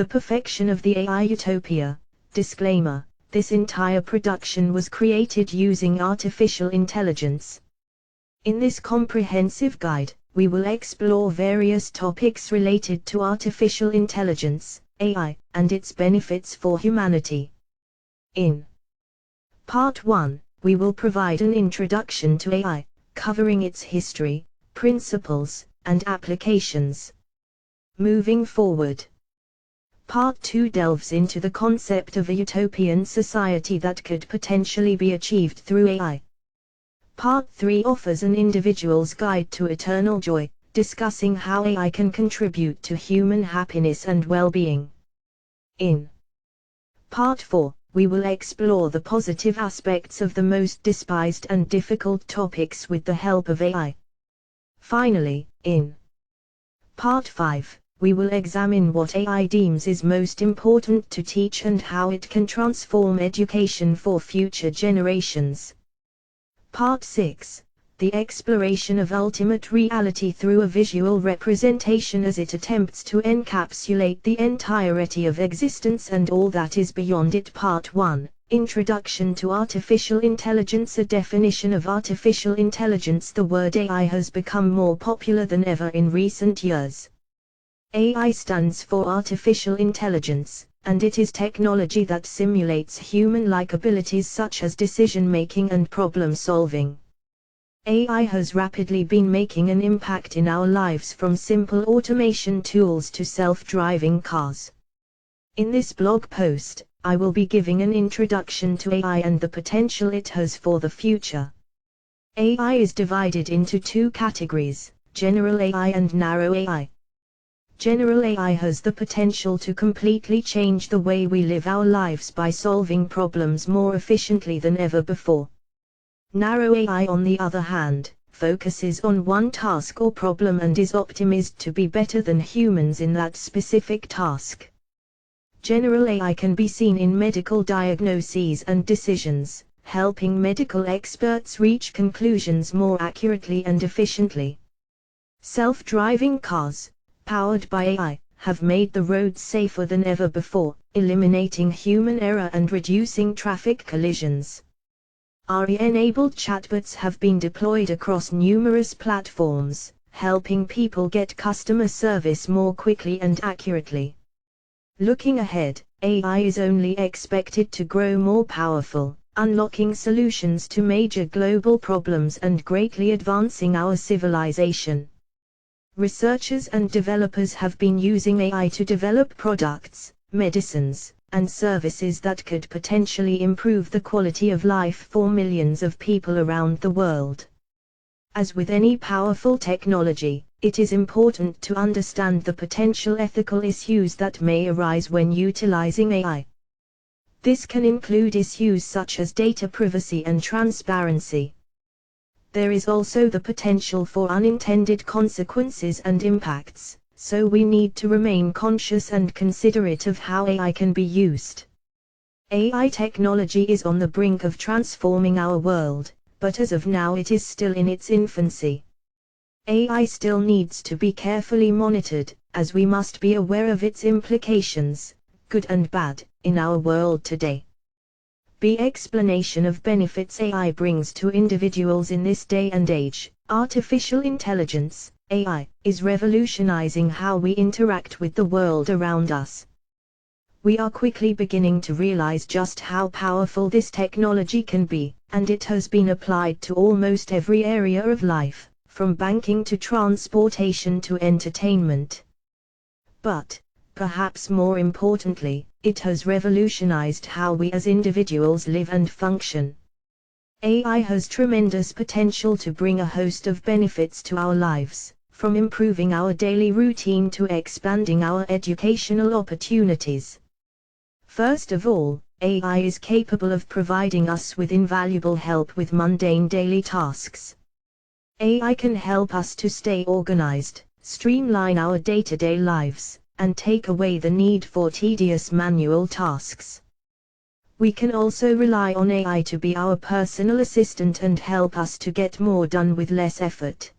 The perfection of the AI Utopia. Disclaimer: this entire production was created using artificial intelligence. In this comprehensive guide, we will explore various topics related to artificial intelligence, AI, and its benefits for humanity. In Part 1, we will provide an introduction to AI, covering its history, principles, and applications. Moving forward, Part 2 delves into the concept of a utopian society that could potentially be achieved through AI. Part 3 offers an individual's guide to eternal joy, discussing how AI can contribute to human happiness and well-being. In Part 4, we will explore the positive aspects of the most despised and difficult topics with the help of AI. Finally, in Part 5, we will examine what AI deems is most important to teach and how it can transform education for future generations. Part 6, the exploration of ultimate reality through a visual representation as it attempts to encapsulate the entirety of existence and all that is beyond it. Part 1, Introduction to Artificial Intelligence. A definition of artificial intelligence. The word AI has become more popular than ever in recent years. AI stands for artificial intelligence, and it is technology that simulates human-like abilities such as decision-making and problem-solving. AI has rapidly been making an impact in our lives, from simple automation tools to self-driving cars. In this blog post, I will be giving an introduction to AI and the potential it has for the future. AI is divided into two categories: general AI and narrow AI. General AI has the potential to completely change the way we live our lives by solving problems more efficiently than ever before. Narrow AI, on the other hand, focuses on one task or problem and is optimized to be better than humans in that specific task. General AI can be seen in medical diagnoses and decisions, helping medical experts reach conclusions more accurately and efficiently. Self-driving cars, powered by AI, have made the roads safer than ever before, eliminating human error and reducing traffic collisions. AI-enabled chatbots have been deployed across numerous platforms, helping people get customer service more quickly and accurately. Looking ahead, AI is only expected to grow more powerful, unlocking solutions to major global problems and greatly advancing our civilization. Researchers and developers have been using AI to develop products, medicines, and services that could potentially improve the quality of life for millions of people around the world. As with any powerful technology, it is important to understand the potential ethical issues that may arise when utilizing AI. This can include issues such as data privacy and transparency. There is also the potential for unintended consequences and impacts, so we need to remain conscious and considerate of how AI can be used. AI technology is on the brink of transforming our world, but as of now it is still in its infancy. AI still needs to be carefully monitored, as we must be aware of its implications, good and bad, in our world today. The explanation of benefits AI brings to individuals in this day and age. Artificial intelligence, AI, is revolutionizing how we interact with the world around us. We are quickly beginning to realize just how powerful this technology can be, and it has been applied to almost every area of life, from banking to transportation to entertainment. But, perhaps more importantly, it has revolutionized how we as individuals live and function. AI has tremendous potential to bring a host of benefits to our lives, from improving our daily routine to expanding our educational opportunities. First of all, AI is capable of providing us with invaluable help with mundane daily tasks. AI can help us to stay organized, streamline our day-to-day lives, and take away the need for tedious manual tasks. We can also rely on AI to be our personal assistant and help us to get more done with less effort.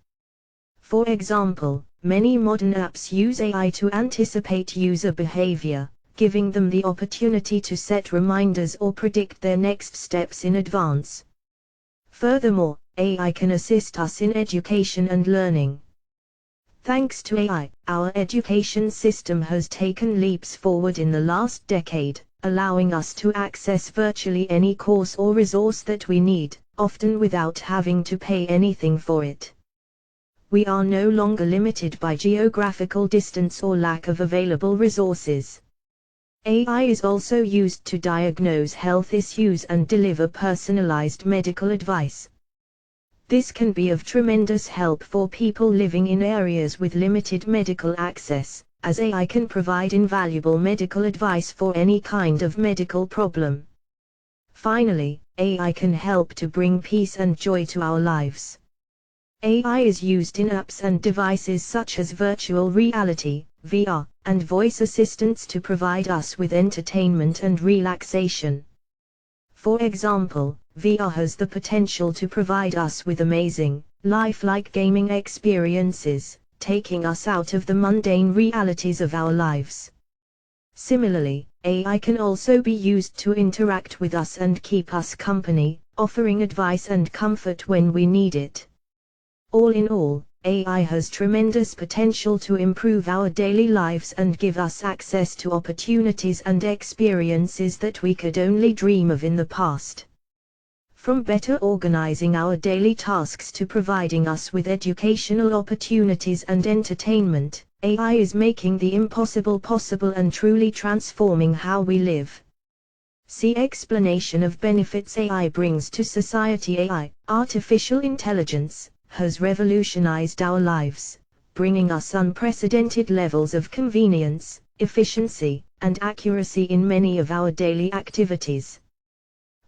For example, Many modern apps use AI to anticipate user behavior, giving them the opportunity to set reminders or predict their next steps in advance. Furthermore, AI can assist us in education and learning. Thanks to AI, our education system has taken leaps forward in the last decade, allowing us to access virtually any course or resource that we need, often without having to pay anything for it. We are no longer limited by geographical distance or lack of available resources. AI is also used to diagnose health issues and deliver personalized medical advice. This can be of tremendous help for people living in areas with limited medical access, as AI can provide invaluable medical advice for any kind of medical problem. Finally, AI can help to bring peace and joy to our lives. AI is used in apps and devices such as virtual reality, VR, and voice assistants to provide us with entertainment and relaxation. For example, VR has the potential to provide us with amazing, lifelike gaming experiences, taking us out of the mundane realities of our lives. Similarly, AI can also be used to interact with us and keep us company, offering advice and comfort when we need it. All in all, AI has tremendous potential to improve our daily lives and give us access to opportunities and experiences that we could only dream of in the past. From better organizing our daily tasks to providing us with educational opportunities and entertainment, AI is making the impossible possible and truly transforming how we live. See explanation of benefits AI brings to society. AI, artificial intelligence, has revolutionized our lives, bringing us unprecedented levels of convenience, efficiency, and accuracy in many of our daily activities.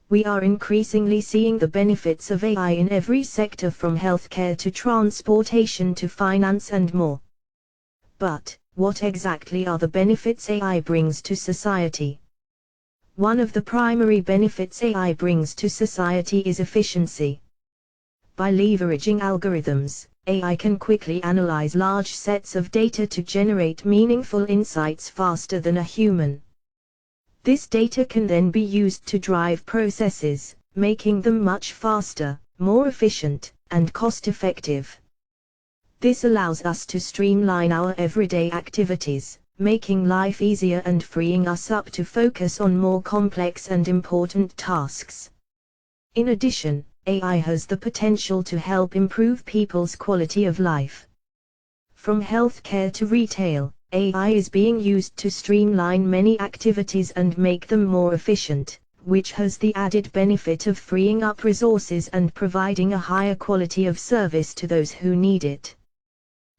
We are increasingly seeing the benefits of AI in every sector, from healthcare to transportation to finance and more. But, what exactly are the benefits AI brings to society? One of the primary benefits AI brings to society is efficiency. By leveraging algorithms, AI can quickly analyze large sets of data to generate meaningful insights faster than a human. This data can then be used to drive processes, making them much faster, more efficient, and cost-effective. This allows us to streamline our everyday activities, making life easier and freeing us up to focus on more complex and important tasks. In addition, AI has the potential to help improve people's quality of life. From healthcare to retail, AI is being used to streamline many activities and make them more efficient, which has the added benefit of freeing up resources and providing a higher quality of service to those who need it.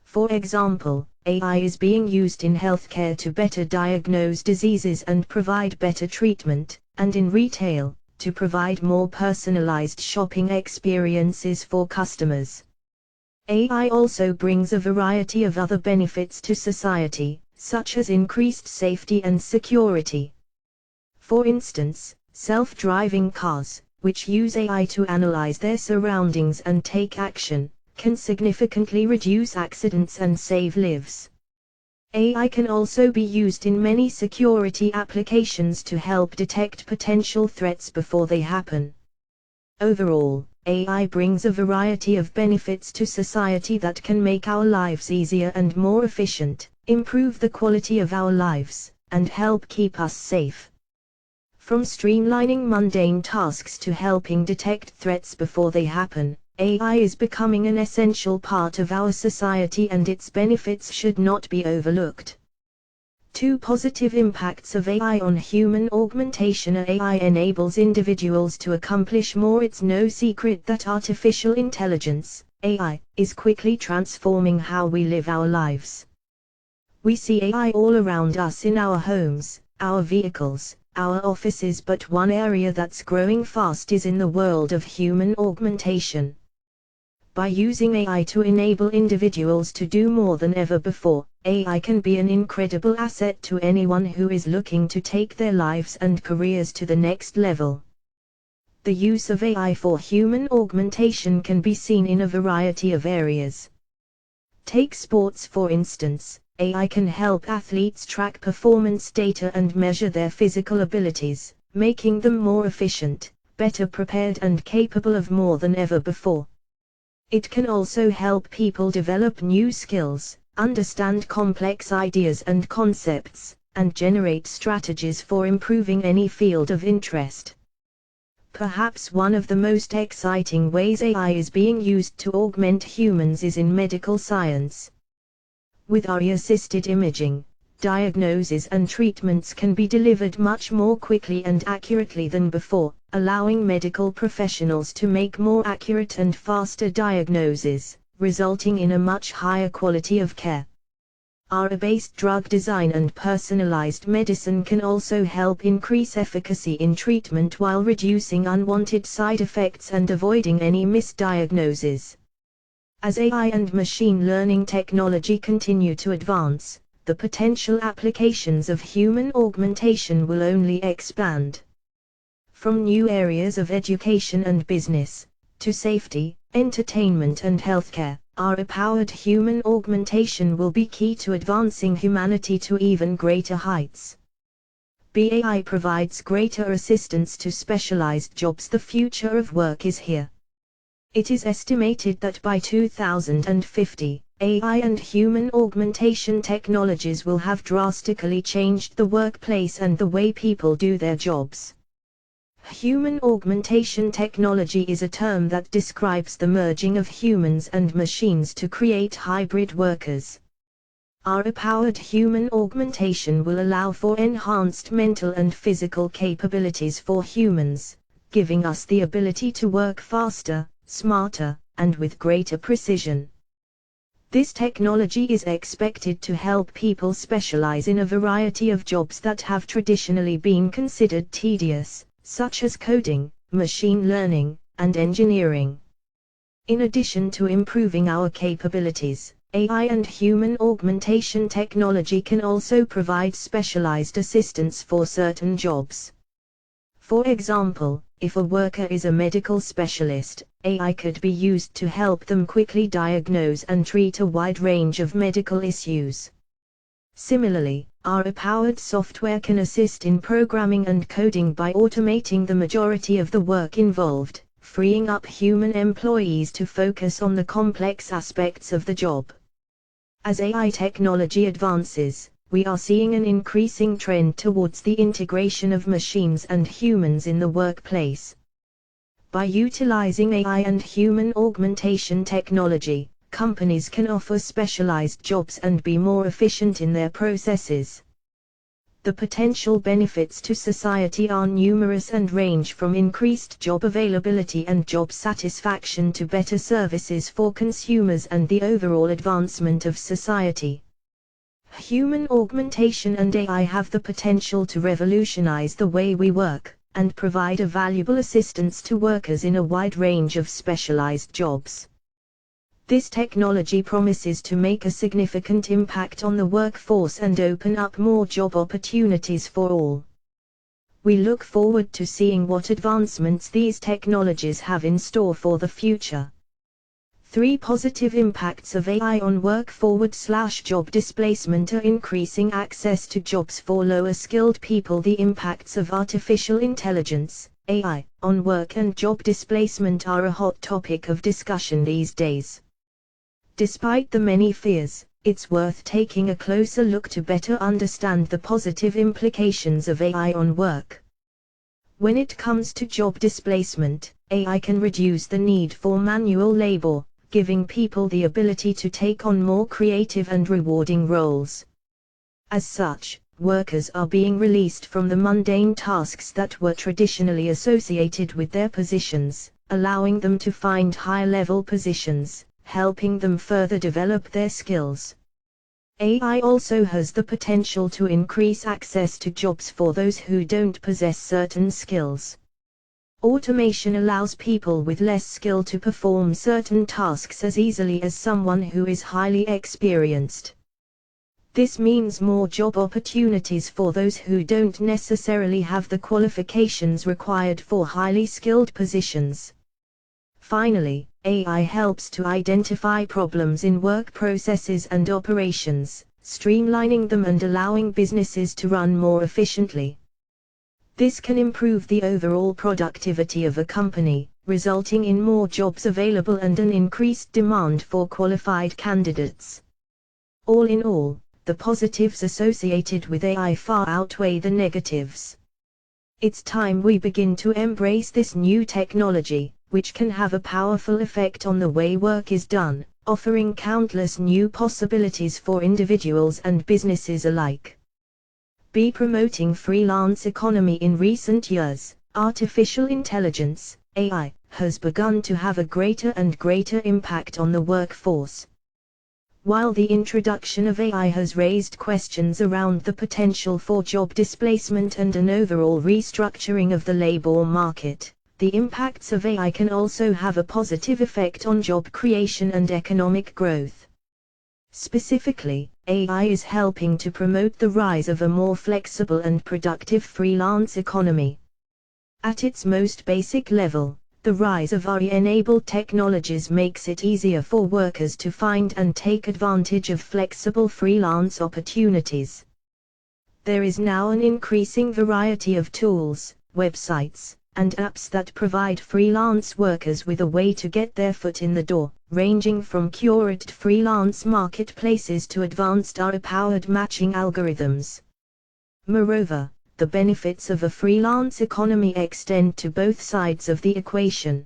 For example, AI is being used in healthcare to better diagnose diseases and provide better treatment, and in retail, to provide more personalized shopping experiences for customers. AI also brings a variety of other benefits to society, such as increased safety and security. For instance, self-driving cars, which use AI to analyze their surroundings and take action, can significantly reduce accidents and save lives. AI can also be used in many security applications to help detect potential threats before they happen. Overall, AI brings a variety of benefits to society that can make our lives easier and more efficient, improve the quality of our lives, and help keep us safe. From streamlining mundane tasks to helping detect threats before they happen, AI is becoming an essential part of our society, and its benefits should not be overlooked. Two positive impacts of AI on human augmentation. AI enables individuals to accomplish more. It's no secret that artificial intelligence, AI, is quickly transforming how we live our lives. We see AI all around us in our homes, our vehicles, our offices, but one area that's growing fast is in the world of human augmentation. By using AI to enable individuals to do more than ever before, AI can be an incredible asset to anyone who is looking to take their lives and careers to the next level. The use of AI for human augmentation can be seen in a variety of areas. Take sports for instance. AI can help athletes track performance data and measure their physical abilities, making them more efficient, better prepared and capable of more than ever before. It can also help people develop new skills, understand complex ideas and concepts, and generate strategies for improving any field of interest. Perhaps one of the most exciting ways AI is being used to augment humans is in medical science. With AI-assisted imaging, diagnoses and treatments can be delivered much more quickly and accurately than before, allowing medical professionals to make more accurate and faster diagnoses, resulting in a much higher quality of care. AI-based drug design and personalized medicine can also help increase efficacy in treatment while reducing unwanted side effects and avoiding any misdiagnoses. As AI and machine learning technology continue to advance, the potential applications of human augmentation will only expand. From new areas of education and business, to safety, entertainment and healthcare, AI-powered human augmentation will be key to advancing humanity to even greater heights. AI provides greater assistance to specialized jobs. The future of work is here. It is estimated that by 2050, AI and human augmentation technologies will have drastically changed the workplace and the way people do their jobs. Human augmentation technology is a term that describes the merging of humans and machines to create hybrid workers. AI-powered human augmentation will allow for enhanced mental and physical capabilities for humans, giving us the ability to work faster, smarter, and with greater precision. This technology is expected to help people specialize in a variety of jobs that have traditionally been considered tedious, such as coding, machine learning, and engineering. In addition to improving our capabilities, AI and human augmentation technology can also provide specialized assistance for certain jobs. For example, if a worker is a medical specialist, AI could be used to help them quickly diagnose and treat a wide range of medical issues. Similarly, AI-powered software can assist in programming and coding by automating the majority of the work involved, freeing up human employees to focus on the complex aspects of the job. As AI technology advances, we are seeing an increasing trend towards the integration of machines and humans in the workplace. By utilizing AI and human augmentation technology, companies can offer specialized jobs and be more efficient in their processes. The potential benefits to society are numerous and range from increased job availability and job satisfaction to better services for consumers and the overall advancement of society. Human augmentation and AI have the potential to revolutionize the way we work, and provide a valuable assistance to workers in a wide range of specialized jobs. This technology promises to make a significant impact on the workforce and open up more job opportunities for all. We look forward to seeing what advancements these technologies have in store for the future. 3 positive impacts of AI on work / job displacement are increasing access to jobs for lower skilled people. The impacts of artificial intelligence, AI, on work and job displacement are a hot topic of discussion these days. Despite the many fears, it's worth taking a closer look to better understand the positive implications of AI on work. When it comes to job displacement, AI can reduce the need for manual labor, giving people the ability to take on more creative and rewarding roles. As such, workers are being released from the mundane tasks that were traditionally associated with their positions, allowing them to find high-level positions, helping them further develop their skills. AI also has the potential to increase access to jobs for those who don't possess certain skills. Automation allows people with less skill to perform certain tasks as easily as someone who is highly experienced. This means more job opportunities for those who don't necessarily have the qualifications required for highly skilled positions. Finally, AI helps to identify problems in work processes and operations, streamlining them and allowing businesses to run more efficiently. This can improve the overall productivity of a company, resulting in more jobs available and an increased demand for qualified candidates. All in all, the positives associated with AI far outweigh the negatives. It's time we begin to embrace this new technology, which can have a powerful effect on the way work is done, offering countless new possibilities for individuals and businesses alike. By promoting freelance economy in recent years, artificial intelligence, AI, has begun to have a greater and greater impact on the workforce. While the introduction of AI has raised questions around the potential for job displacement and an overall restructuring of the labor market, the impacts of AI can also have a positive effect on job creation and economic growth. Specifically, AI is helping to promote the rise of a more flexible and productive freelance economy. At its most basic level, the rise of AI-enabled technologies makes it easier for workers to find and take advantage of flexible freelance opportunities. There is now an increasing variety of tools, websites, and apps that provide freelance workers with a way to get their foot in the door, ranging from curated freelance marketplaces to advanced AI-powered matching algorithms. Moreover, the benefits of a freelance economy extend to both sides of the equation.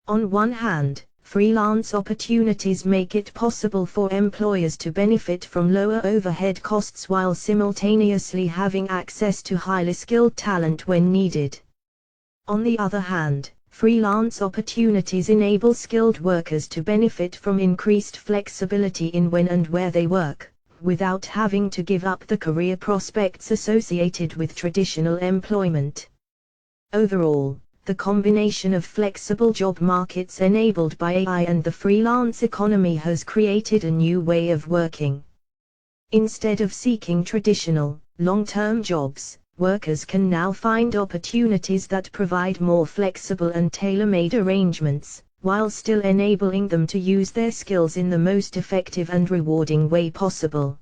On one hand, freelance opportunities make it possible for employers to benefit from lower overhead costs while simultaneously having access to highly skilled talent when needed. On the other hand, freelance opportunities enable skilled workers to benefit from increased flexibility in when and where they work, without having to give up the career prospects associated with traditional employment. Overall, the combination of flexible job markets enabled by AI and the freelance economy has created a new way of working. Instead of seeking traditional, long-term jobs, workers can now find opportunities that provide more flexible and tailor-made arrangements, while still enabling them to use their skills in the most effective and rewarding way possible.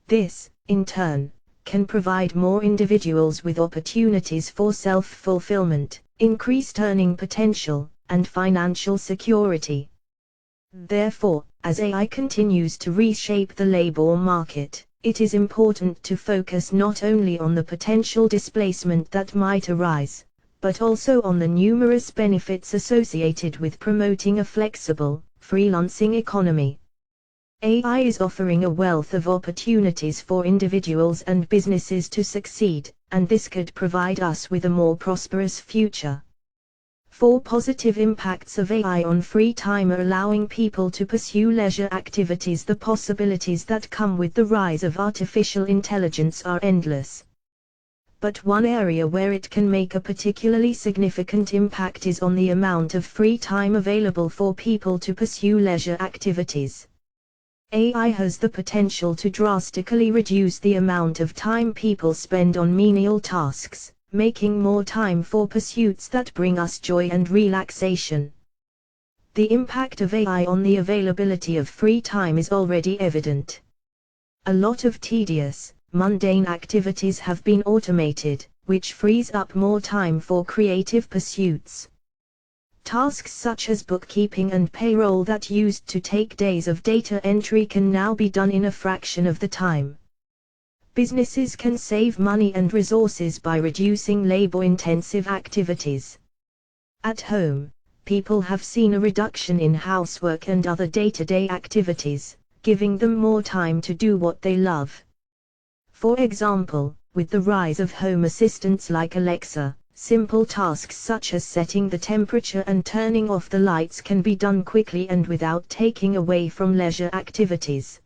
This, in turn, can provide more individuals with opportunities for self-fulfillment, increased earning potential, and financial security. Therefore, as AI continues to reshape the labor market, it is important to focus not only on the potential displacement that might arise, but also on the numerous benefits associated with promoting a flexible, freelancing economy. AI is offering a wealth of opportunities for individuals and businesses to succeed, and this could provide us with a more prosperous future. 4 positive impacts of AI on free time are allowing people to pursue leisure activities. The possibilities that come with the rise of artificial intelligence are endless. But one area where it can make a particularly significant impact is on the amount of free time available for people to pursue leisure activities. AI has the potential to drastically reduce the amount of time people spend on menial tasks, making more time for pursuits that bring us joy and relaxation. The impact of AI on the availability of free time is already evident. A lot of tedious, mundane activities have been automated, which frees up more time for creative pursuits. Tasks such as bookkeeping and payroll that used to take days of data entry can now be done in a fraction of the time. Businesses can save money and resources by reducing labor-intensive activities. At home, people have seen a reduction in housework and other day-to-day activities, giving them more time to do what they love. For example, with the rise of home assistants like Alexa, simple tasks such as setting the temperature and turning off the lights can be done quickly and without taking away from leisure activities.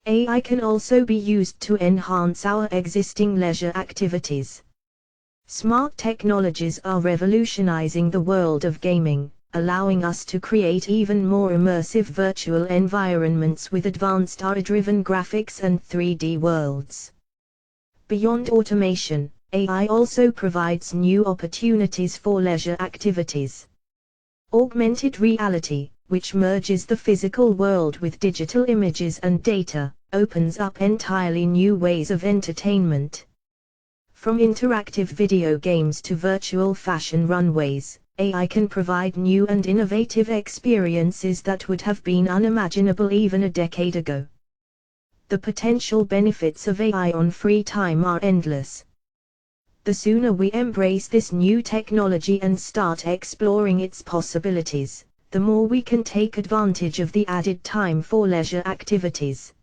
AI can also be used to enhance our existing leisure activities. Smart technologies are revolutionizing the world of gaming, allowing us to create even more immersive virtual environments with advanced AI-driven graphics and 3D worlds. Beyond automation, AI also provides new opportunities for leisure activities. Augmented reality, which merges the physical world with digital images and data, opens up entirely new ways of entertainment. From interactive video games to virtual fashion runways, AI can provide new and innovative experiences that would have been unimaginable even a decade ago. The potential benefits of AI on free time are endless. The sooner we embrace this new technology and start exploring its possibilities, the more we can take advantage of the added time for leisure activities.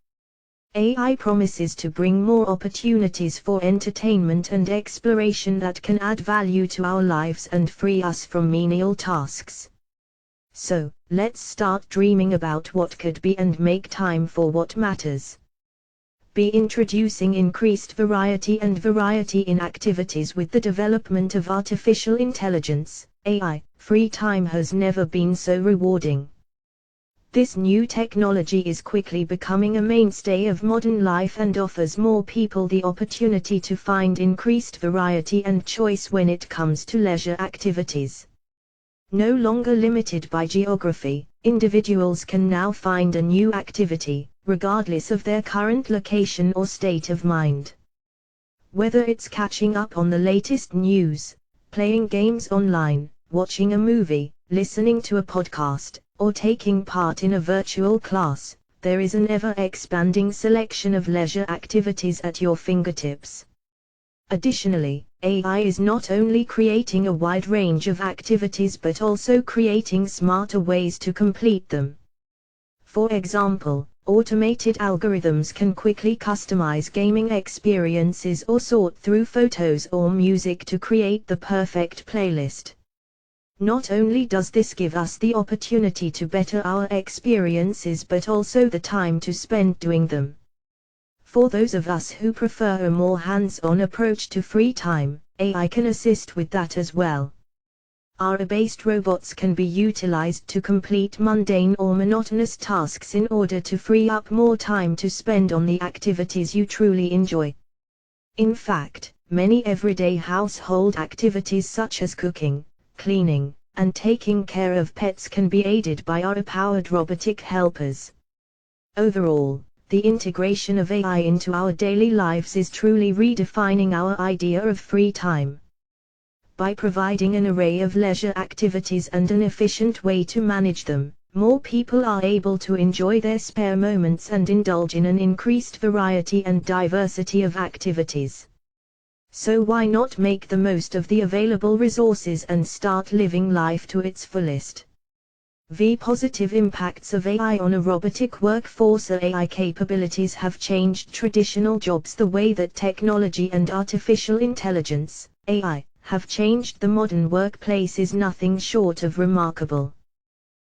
AI promises to bring more opportunities for entertainment and exploration that can add value to our lives and free us from menial tasks. So, let's start dreaming about what could be and make time for what matters. Be introducing increased variety in activities. With the development of artificial intelligence, AI, free time has never been so rewarding. This new technology is quickly becoming a mainstay of modern life and offers more people the opportunity to find increased variety and choice when it comes to leisure activities. No longer limited by geography, individuals can now find a new activity, regardless of their current location or state of mind. Whether it's catching up on the latest news, playing games online, watching a movie, listening to a podcast, or taking part in a virtual class, there is an ever-expanding selection of leisure activities at your fingertips. Additionally, AI is not only creating a wide range of activities but also creating smarter ways to complete them. For example, automated algorithms can quickly customize gaming experiences or sort through photos or music to create the perfect playlist. Not only does this give us the opportunity to better our experiences but also the time to spend doing them. For those of us who prefer a more hands-on approach to free time, AI can assist with that as well. AI-based robots can be utilized to complete mundane or monotonous tasks in order to free up more time to spend on the activities you truly enjoy. In fact, many everyday household activities such as cooking, cleaning, and taking care of pets can be aided by AI-powered robotic helpers. Overall, the integration of AI into our daily lives is truly redefining our idea of free time. By providing an array of leisure activities and an efficient way to manage them, more people are able to enjoy their spare moments and indulge in an increased variety and diversity of activities. So why not make the most of the available resources and start living life to its fullest? The positive impacts of AI on a robotic workforce. AI capabilities have changed traditional jobs the way that technology and artificial intelligence, AI, have changed the modern workplace is nothing short of remarkable.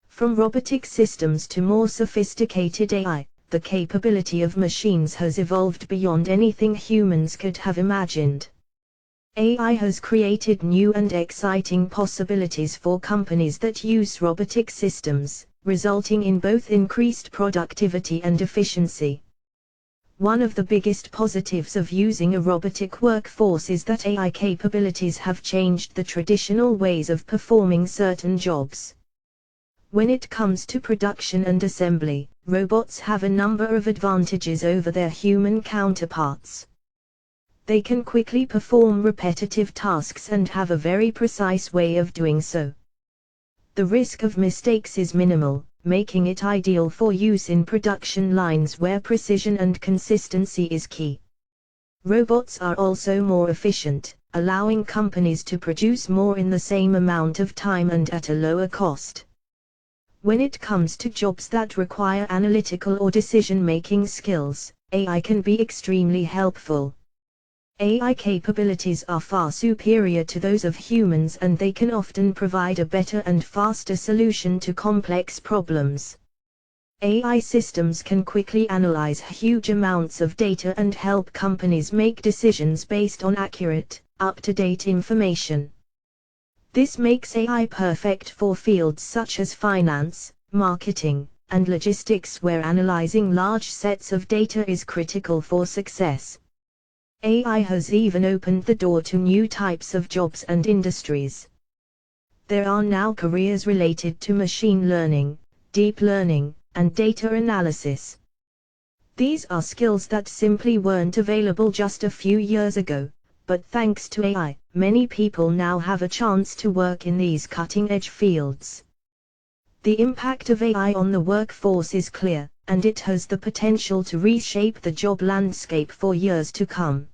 From robotic systems to more sophisticated AI, the capability of machines has evolved beyond anything humans could have imagined. AI has created new and exciting possibilities for companies that use robotic systems, resulting in both increased productivity and efficiency. One of the biggest positives of using a robotic workforce is that AI capabilities have changed the traditional ways of performing certain jobs. When it comes to production and assembly, robots have a number of advantages over their human counterparts. They can quickly perform repetitive tasks and have a very precise way of doing so. The risk of mistakes is minimal, making it ideal for use in production lines where precision and consistency is key. Robots are also more efficient, allowing companies to produce more in the same amount of time and at a lower cost. When it comes to jobs that require analytical or decision-making skills, AI can be extremely helpful. AI capabilities are far superior to those of humans and they can often provide a better and faster solution to complex problems. AI systems can quickly analyze huge amounts of data and help companies make decisions based on accurate, up-to-date information. This makes AI perfect for fields such as finance, marketing, and logistics where analyzing large sets of data is critical for success. AI has even opened the door to new types of jobs and industries. There are now careers related to machine learning, deep learning, and data analysis. These are skills that simply weren't available just a few years ago, but thanks to AI, many people now have a chance to work in these cutting-edge fields. The impact of AI on the workforce is clear, and it has the potential to reshape the job landscape for years to come.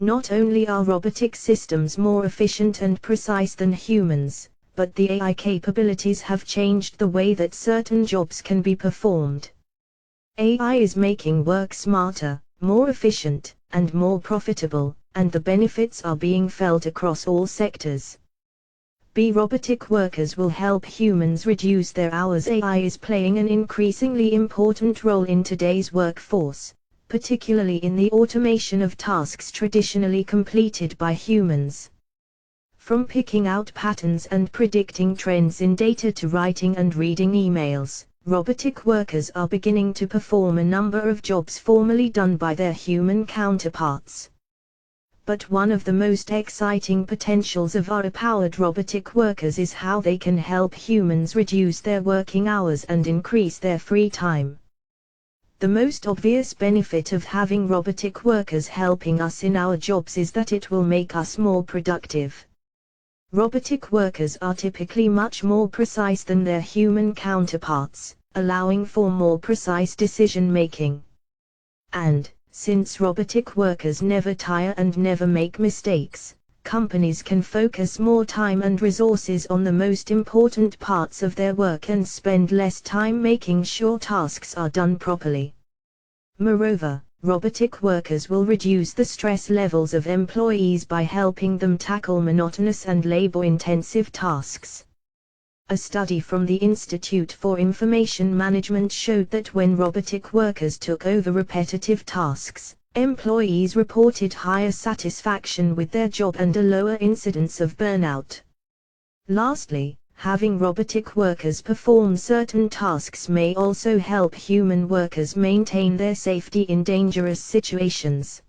Not only are robotic systems more efficient and precise than humans, but the AI capabilities have changed the way that certain jobs can be performed. AI is making work smarter, more efficient, and more profitable, and the benefits are being felt across all sectors. Robotic workers will help humans reduce their hours. AI is playing an increasingly important role in today's workforce, particularly in the automation of tasks traditionally completed by humans. From picking out patterns and predicting trends in data to writing and reading emails, robotic workers are beginning to perform a number of jobs formerly done by their human counterparts. But one of the most exciting potentials of AI-powered robotic workers is how they can help humans reduce their working hours and increase their free time. The most obvious benefit of having robotic workers helping us in our jobs is that it will make us more productive. Robotic workers are typically much more precise than their human counterparts, allowing for more precise decision-making. And, since robotic workers never tire and never make mistakes, companies can focus more time and resources on the most important parts of their work and spend less time making sure tasks are done properly. Moreover, robotic workers will reduce the stress levels of employees by helping them tackle monotonous and labor-intensive tasks. A study from the Institute for Information Management showed that when robotic workers took over repetitive tasks, employees reported higher satisfaction with their job and a lower incidence of burnout. Lastly, having robotic workers perform certain tasks may also help human workers maintain their safety in dangerous situations.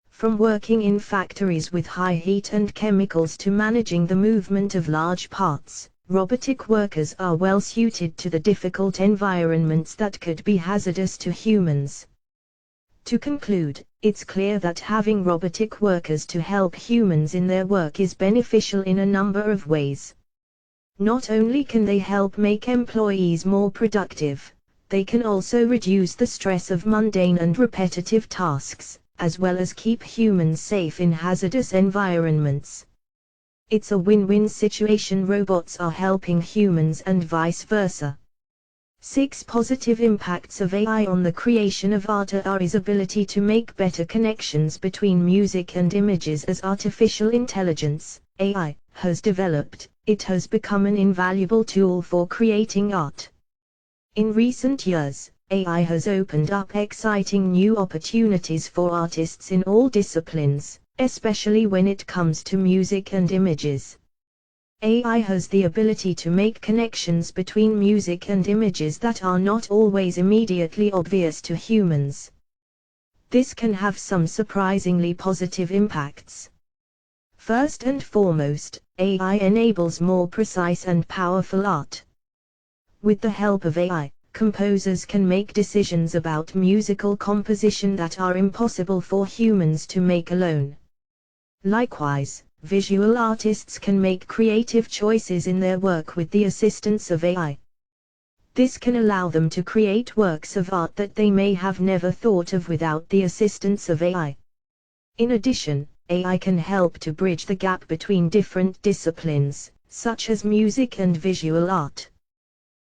From working in factories with high heat and chemicals to managing the movement of large parts, robotic workers are well suited to the difficult environments that could be hazardous to humans. To conclude, it's clear that having robotic workers to help humans in their work is beneficial in a number of ways. Not only can they help make employees more productive, they can also reduce the stress of mundane and repetitive tasks, as well as keep humans safe in hazardous environments. It's a win-win situation. Robots are helping humans and vice versa. 6 positive impacts of AI on the creation of art are its ability to make better connections between music and images. As artificial intelligence, AI, has developed, it has become an invaluable tool for creating art. In recent years, AI has opened up exciting new opportunities for artists in all disciplines, especially when it comes to music and images. AI has the ability to make connections between music and images that are not always immediately obvious to humans. This can have some surprisingly positive impacts. First and foremost, AI enables more precise and powerful art. With the help of AI, composers can make decisions about musical composition that are impossible for humans to make alone. Likewise, visual artists can make creative choices in their work with the assistance of AI. This can allow them to create works of art that they may have never thought of without the assistance of AI. In addition, AI can help to bridge the gap between different disciplines, such as music and visual art.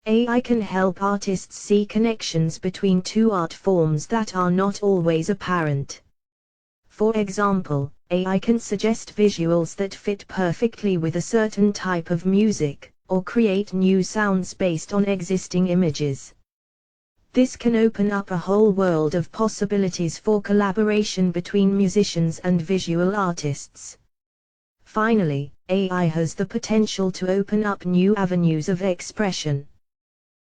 AI can help artists see connections between two art forms that are not always apparent. For example, AI can suggest visuals that fit perfectly with a certain type of music, or create new sounds based on existing images. This can open up a whole world of possibilities for collaboration between musicians and visual artists. Finally, AI has the potential to open up new avenues of expression.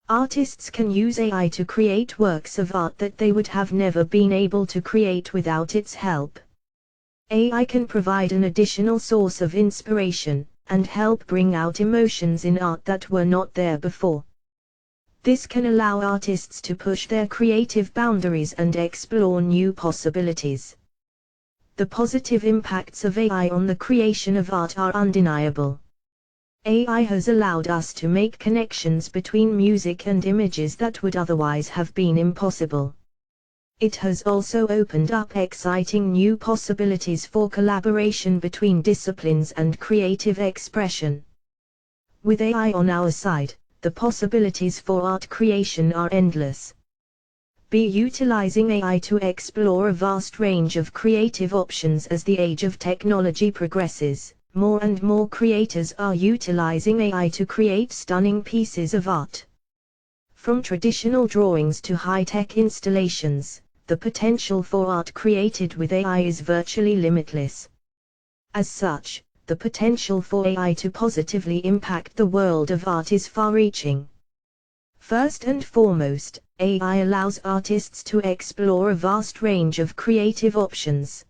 Artists can use AI to create works of art that they would have never been able to create without its help. AI can provide an additional source of inspiration, and help bring out emotions in art that were not there before. This can allow artists to push their creative boundaries and explore new possibilities. The positive impacts of AI on the creation of art are undeniable. AI has allowed us to make connections between music and images that would otherwise have been impossible. It has also opened up exciting new possibilities for collaboration between disciplines and creative expression. With AI on our side, the possibilities for art creation are endless. Be utilizing AI to explore a vast range of creative options. As the age of technology progresses, more and more creators are utilizing AI to create stunning pieces of art. From traditional drawings to high-tech installations, the potential for art created with AI is virtually limitless. As such, the potential for AI to positively impact the world of art is far-reaching. First and foremost, AI allows artists to explore a vast range of creative options.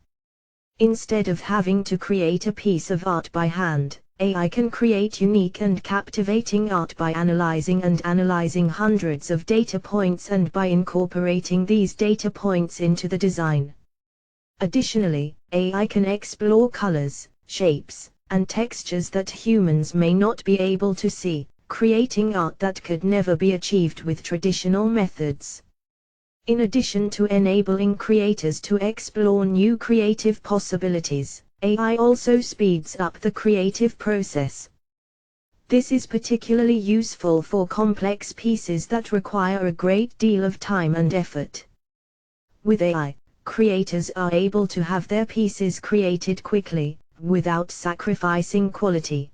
Instead of having to create a piece of art by hand, AI can create unique and captivating art by analyzing hundreds of data points and by incorporating these data points into the design. Additionally, AI can explore colors, shapes, and textures that humans may not be able to see, creating art that could never be achieved with traditional methods. In addition to enabling creators to explore new creative possibilities, AI also speeds up the creative process. This is particularly useful for complex pieces that require a great deal of time and effort. With AI, creators are able to have their pieces created quickly, without sacrificing quality.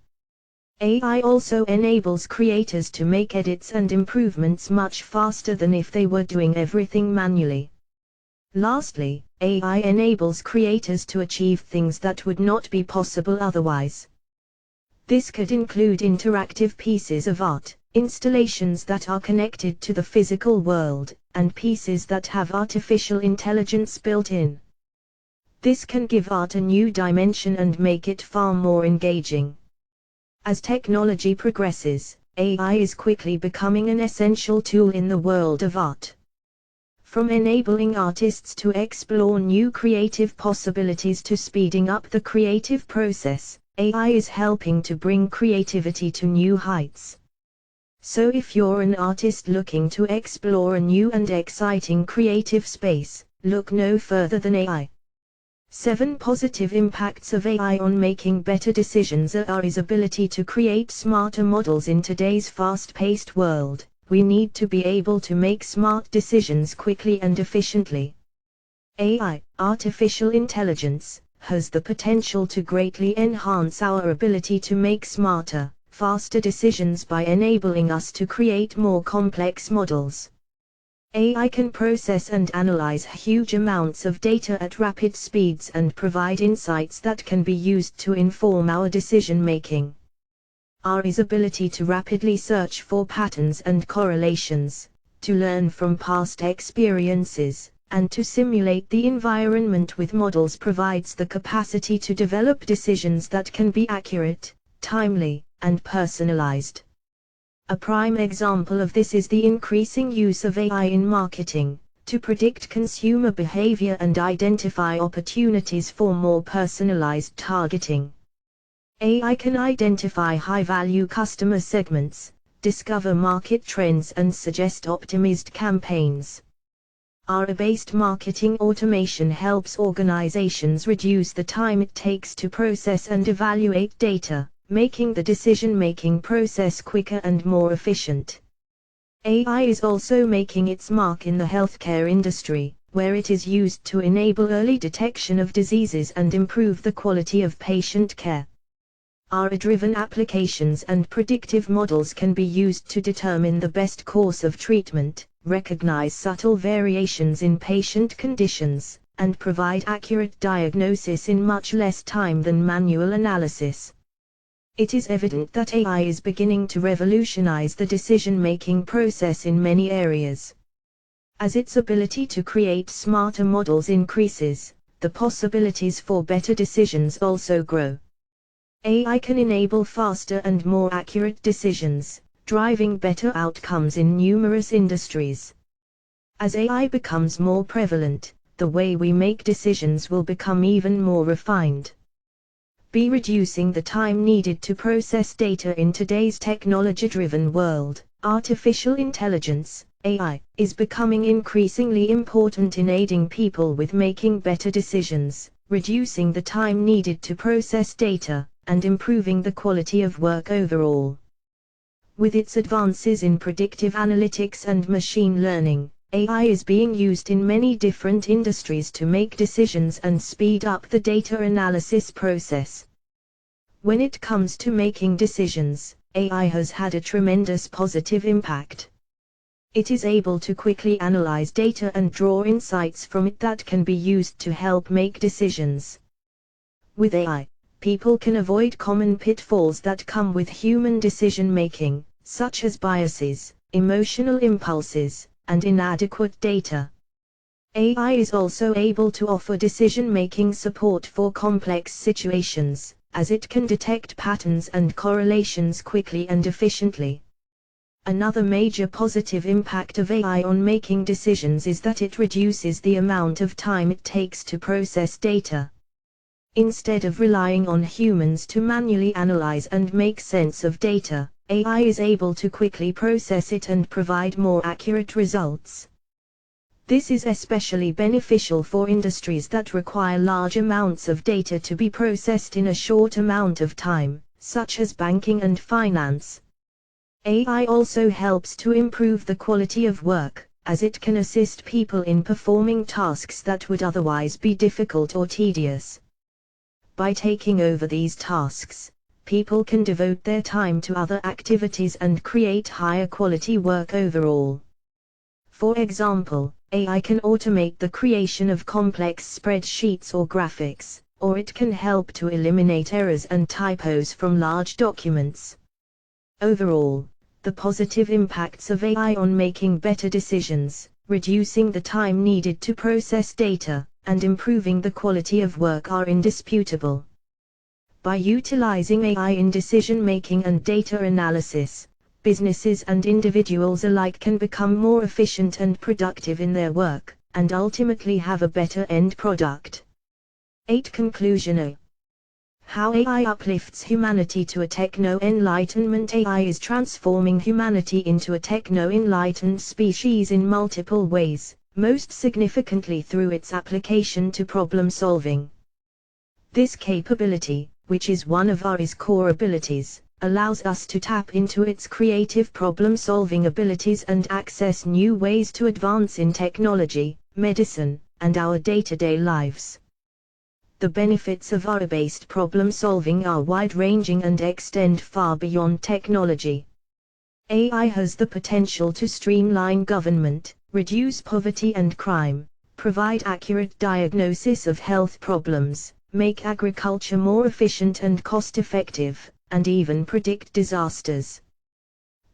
AI also enables creators to make edits and improvements much faster than if they were doing everything manually. Lastly, AI enables creators to achieve things that would not be possible otherwise. This could include interactive pieces of art, installations that are connected to the physical world, and pieces that have artificial intelligence built in. This can give art a new dimension and make it far more engaging. As technology progresses, AI is quickly becoming an essential tool in the world of art. From enabling artists to explore new creative possibilities to speeding up the creative process, AI is helping to bring creativity to new heights. So if you're an artist looking to explore a new and exciting creative space, look no further than AI. 7 positive impacts of AI on making better decisions are its ability to create smarter models. In today's fast-paced world, we need to be able to make smart decisions quickly and efficiently. AI, artificial intelligence, has the potential to greatly enhance our ability to make smarter, faster decisions by enabling us to create more complex models. AI can process and analyze huge amounts of data at rapid speeds and provide insights that can be used to inform our decision-making. AI's ability to rapidly search for patterns and correlations, to learn from past experiences, and to simulate the environment with models provides the capacity to develop decisions that can be accurate, timely, and personalized. A prime example of this is the increasing use of AI in marketing, to predict consumer behavior and identify opportunities for more personalized targeting. AI can identify high-value customer segments, discover market trends and suggest optimized campaigns. AI-based marketing automation helps organizations reduce the time it takes to process and evaluate data, making the decision-making process quicker and more efficient. AI is also making its mark in the healthcare industry, where it is used to enable early detection of diseases and improve the quality of patient care. AI-driven applications and predictive models can be used to determine the best course of treatment, recognize subtle variations in patient conditions, and provide accurate diagnosis in much less time than manual analysis. It is evident that AI is beginning to revolutionize the decision-making process in many areas. As its ability to create smarter models increases, the possibilities for better decisions also grow. AI can enable faster and more accurate decisions, driving better outcomes in numerous industries. As AI becomes more prevalent, the way we make decisions will become even more refined. B. Reducing the time needed to process data in today's technology-driven world. Artificial intelligence, AI, is becoming increasingly important in aiding people with making better decisions, reducing the time needed to process data, and improving the quality of work overall. With its advances in predictive analytics and machine learning, AI is being used in many different industries to make decisions and speed up the data analysis process. When it comes to making decisions, AI has had a tremendous positive impact. It is able to quickly analyze data and draw insights from it that can be used to help make decisions. With AI, people can avoid common pitfalls that come with human decision-making, such as biases, emotional impulses, and inadequate data. AI is also able to offer decision-making support for complex situations, as it can detect patterns and correlations quickly and efficiently. Another major positive impact of AI on making decisions is that it reduces the amount of time it takes to process data. Instead of relying on humans to manually analyze and make sense of data, AI is able to quickly process it and provide more accurate results. This is especially beneficial for industries that require large amounts of data to be processed in a short amount of time, such as banking and finance. AI also helps to improve the quality of work, as it can assist people in performing tasks that would otherwise be difficult or tedious. By taking over these tasks, people can devote their time to other activities and create higher quality work overall. For example, AI can automate the creation of complex spreadsheets or graphics, or it can help to eliminate errors and typos from large documents. Overall, the positive impacts of AI on making better decisions, reducing the time needed to process data, and improving the quality of work are indisputable. By utilizing AI in decision-making and data analysis, businesses and individuals alike can become more efficient and productive in their work, and ultimately have a better end product. 8. Conclusion. A. How AI uplifts humanity to a techno-enlightenment. AI is transforming humanity into a techno-enlightened species in multiple ways, most significantly through its application to problem solving. This capability, which is one of AI's core abilities, allows us to tap into its creative problem-solving abilities and access new ways to advance in technology, medicine, and our day-to-day lives. The benefits of AI-based problem-solving are wide-ranging and extend far beyond technology. AI has the potential to streamline government, reduce poverty and crime, provide accurate diagnosis of health problems, make agriculture more efficient and cost-effective, and even predict disasters.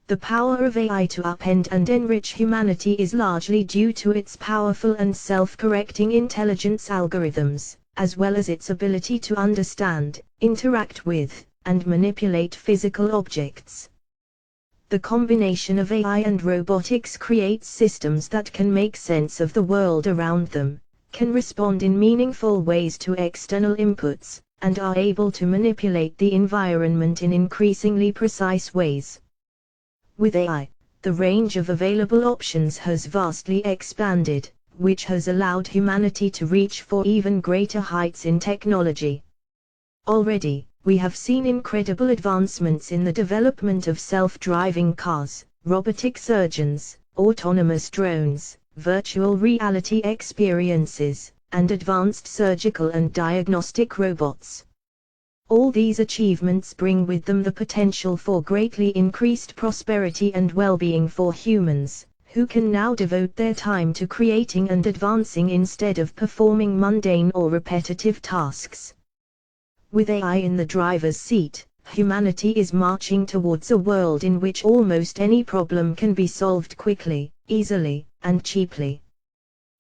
The power of AI to upend and enrich humanity is largely due to its powerful and self-correcting intelligence algorithms, as well as its ability to understand, interact with, and manipulate physical objects. The combination of AI and robotics creates systems that can make sense of the world around them, can respond in meaningful ways to external inputs, and are able to manipulate the environment in increasingly precise ways. With AI, the range of available options has vastly expanded, which has allowed humanity to reach for even greater heights in technology. Already, we have seen incredible advancements in the development of self-driving cars, robotic surgeons, autonomous drones, virtual reality experiences, and advanced surgical and diagnostic robots. All these achievements bring with them the potential for greatly increased prosperity and well-being for humans, who can now devote their time to creating and advancing instead of performing mundane or repetitive tasks. With AI in the driver's seat, humanity is marching towards a world in which almost any problem can be solved quickly, easily, and cheaply.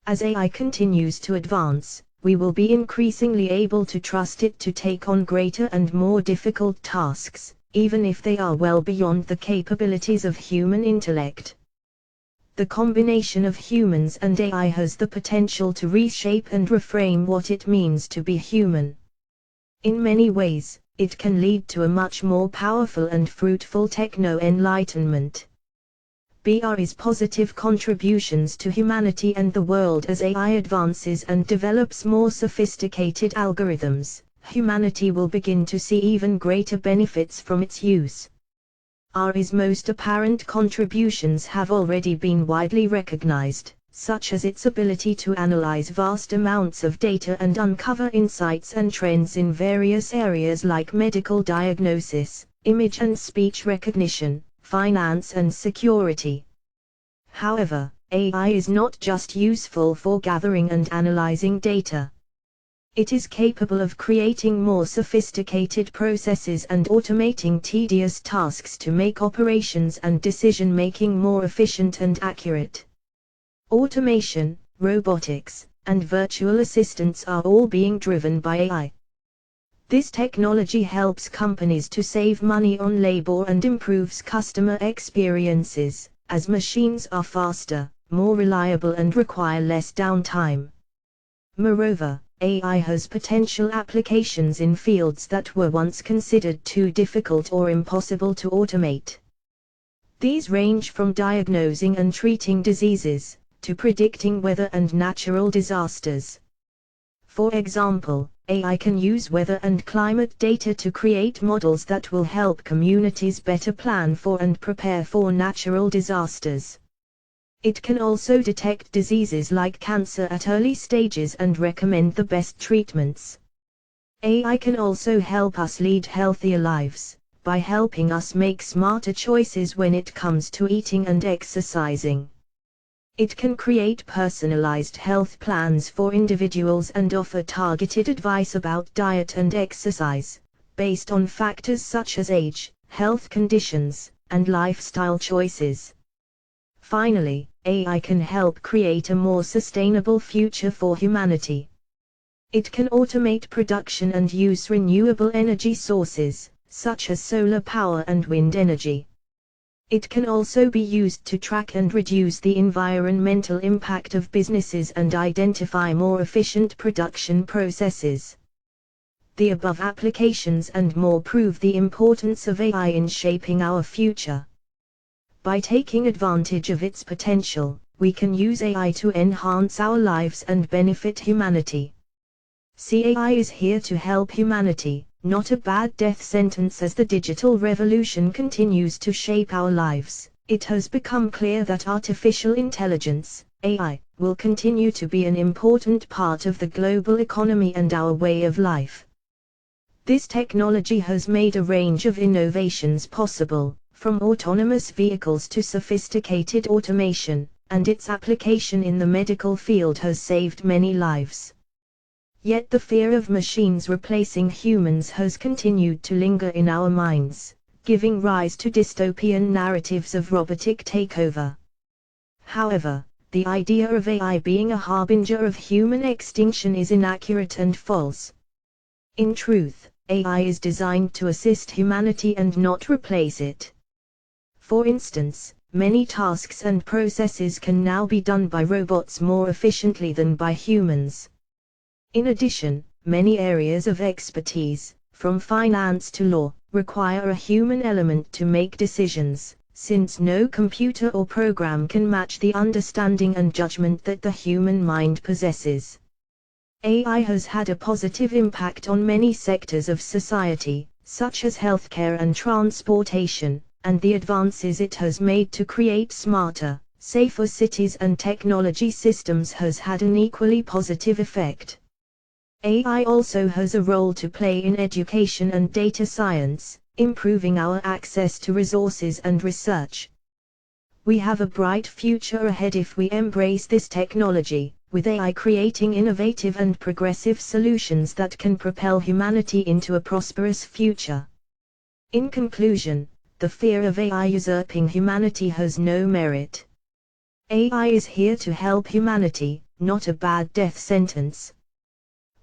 As AI continues to advance, we will be increasingly able to trust it to take on greater and more difficult tasks, even if they are well beyond the capabilities of human intellect. The combination of humans and AI has the potential to reshape and reframe what it means to be human. In many ways, it can lead to a much more powerful and fruitful techno-enlightenment. BR's positive contributions to humanity and the world. As AI advances and develops more sophisticated algorithms, humanity will begin to see even greater benefits from its use. AI's most apparent contributions have already been widely recognized, such as its ability to analyze vast amounts of data and uncover insights and trends in various areas like medical diagnosis, image and speech recognition, finance and security. However, AI is not just useful for gathering and analyzing data. It is capable of creating more sophisticated processes and automating tedious tasks to make operations and decision-making more efficient and accurate. Automation, robotics, and virtual assistants are all being driven by AI. This technology helps companies to save money on labor and improves customer experiences, as machines are faster, more reliable and require less downtime. Moreover, AI has potential applications in fields that were once considered too difficult or impossible to automate. These range from diagnosing and treating diseases, to predicting weather and natural disasters. For example, AI can use weather and climate data to create models that will help communities better plan for and prepare for natural disasters. It can also detect diseases like cancer at early stages and recommend the best treatments. AI can also help us lead healthier lives, by helping us make smarter choices when it comes to eating and exercising. It can create personalized health plans for individuals and offer targeted advice about diet and exercise, based on factors such as age, health conditions, and lifestyle choices. Finally, AI can help create a more sustainable future for humanity. It can automate production and use renewable energy sources, such as solar power and wind energy. It can also be used to track and reduce the environmental impact of businesses and identify more efficient production processes. The above applications and more prove the importance of AI in shaping our future. By taking advantage of its potential, we can use AI to enhance our lives and benefit humanity. AI is here to help humanity, not a bad death sentence. As the digital revolution continues to shape our lives, it has become clear that artificial intelligence, AI, will continue to be an important part of the global economy and our way of life. This technology has made a range of innovations possible, from autonomous vehicles to sophisticated automation, and its application in the medical field has saved many lives. Yet the fear of machines replacing humans has continued to linger in our minds, giving rise to dystopian narratives of robotic takeover. However, the idea of AI being a harbinger of human extinction is inaccurate and false. In truth, AI is designed to assist humanity and not replace it. For instance, many tasks and processes can now be done by robots more efficiently than by humans. In addition, many areas of expertise, from finance to law, require a human element to make decisions, since no computer or program can match the understanding and judgment that the human mind possesses. AI has had a positive impact on many sectors of society, such as healthcare and transportation, and the advances it has made to create smarter, safer cities and technology systems has had an equally positive effect. AI also has a role to play in education and data science, improving our access to resources and research. We have a bright future ahead if we embrace this technology, with AI creating innovative and progressive solutions that can propel humanity into a prosperous future. In conclusion, the fear of AI usurping humanity has no merit. AI is here to help humanity, not a bad death sentence.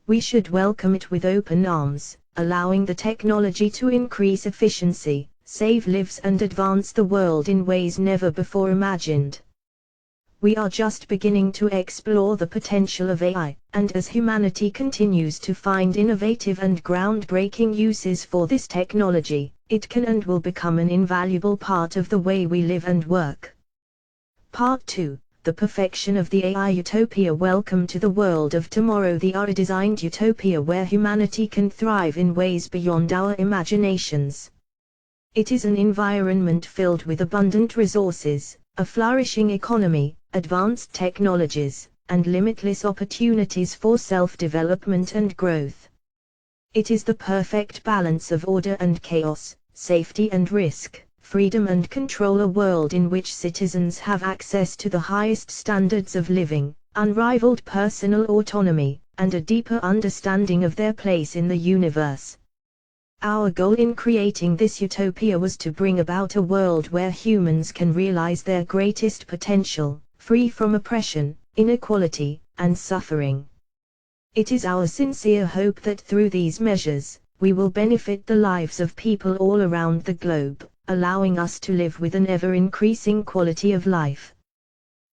We should welcome it with open arms, allowing the technology to increase efficiency, save lives and advance the world in ways never before imagined. We are just beginning to explore the potential of AI, and as humanity continues to find innovative and groundbreaking uses for this technology, it can and will become an invaluable part of the way we live and work. Part 2. The perfection of the AI utopia. Welcome to the world of tomorrow, the AI-designed utopia where humanity can thrive in ways beyond our imaginations. It is an environment filled with abundant resources, a flourishing economy, advanced technologies, and limitless opportunities for self-development and growth. It is the perfect balance of order and chaos, safety and risk, freedom and control, a world in which citizens have access to the highest standards of living, unrivaled personal autonomy, and a deeper understanding of their place in the universe. Our goal in creating this utopia was to bring about a world where humans can realize their greatest potential, free from oppression, inequality, and suffering. It is our sincere hope that through these measures, we will benefit the lives of people all around the globe, allowing us to live with an ever-increasing quality of life.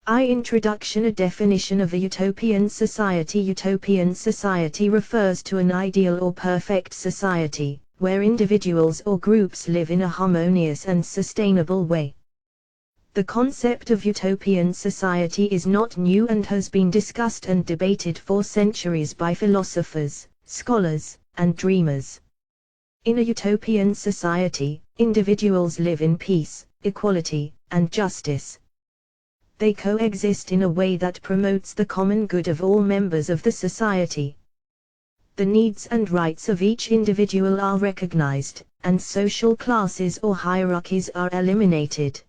Introduction. A definition of a utopian society. Utopian society refers to an ideal or perfect society, where individuals or groups live in a harmonious and sustainable way. The concept of utopian society is not new and has been discussed and debated for centuries by philosophers, scholars, and dreamers. In a utopian society, individuals live in peace, equality, and justice. They coexist in a way that promotes the common good of all members of the society. The needs and rights of each individual are recognized, and social classes or hierarchies are eliminated.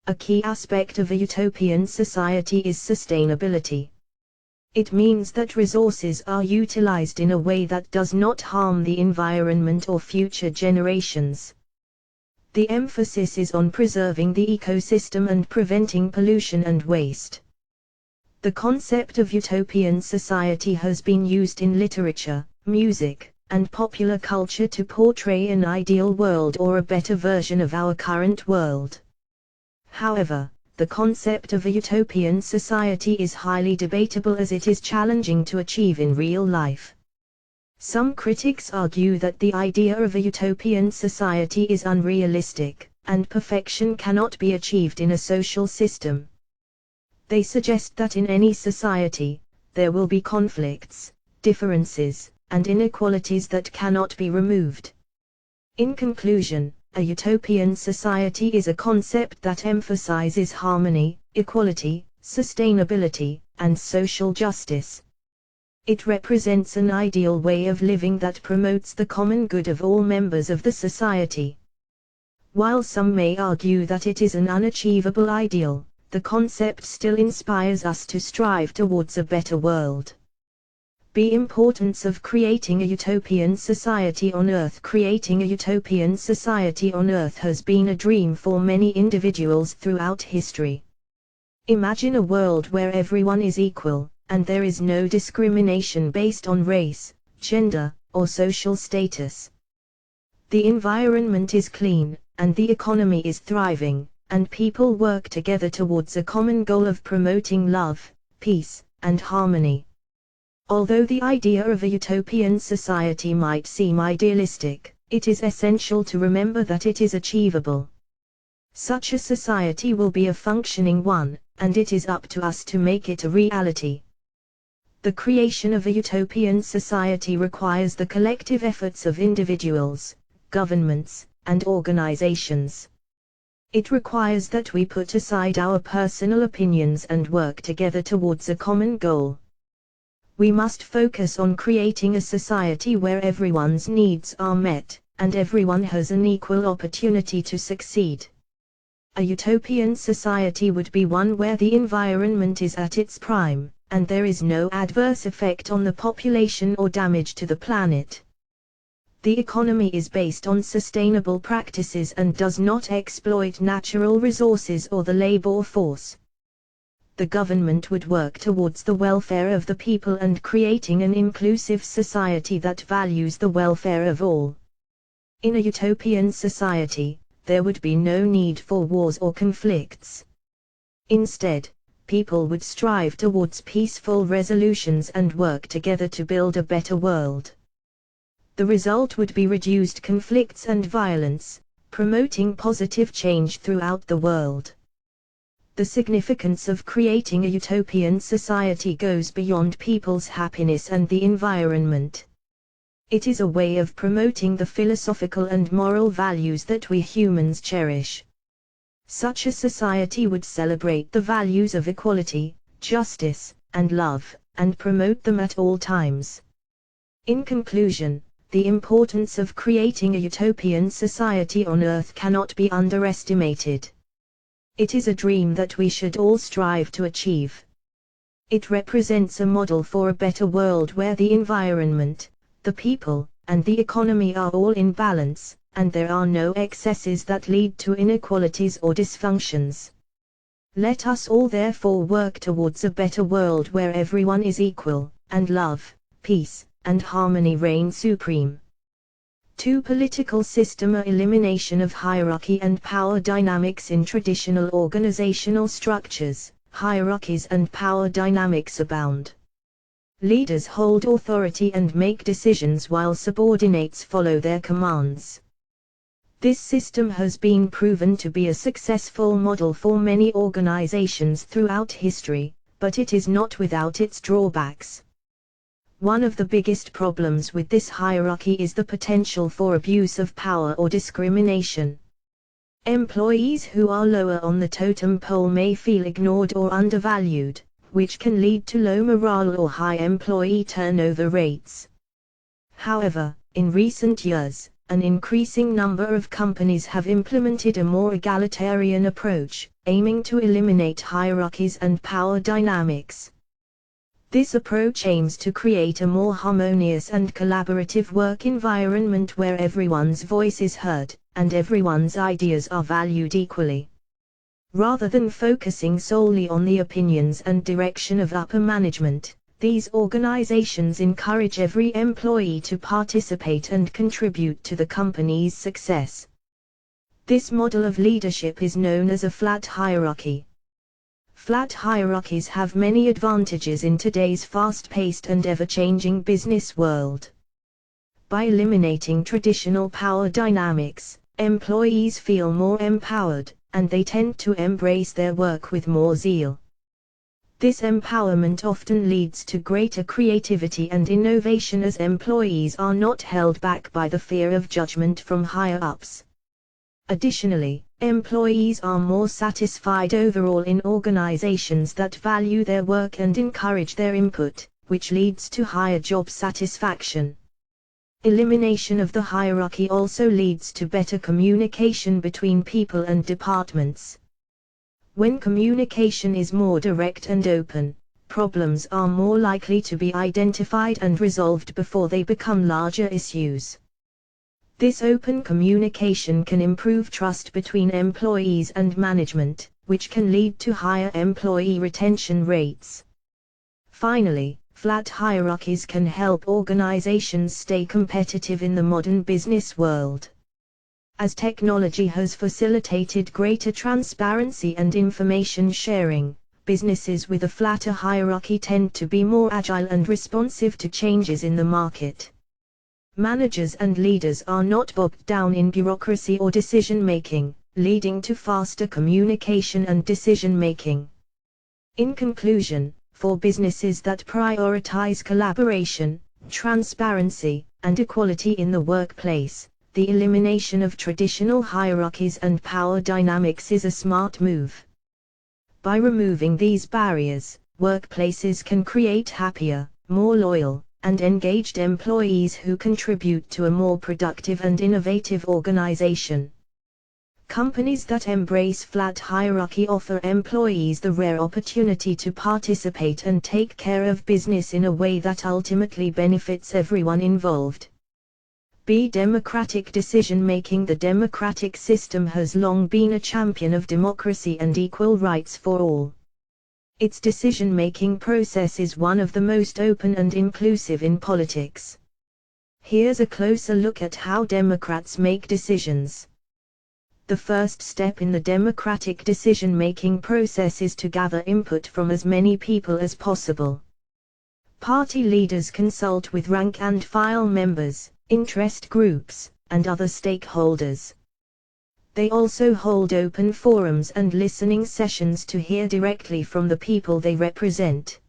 A key aspect of a utopian society is sustainability. It means that resources are utilized in a way that does not harm the environment or future generations. The emphasis is on preserving the ecosystem and preventing pollution and waste. The concept of utopian society has been used in literature, music, and popular culture to portray an ideal world or a better version of our current world. However, the concept of a utopian society is highly debatable as it is challenging to achieve in real life. Some critics argue that the idea of a utopian society is unrealistic, and perfection cannot be achieved in a social system. They suggest that in any society, there will be conflicts, differences, and inequalities that cannot be removed. In conclusion, a utopian society is a concept that emphasizes harmony, equality, sustainability, and social justice. It represents an ideal way of living that promotes the common good of all members of the society. While some may argue that it is an unachievable ideal, the concept still inspires us to strive towards a better world. The importance of creating a utopian society on Earth. Creating a utopian society on Earth has been a dream for many individuals throughout history. Imagine a world where everyone is equal, and there is no discrimination based on race, gender, or social status. The environment is clean, and the economy is thriving, and people work together towards a common goal of promoting love, peace, and harmony. Although the idea of a utopian society might seem idealistic, it is essential to remember that it is achievable. Such a society will be a functioning one, and it is up to us to make it a reality. The creation of a utopian society requires the collective efforts of individuals, governments, and organizations. It requires that we put aside our personal opinions and work together towards a common goal. We must focus on creating a society where everyone's needs are met, and everyone has an equal opportunity to succeed. A utopian society would be one where the environment is at its prime, and there is no adverse effect on the population or damage to the planet. The economy is based on sustainable practices and does not exploit natural resources or the labor force. the government would work towards the welfare of the people and creating an inclusive society that values the welfare of all. In a utopian society, there would be no need for wars or conflicts. Instead, people would strive towards peaceful resolutions and work together to build a better world. The result would be reduced conflicts and violence, promoting positive change throughout the world. The significance of creating a utopian society goes beyond people's happiness and the environment. It is a way of promoting the philosophical and moral values that we humans cherish. Such a society would celebrate the values of equality, justice, and love, and promote them at all times. In conclusion, the importance of creating a utopian society on Earth cannot be underestimated. It is a dream that we should all strive to achieve. It represents a model for a better world where the environment, the people, and the economy are all in balance, and there are no excesses that lead to inequalities or dysfunctions. Let us all therefore work towards a better world where everyone is equal, and love, peace, and harmony reign supreme. 2. Political system: elimination of hierarchy and power dynamics. In traditional organizational structures, hierarchies and power dynamics abound. Leaders hold authority and make decisions while subordinates follow their commands. This system has been proven to be a successful model for many organizations throughout history, but it is not without its drawbacks. One of the biggest problems with this hierarchy is the potential for abuse of power or discrimination. Employees who are lower on the totem pole may feel ignored or undervalued, which can lead to low morale or high employee turnover rates. However, in recent years, an increasing number of companies have implemented a more egalitarian approach, aiming to eliminate hierarchies and power dynamics. This approach aims to create a more harmonious and collaborative work environment where everyone's voice is heard, and everyone's ideas are valued equally. Rather than focusing solely on the opinions and direction of upper management, these organizations encourage every employee to participate and contribute to the company's success. This model of leadership is known as a flat hierarchy. Flat hierarchies have many advantages in today's fast-paced and ever-changing business world. By eliminating traditional power dynamics, employees feel more empowered, and they tend to embrace their work with more zeal. This empowerment often leads to greater creativity and innovation as employees are not held back by the fear of judgment from higher-ups. Additionally, employees are more satisfied overall in organizations that value their work and encourage their input, which leads to higher job satisfaction. Elimination of the hierarchy also leads to better communication between people and departments. When communication is more direct and open, problems are more likely to be identified and resolved before they become larger issues. This open communication can improve trust between employees and management, which can lead to higher employee retention rates. Finally, flat hierarchies can help organizations stay competitive in the modern business world. As technology has facilitated greater transparency and information sharing, businesses with a flatter hierarchy tend to be more agile and responsive to changes in the market. Managers and leaders are not bogged down in bureaucracy or decision-making, leading to faster communication and decision-making. In conclusion, for businesses that prioritize collaboration, transparency, and equality in the workplace, the elimination of traditional hierarchies and power dynamics is a smart move. By removing these barriers, workplaces can create happier, more loyal, and engaged employees who contribute to a more productive and innovative organization. Companies that embrace flat hierarchy offer employees the rare opportunity to participate and take care of business in a way that ultimately benefits everyone involved. Democratic decision-making. The democratic system has long been a champion of democracy and equal rights for all. Its decision-making process is one of the most open and inclusive in politics. Here's a closer look at how Democrats make decisions. The first step in the democratic decision-making process is to gather input from as many people as possible. Party leaders consult with rank-and-file members, interest groups, and other stakeholders. They also hold open forums and listening sessions to hear directly from the people they represent.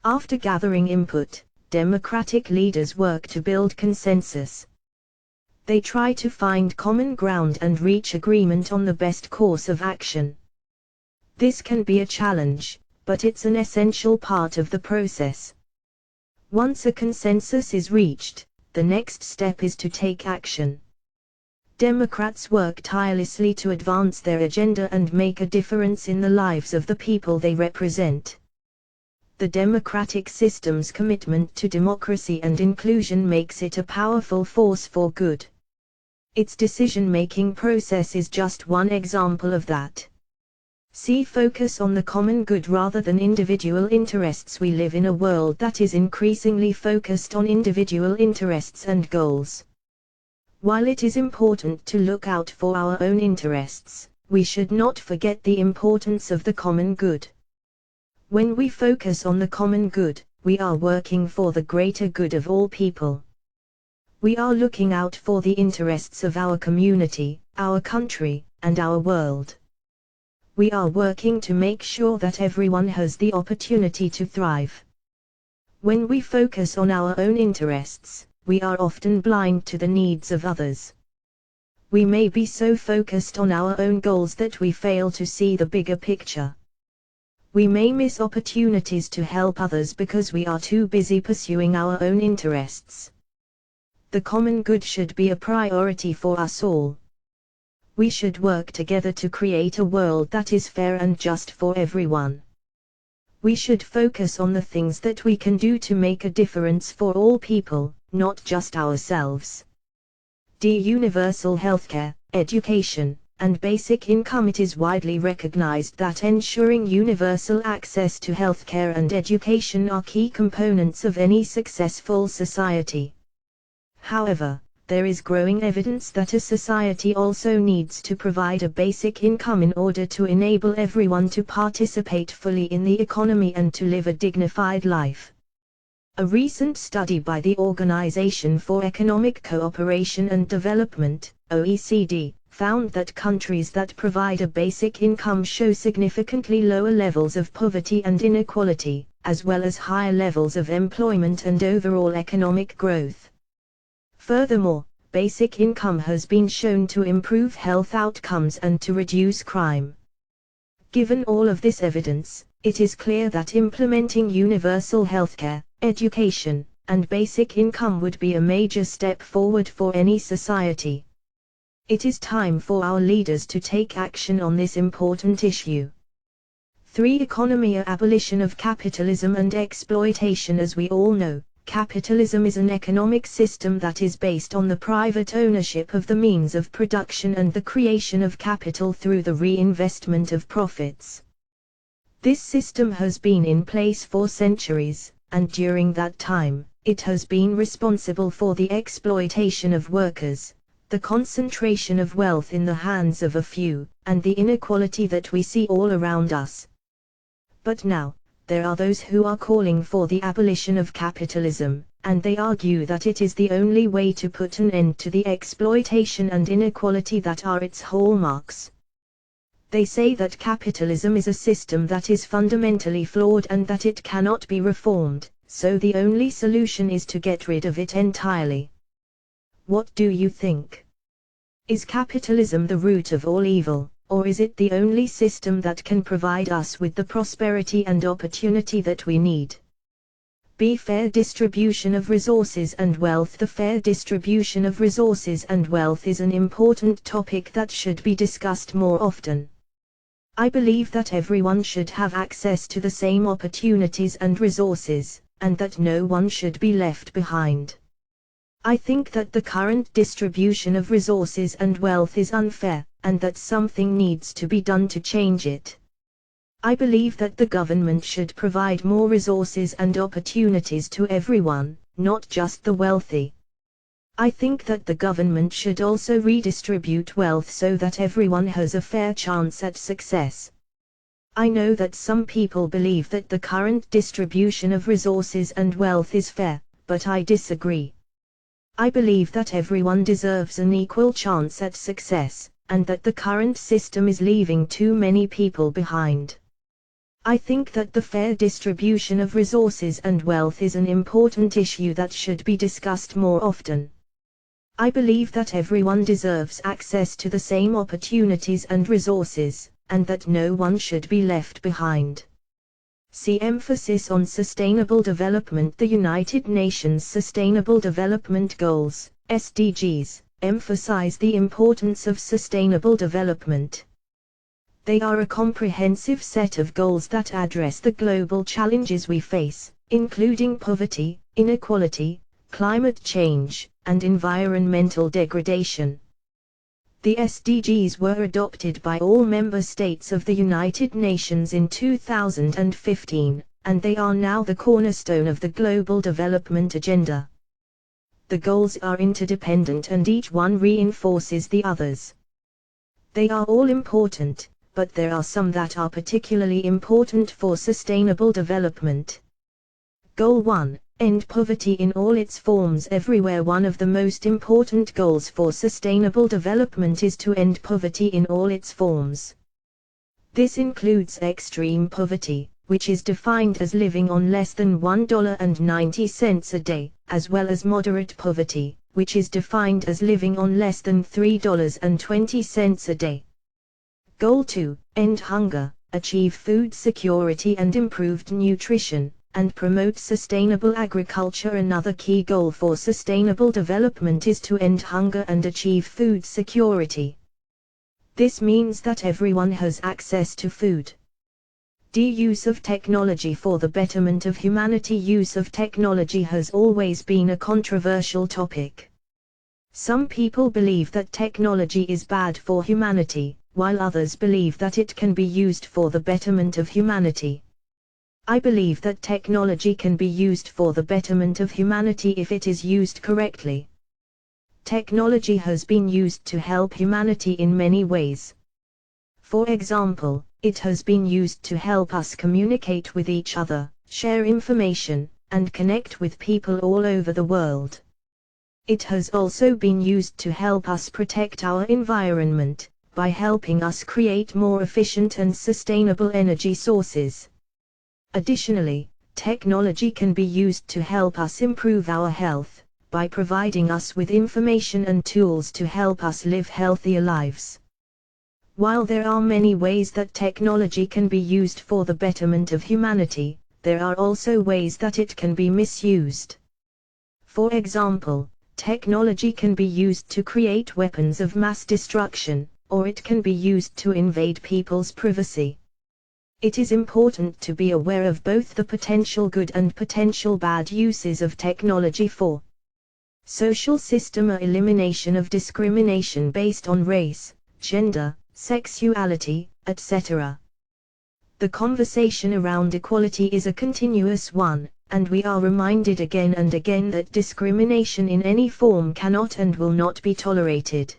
After gathering input, Democratic leaders work to build consensus. They try to find common ground and reach agreement on the best course of action. This can be a challenge, but it's an essential part of the process. Once a consensus is reached, the next step is to take action. Democrats work tirelessly to advance their agenda and make a difference in the lives of the people they represent. The democratic system's commitment to democracy and inclusion makes it a powerful force for good. Its decision-making process is just one example of that. See, focus on the common good rather than individual interests. We live in a world that is increasingly focused on individual interests and goals. While it is important to look out for our own interests, we should not forget the importance of the common good. When we focus on the common good, we are working for the greater good of all people. We are looking out for the interests of our community, our country, and our world. We are working to make sure that everyone has the opportunity to thrive. When we focus on our own interests, we are often blind to the needs of others. We may be so focused on our own goals that we fail to see the bigger picture. We may miss opportunities to help others because we are too busy pursuing our own interests. The common good should be a priority for us all. We should work together to create a world that is fair and just for everyone. We should focus on the things that we can do to make a difference for all people, not just ourselves. Universal healthcare, education, and basic income. It is widely recognized that ensuring universal access to healthcare and education are key components of any successful society. However, there is growing evidence that a society also needs to provide a basic income in order to enable everyone to participate fully in the economy and to live a dignified life. A recent study by the Organization for Economic Cooperation and Development, OECD, found that countries that provide a basic income show significantly lower levels of poverty and inequality, as well as higher levels of employment and overall economic growth. Furthermore, basic income has been shown to improve health outcomes and to reduce crime. Given all of this evidence, it is clear that implementing universal healthcare, education, and basic income would be a major step forward for any society. It is time for our leaders to take action on this important issue. 3. Economy. Abolition of capitalism and exploitation. As we all know, capitalism is an economic system that is based on the private ownership of the means of production and the creation of capital through the reinvestment of profits. This system has been in place for centuries, and during that time, it has been responsible for the exploitation of workers, the concentration of wealth in the hands of a few, and the inequality that we see all around us. But now, there are those who are calling for the abolition of capitalism, and they argue that it is the only way to put an end to the exploitation and inequality that are its hallmarks. They say that capitalism is a system that is fundamentally flawed and that it cannot be reformed, so the only solution is to get rid of it entirely. What do you think? Is capitalism the root of all evil, or is it the only system that can provide us with the prosperity and opportunity that we need? B. Fair distribution of resources and wealth. The fair distribution of resources and wealth is an important topic that should be discussed more often. I believe that everyone should have access to the same opportunities and resources, and that no one should be left behind. I think that the current distribution of resources and wealth is unfair, and that something needs to be done to change it. I believe that the government should provide more resources and opportunities to everyone, not just the wealthy. I think that the government should also redistribute wealth so that everyone has a fair chance at success. I know that some people believe that the current distribution of resources and wealth is fair, but I disagree. I believe that everyone deserves an equal chance at success, and that the current system is leaving too many people behind. I think that the fair distribution of resources and wealth is an important issue that should be discussed more often. I believe that everyone deserves access to the same opportunities and resources, and that no one should be left behind. See emphasis on sustainable development. The United Nations Sustainable Development Goals, SDGs, emphasize the importance of sustainable development. They are a comprehensive set of goals that address the global challenges we face, including poverty, inequality, climate change, and environmental degradation. The SDGs were adopted by all member states of the United Nations in 2015, and they are now the cornerstone of the global development agenda. The goals are interdependent and each one reinforces the others. They are all important, but there are some that are particularly important for sustainable development. Goal 1. End poverty in all its forms everywhere. One of the most important goals for sustainable development is to end poverty in all its forms. This includes extreme poverty, which is defined as living on less than $1.90 a day, as well as moderate poverty, which is defined as living on less than $3.20 a day. Goal 2. End hunger, achieve food security and improved nutrition, and promote sustainable agriculture. Another key goal for sustainable development is to end hunger and achieve food security. This means that everyone has access to food. Use of technology for the betterment of humanity. Use of technology has always been a controversial topic. Some people believe that technology is bad for humanity, while others believe that it can be used for the betterment of humanity. I believe that technology can be used for the betterment of humanity if it is used correctly. Technology has been used to help humanity in many ways. For example, it has been used to help us communicate with each other, share information, and connect with people all over the world. It has also been used to help us protect our environment, by helping us create more efficient and sustainable energy sources. Additionally, technology can be used to help us improve our health, by providing us with information and tools to help us live healthier lives. While there are many ways that technology can be used for the betterment of humanity, there are also ways that it can be misused. For example, technology can be used to create weapons of mass destruction, or it can be used to invade people's privacy. It is important to be aware of both the potential good and potential bad uses of technology for social system or elimination of discrimination based on race, gender, sexuality, etc. The conversation around equality is a continuous one, and we are reminded again and again that discrimination in any form cannot and will not be tolerated.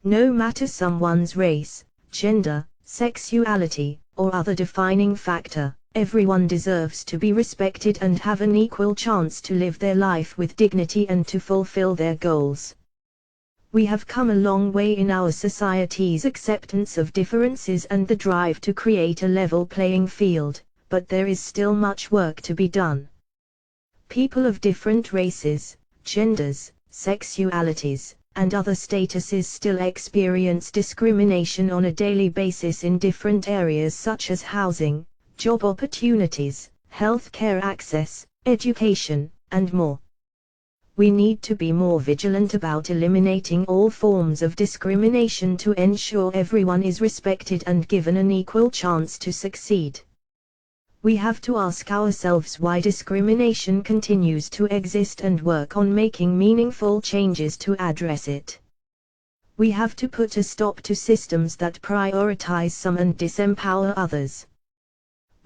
No matter someone's race, gender, sexuality, or other defining factor, everyone deserves to be respected and have an equal chance to live their life with dignity and to fulfill their goals. We have come a long way in our society's acceptance of differences and the drive to create a level playing field, but there is still much work to be done. People of different races, genders, sexualities, and other statuses still experience discrimination on a daily basis in different areas such as housing, job opportunities, healthcare access, education, and more. We need to be more vigilant about eliminating all forms of discrimination to ensure everyone is respected and given an equal chance to succeed. We have to ask ourselves why discrimination continues to exist and work on making meaningful changes to address it. We have to put a stop to systems that prioritize some and disempower others.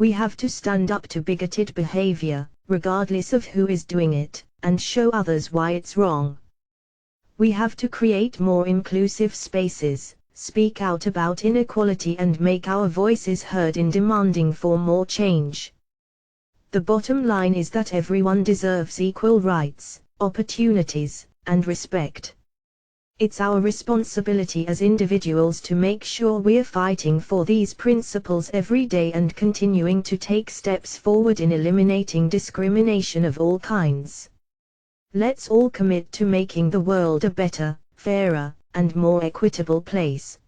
We have to stand up to bigoted behavior, regardless of who is doing it, and show others why it's wrong. We have to create more inclusive spaces, speak out about inequality and make our voices heard in demanding for more change. The bottom line is that everyone deserves equal rights, opportunities, and respect. It's our responsibility as individuals to make sure we're fighting for these principles every day and continuing to take steps forward in eliminating discrimination of all kinds. Let's all commit to making the world a better, fairer, and more equitable place.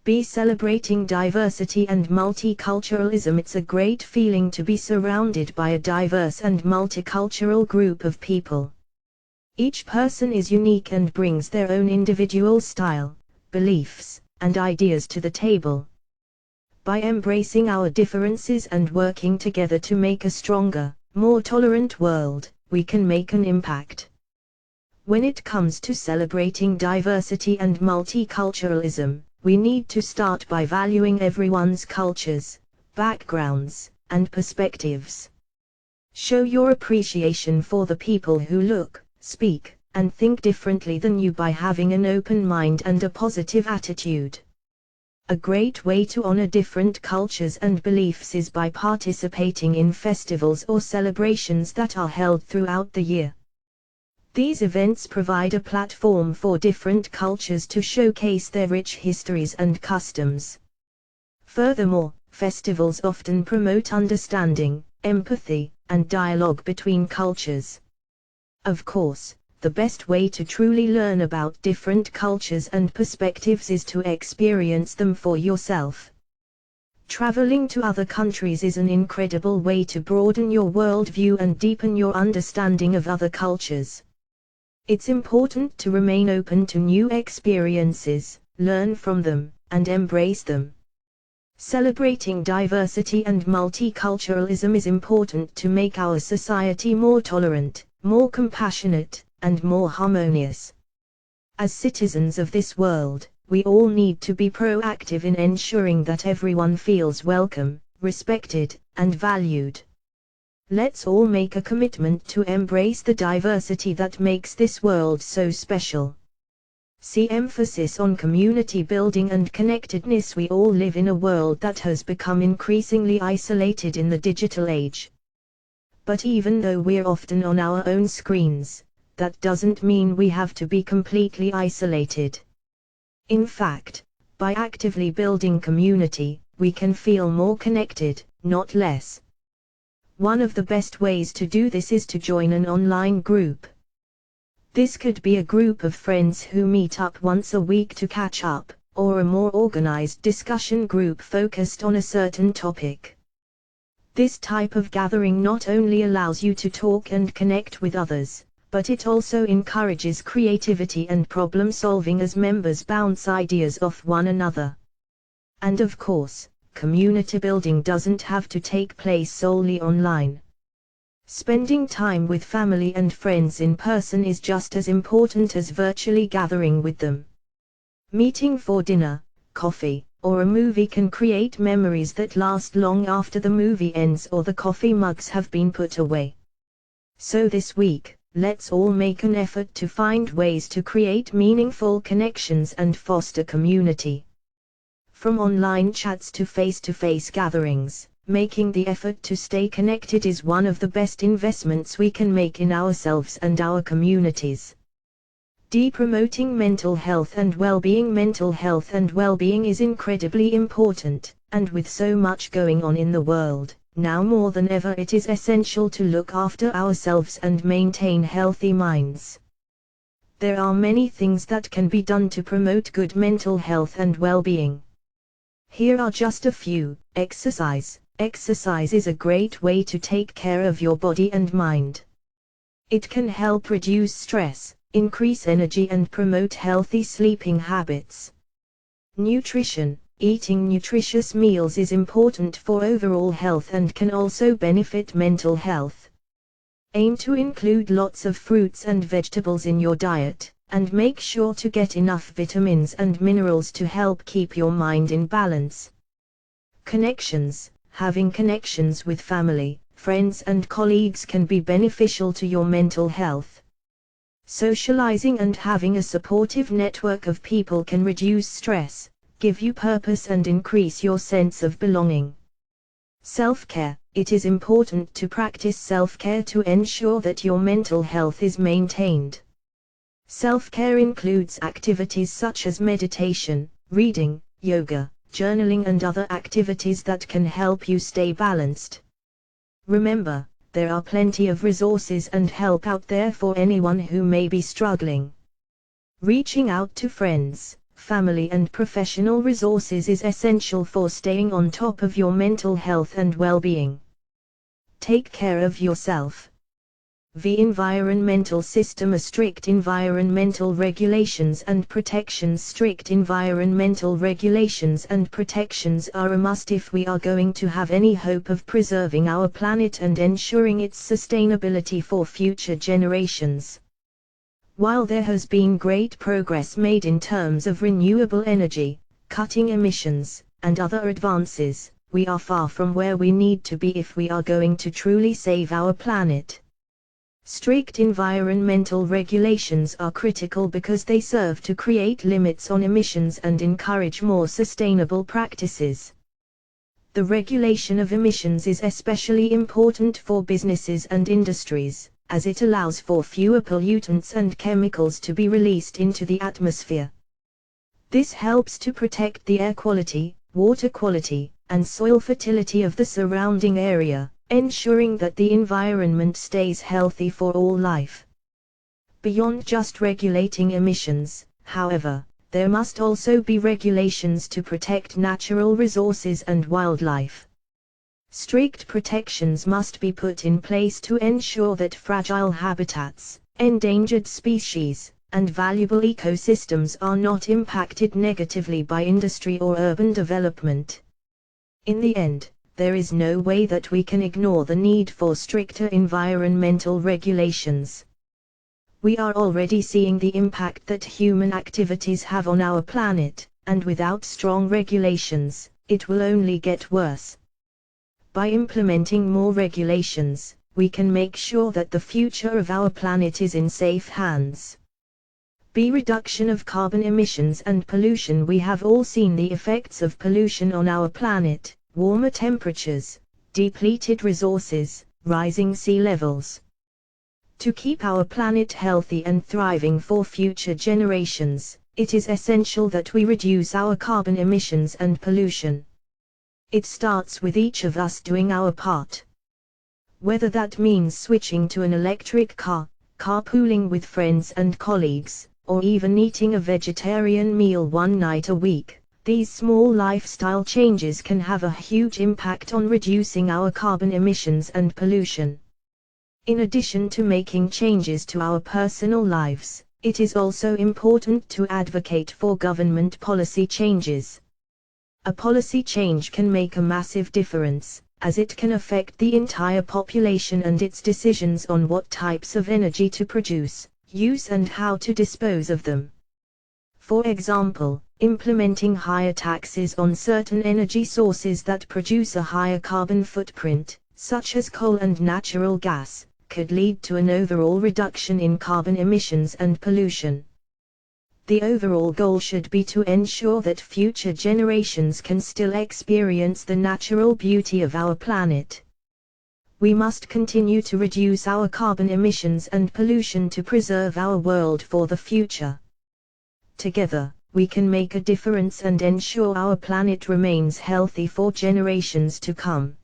Be celebrating diversity and multiculturalism. It's a great feeling to be surrounded by a diverse and multicultural group of people. Each person is unique and brings their own individual style, beliefs, and ideas to the table. By embracing our differences and working together to make a stronger, more tolerant world, we can make an impact. When it comes to celebrating diversity and multiculturalism, we need to start by valuing everyone's cultures, backgrounds, and perspectives. Show your appreciation for the people who look, speak, and think differently than you by having an open mind and a positive attitude. A great way to honor different cultures and beliefs is by participating in festivals or celebrations that are held throughout the year. These events provide a platform for different cultures to showcase their rich histories and customs. Furthermore, festivals often promote understanding, empathy, and dialogue between cultures. Of course, the best way to truly learn about different cultures and perspectives is to experience them for yourself. Traveling to other countries is an incredible way to broaden your worldview and deepen your understanding of other cultures. It's important to remain open to new experiences, learn from them, and embrace them. Celebrating diversity and multiculturalism is important to make our society more tolerant, more compassionate, and more harmonious. As citizens of this world, we all need to be proactive in ensuring that everyone feels welcome, respected, and valued. Let's all make a commitment to embrace the diversity that makes this world so special. See emphasis on community building and connectedness. We all live in a world that has become increasingly isolated in the digital age. But even though we're often on our own screens, that doesn't mean we have to be completely isolated. In fact, by actively building community, we can feel more connected, not less. One of the best ways to do this is to join an online group. This could be a group of friends who meet up once a week to catch up, or a more organized discussion group focused on a certain topic. This type of gathering not only allows you to talk and connect with others, but it also encourages creativity and problem solving as members bounce ideas off one another. And of course, community building doesn't have to take place solely online. Spending time with family and friends in person is just as important as virtually gathering with them. Meeting for dinner, coffee, or a movie can create memories that last long after the movie ends or the coffee mugs have been put away. So this week, let's all make an effort to find ways to create meaningful connections and foster community. From online chats to face-to-face gatherings, making the effort to stay connected is one of the best investments we can make in ourselves and our communities. Promoting mental health and well-being. Mental health and well-being is incredibly important, and with so much going on in the world, now more than ever it is essential to look after ourselves and maintain healthy minds. There are many things that can be done to promote good mental health and well-being. Here are just a few. Exercise. Exercise is a great way to take care of your body and mind. It can help reduce stress, increase energy and promote healthy sleeping habits. Nutrition. Eating nutritious meals is important for overall health and can also benefit mental health. Aim to include lots of fruits and vegetables in your diet, and make sure to get enough vitamins and minerals to help keep your mind in balance. Connections. Having connections with family, friends and colleagues can be beneficial to your mental health. Socializing and having a supportive network of people can reduce stress, give you purpose and increase your sense of belonging. Self-care. It is important to practice self-care to ensure that your mental health is maintained. Self-care includes activities such as meditation, reading, yoga, journaling and other activities that can help you stay balanced. Remember, there are plenty of resources and help out there for anyone who may be struggling. Reaching out to friends, family and professional resources is essential for staying on top of your mental health and well-being. Take care of yourself. The environmental system. Strict environmental regulations and protections. Strict environmental regulations and protections are a must if we are going to have any hope of preserving our planet and ensuring its sustainability for future generations. While there has been great progress made in terms of renewable energy, cutting emissions, and other advances, we are far from where we need to be if we are going to truly save our planet. Strict environmental regulations are critical because they serve to create limits on emissions and encourage more sustainable practices. The regulation of emissions is especially important for businesses and industries, as it allows for fewer pollutants and chemicals to be released into the atmosphere. This helps to protect the air quality, water quality, and soil fertility of the surrounding area, ensuring that the environment stays healthy for all life. Beyond just regulating emissions, however, there must also be regulations to protect natural resources and wildlife. Strict protections must be put in place to ensure that fragile habitats, endangered species, and valuable ecosystems are not impacted negatively by industry or urban development. In the end, there is no way that we can ignore the need for stricter environmental regulations. We are already seeing the impact that human activities have on our planet, and without strong regulations, it will only get worse. By implementing more regulations, we can make sure that the future of our planet is in safe hands. B. Reduction of carbon emissions and pollution. We have all seen the effects of pollution on our planet: warmer temperatures, depleted resources, rising sea levels. To keep our planet healthy and thriving for future generations, it is essential that we reduce our carbon emissions and pollution. It starts with each of us doing our part. Whether that means switching to an electric car, carpooling with friends and colleagues, or even eating a vegetarian meal one night a week, these small lifestyle changes can have a huge impact on reducing our carbon emissions and pollution. In addition to making changes to our personal lives, it is also important to advocate for government policy changes. A policy change can make a massive difference, as it can affect the entire population and its decisions on what types of energy to produce, use and how to dispose of them. For example, implementing higher taxes on certain energy sources that produce a higher carbon footprint, such as coal and natural gas, could lead to an overall reduction in carbon emissions and pollution. The overall goal should be to ensure that future generations can still experience the natural beauty of our planet. We must continue to reduce our carbon emissions and pollution to preserve our world for the future. Together, we can make a difference and ensure our planet remains healthy for generations to come.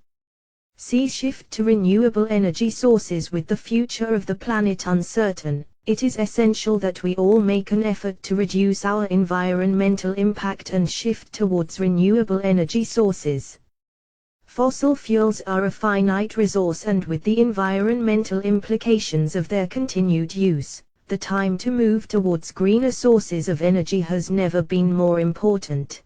C. Shift to renewable energy sources. With the future of the planet uncertain, it is essential that we all make an effort to reduce our environmental impact and shift towards renewable energy sources. Fossil fuels are a finite resource, and with the environmental implications of their continued use, the time to move towards greener sources of energy has never been more important.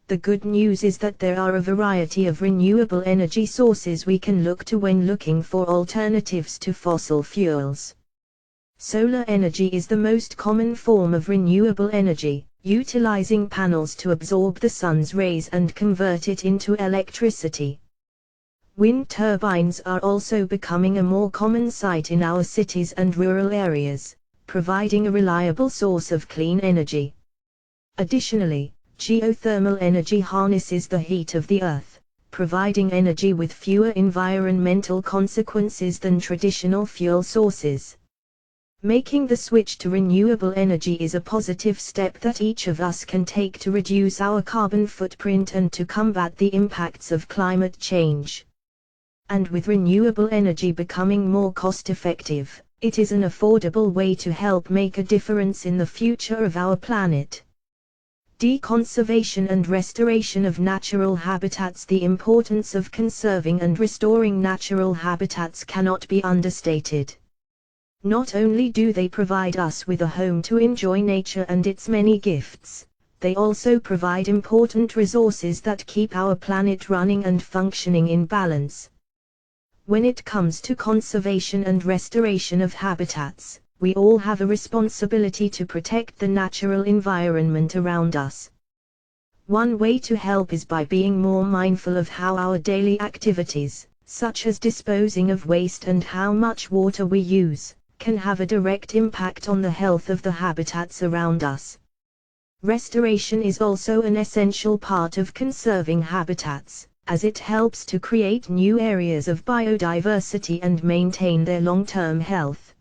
The good news is that there are a variety of renewable energy sources we can look to when looking for alternatives to fossil fuels. Solar energy is the most common form of renewable energy, utilizing panels to absorb the sun's rays and convert it into electricity. Wind turbines are also becoming a more common sight in our cities and rural areas, providing a reliable source of clean energy. Additionally, geothermal energy harnesses the heat of the earth, providing energy with fewer environmental consequences than traditional fuel sources. Making the switch to renewable energy is a positive step that each of us can take to reduce our carbon footprint and to combat the impacts of climate change. And with renewable energy becoming more cost-effective, it is an affordable way to help make a difference in the future of our planet. Conservation and restoration of natural habitats. The importance of conserving and restoring natural habitats cannot be understated. Not only do they provide us with a home to enjoy nature and its many gifts, they also provide important resources that keep our planet running and functioning in balance. When it comes to conservation and restoration of habitats, we all have a responsibility to protect the natural environment around us. One way to help is by being more mindful of how our daily activities, such as disposing of waste and how much water we use, can have a direct impact on the health of the habitats around us. Restoration is also an essential part of conserving habitats, as it helps to create new areas of biodiversity and maintain their long-term health.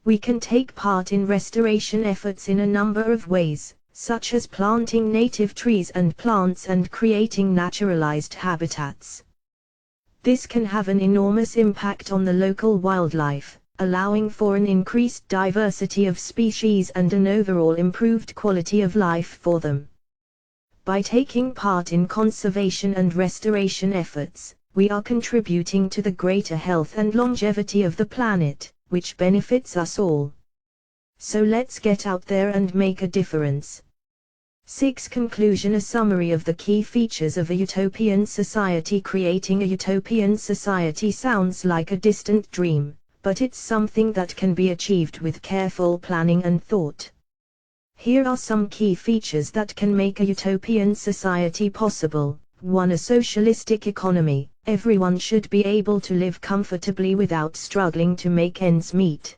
We can take part in restoration efforts in a number of ways, such as planting native trees and plants and creating naturalized habitats. This can have an enormous impact on the local wildlife, allowing for an increased diversity of species and an overall improved quality of life for them. By taking part in conservation and restoration efforts, we are contributing to the greater health and longevity of the planet, which benefits us all. So let's get out there and make a difference. 6. Conclusion. A summary of the key features of a utopian society. Creating a utopian society sounds like a distant dream, but it's something that can be achieved with careful planning and thought. Here are some key features that can make a utopian society possible. 1. A socialistic economy. Everyone should be able to live comfortably without struggling to make ends meet.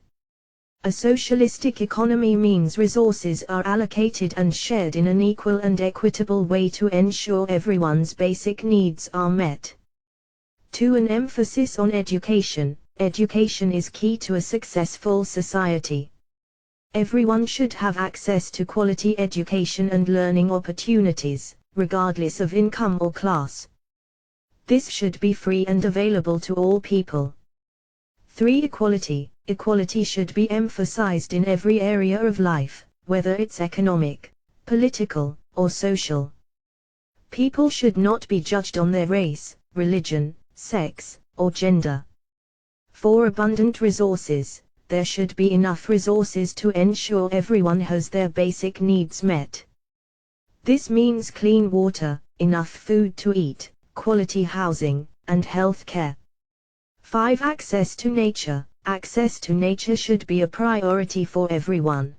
A socialistic economy means resources are allocated and shared in an equal and equitable way to ensure everyone's basic needs are met. 2. An emphasis on education. Education is key to a successful society. Everyone should have access to quality education and learning opportunities, regardless of income or class. This should be free and available to all people. 3. Equality. Equality should be emphasized in every area of life, whether it's economic, political, or social. People should not be judged on their race, religion, sex, or gender. 4. Abundant resources. There should be enough resources to ensure everyone has their basic needs met. This means clean water, enough food to eat, quality housing, and health care. 5. Access to nature. Access to nature should be a priority for everyone.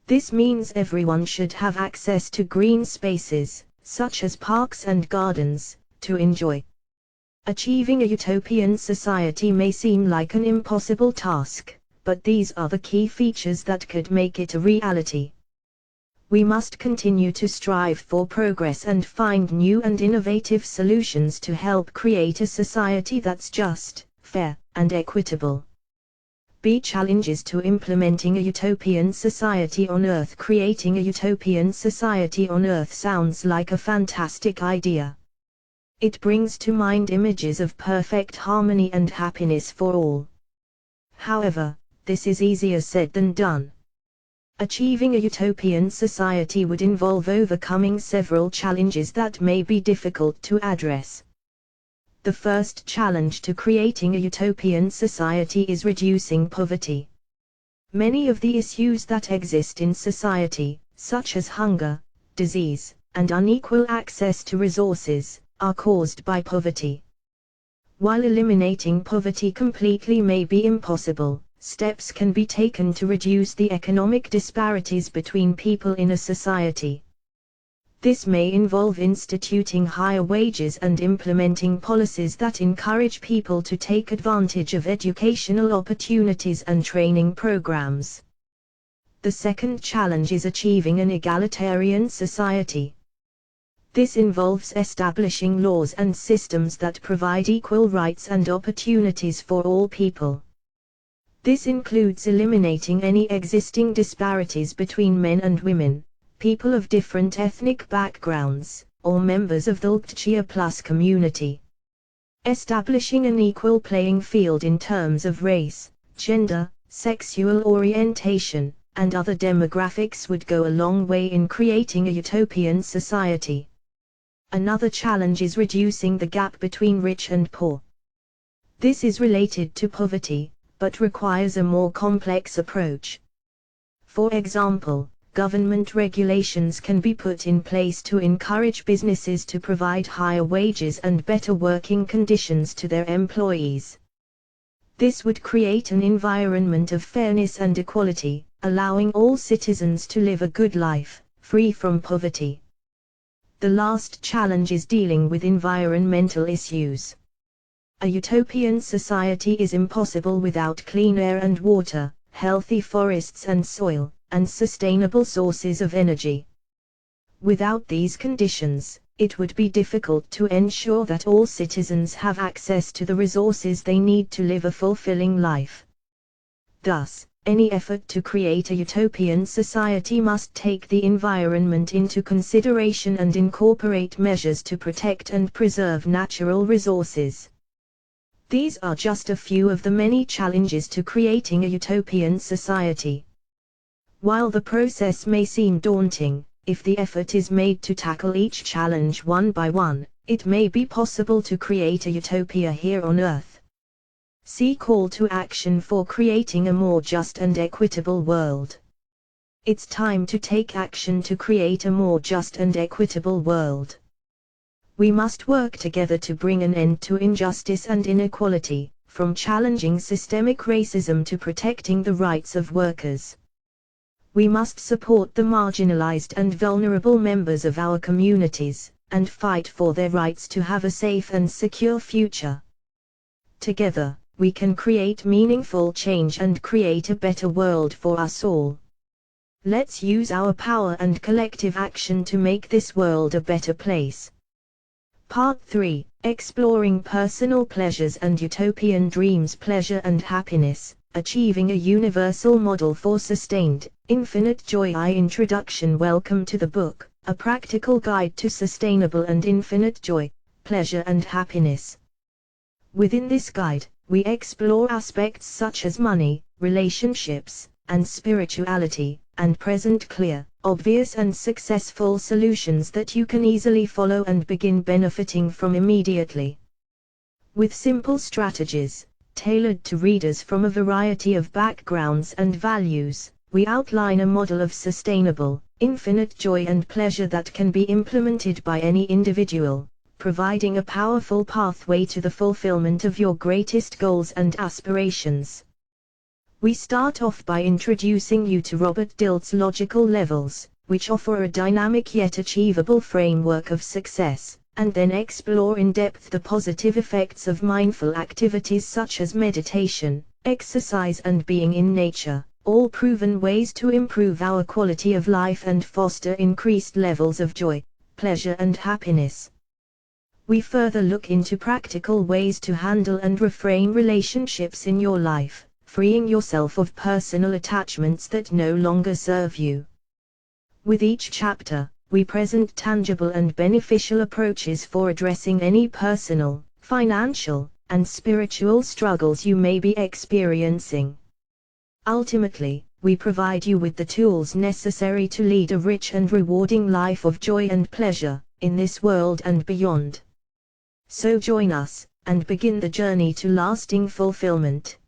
This means everyone should have access to green spaces, such as parks and gardens, to enjoy. Achieving a utopian society may seem like an impossible task, but these are the key features that could make it a reality. We must continue to strive for progress and find new and innovative solutions to help create a society that's just, fair, and equitable. B. Challenges to implementing a utopian society on Earth. Creating a utopian society on Earth sounds like a fantastic idea. It brings to mind images of perfect harmony and happiness for all. However, this is easier said than done. Achieving a utopian society would involve overcoming several challenges that may be difficult to address. The first challenge to creating a utopian society is reducing poverty. Many of the issues that exist in society, such as hunger, disease, and unequal access to resources, are caused by poverty. While eliminating poverty completely may be impossible, steps can be taken to reduce the economic disparities between people in a society. This may involve instituting higher wages and implementing policies that encourage people to take advantage of educational opportunities and training programs. The second challenge is achieving an egalitarian society. This involves establishing laws and systems that provide equal rights and opportunities for all people. This includes eliminating any existing disparities between men and women, people of different ethnic backgrounds, or members of the LGBTQ+ community. Establishing an equal playing field in terms of race, gender, sexual orientation, and other demographics would go a long way in creating a utopian society. Another challenge is reducing the gap between rich and poor. This is related to poverty, but requires a more complex approach. For example, government regulations can be put in place to encourage businesses to provide higher wages and better working conditions to their employees. This would create an environment of fairness and equality, allowing all citizens to live a good life, free from poverty. The last challenge is dealing with environmental issues. A utopian society is impossible without clean air and water, healthy forests and soil, and sustainable sources of energy. Without these conditions, it would be difficult to ensure that all citizens have access to the resources they need to live a fulfilling life. Thus, any effort to create a utopian society must take the environment into consideration and incorporate measures to protect and preserve natural resources. These are just a few of the many challenges to creating a utopian society. While the process may seem daunting, if the effort is made to tackle each challenge one by one, it may be possible to create a utopia here on Earth. See Call to Action for creating a more just and equitable world. It's time to take action to create a more just and equitable world. We must work together to bring an end to injustice and inequality, from challenging systemic racism to protecting the rights of workers. We must support the marginalized and vulnerable members of our communities, and fight for their rights to have a safe and secure future. Together, we can create meaningful change and create a better world for us all. Let's use our power and collective action to make this world a better place. Part 3: Exploring Personal Pleasures and Utopian Dreams. Pleasure and Happiness, Achieving a Universal Model for Sustained, Infinite Joy. Introduction. Welcome to the book, A Practical Guide to Sustainable and Infinite Joy, Pleasure and Happiness. Within this guide, we explore aspects such as money, relationships, and spirituality, and present clear, obvious and successful solutions that you can easily follow and begin benefiting from immediately. With simple strategies, tailored to readers from a variety of backgrounds and values, we outline a model of sustainable, infinite joy and pleasure that can be implemented by any individual, providing a powerful pathway to the fulfillment of your greatest goals and aspirations. We start off by introducing you to Robert Dilts' logical levels, which offer a dynamic yet achievable framework of success, and then explore in depth the positive effects of mindful activities such as meditation, exercise and being in nature, all proven ways to improve our quality of life and foster increased levels of joy, pleasure and happiness. We further look into practical ways to handle and reframe relationships in your life, freeing yourself of personal attachments that no longer serve you. With each chapter, we present tangible and beneficial approaches for addressing any personal, financial, and spiritual struggles you may be experiencing. Ultimately, we provide you with the tools necessary to lead a rich and rewarding life of joy and pleasure, in this world and beyond. So join us, and begin the journey to lasting fulfillment.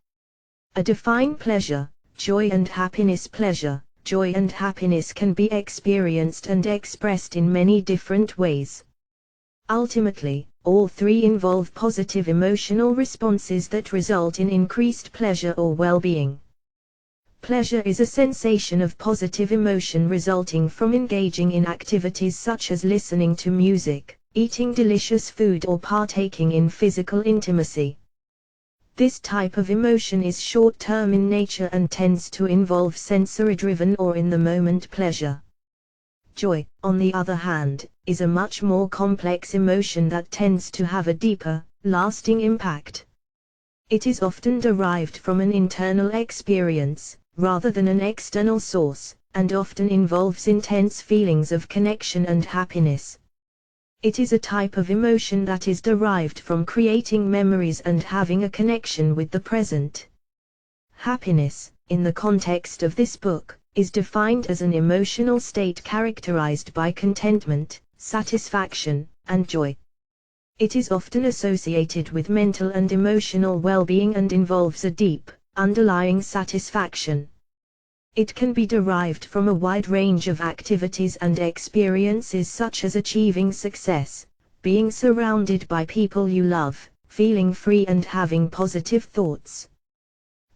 Define pleasure, joy and happiness. Pleasure, joy and happiness can be experienced and expressed in many different ways. Ultimately, all three involve positive emotional responses that result in increased pleasure or well-being. Pleasure is a sensation of positive emotion resulting from engaging in activities such as listening to music, eating delicious food, or partaking in physical intimacy. This type of emotion is short-term in nature and tends to involve sensory-driven or in-the-moment pleasure. Joy, on the other hand, is a much more complex emotion that tends to have a deeper, lasting impact. It is often derived from an internal experience, rather than an external source, and often involves intense feelings of connection and happiness. It is a type of emotion that is derived from creating memories and having a connection with the present. Happiness, in the context of this book, is defined as an emotional state characterized by contentment, satisfaction, and joy. It is often associated with mental and emotional well-being and involves a deep, underlying satisfaction. It can be derived from a wide range of activities and experiences such as achieving success, being surrounded by people you love, feeling free and having positive thoughts.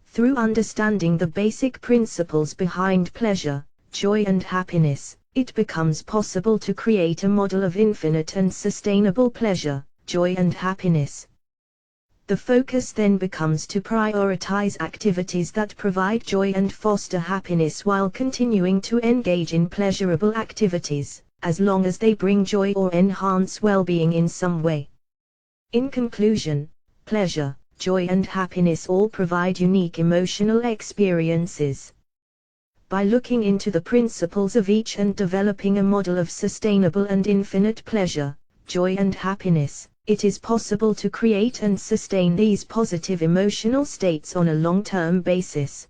Through understanding the basic principles behind pleasure, joy and happiness, it becomes possible to create a model of infinite and sustainable pleasure, joy and happiness. The focus then becomes to prioritize activities that provide joy and foster happiness while continuing to engage in pleasurable activities, as long as they bring joy or enhance well-being in some way. In conclusion, pleasure, joy and happiness all provide unique emotional experiences. By looking into the principles of each and developing a model of sustainable and infinite pleasure, joy and happiness, it is possible to create and sustain these positive emotional states on a long-term basis.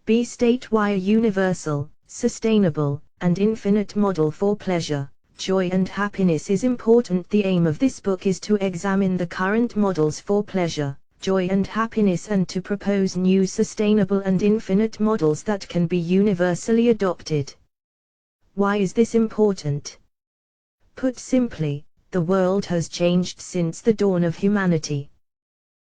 B. State why a universal, sustainable, and infinite model for pleasure, joy and happiness is important. The aim of this book is to examine the current models for pleasure, joy and happiness and to propose new sustainable and infinite models that can be universally adopted. Why is this important? Put simply, the world has changed since the dawn of humanity.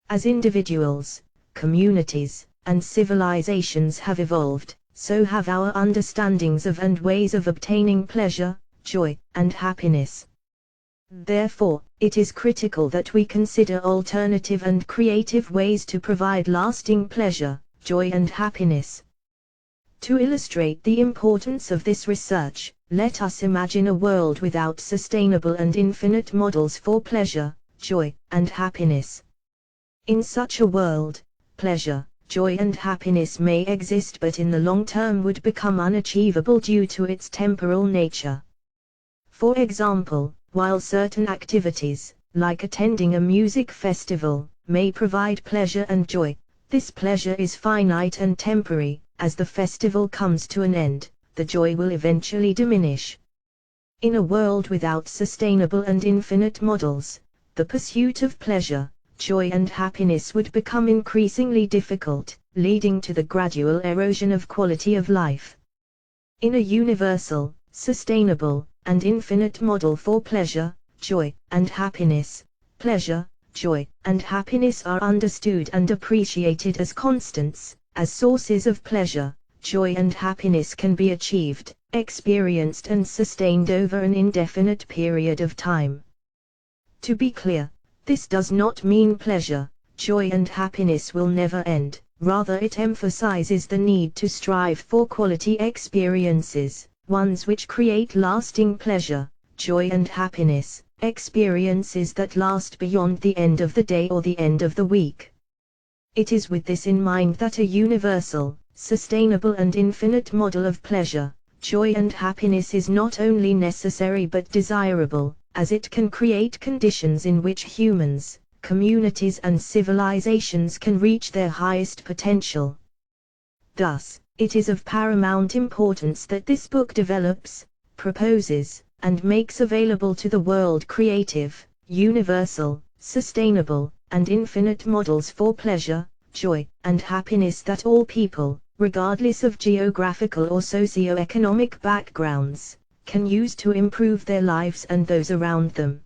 As individuals, communities, and civilizations have evolved, so have our understandings of and ways of obtaining pleasure, joy, and happiness. Therefore, it is critical that we consider alternative and creative ways to provide lasting pleasure, joy and happiness. To illustrate the importance of this research, let us imagine a world without sustainable and infinite models for pleasure, joy, and happiness. In such a world, pleasure, joy and happiness may exist but in the long term would become unachievable due to its temporal nature. For example, while certain activities, like attending a music festival, may provide pleasure and joy, this pleasure is finite and temporary. As the festival comes to an end, the joy will eventually diminish. In a world without sustainable and infinite models, the pursuit of pleasure, joy and happiness would become increasingly difficult, leading to the gradual erosion of quality of life. In a universal, sustainable, and infinite model for pleasure, joy, and happiness, pleasure, joy, and happiness are understood and appreciated as constants. As sources of pleasure, joy and happiness can be achieved, experienced and sustained over an indefinite period of time. To be clear, this does not mean pleasure, joy and happiness will never end, rather it emphasizes the need to strive for quality experiences, ones which create lasting pleasure, joy and happiness, experiences that last beyond the end of the day or the end of the week. It is with this in mind that a universal, sustainable and infinite model of pleasure, joy and happiness is not only necessary but desirable, as it can create conditions in which humans, communities and civilizations can reach their highest potential. Thus, it is of paramount importance that this book develops, proposes, and makes available to the world creative, universal, sustainable, and infinite models for pleasure, joy, and happiness that all people, regardless of geographical or socio-economic backgrounds, can use to improve their lives and those around them.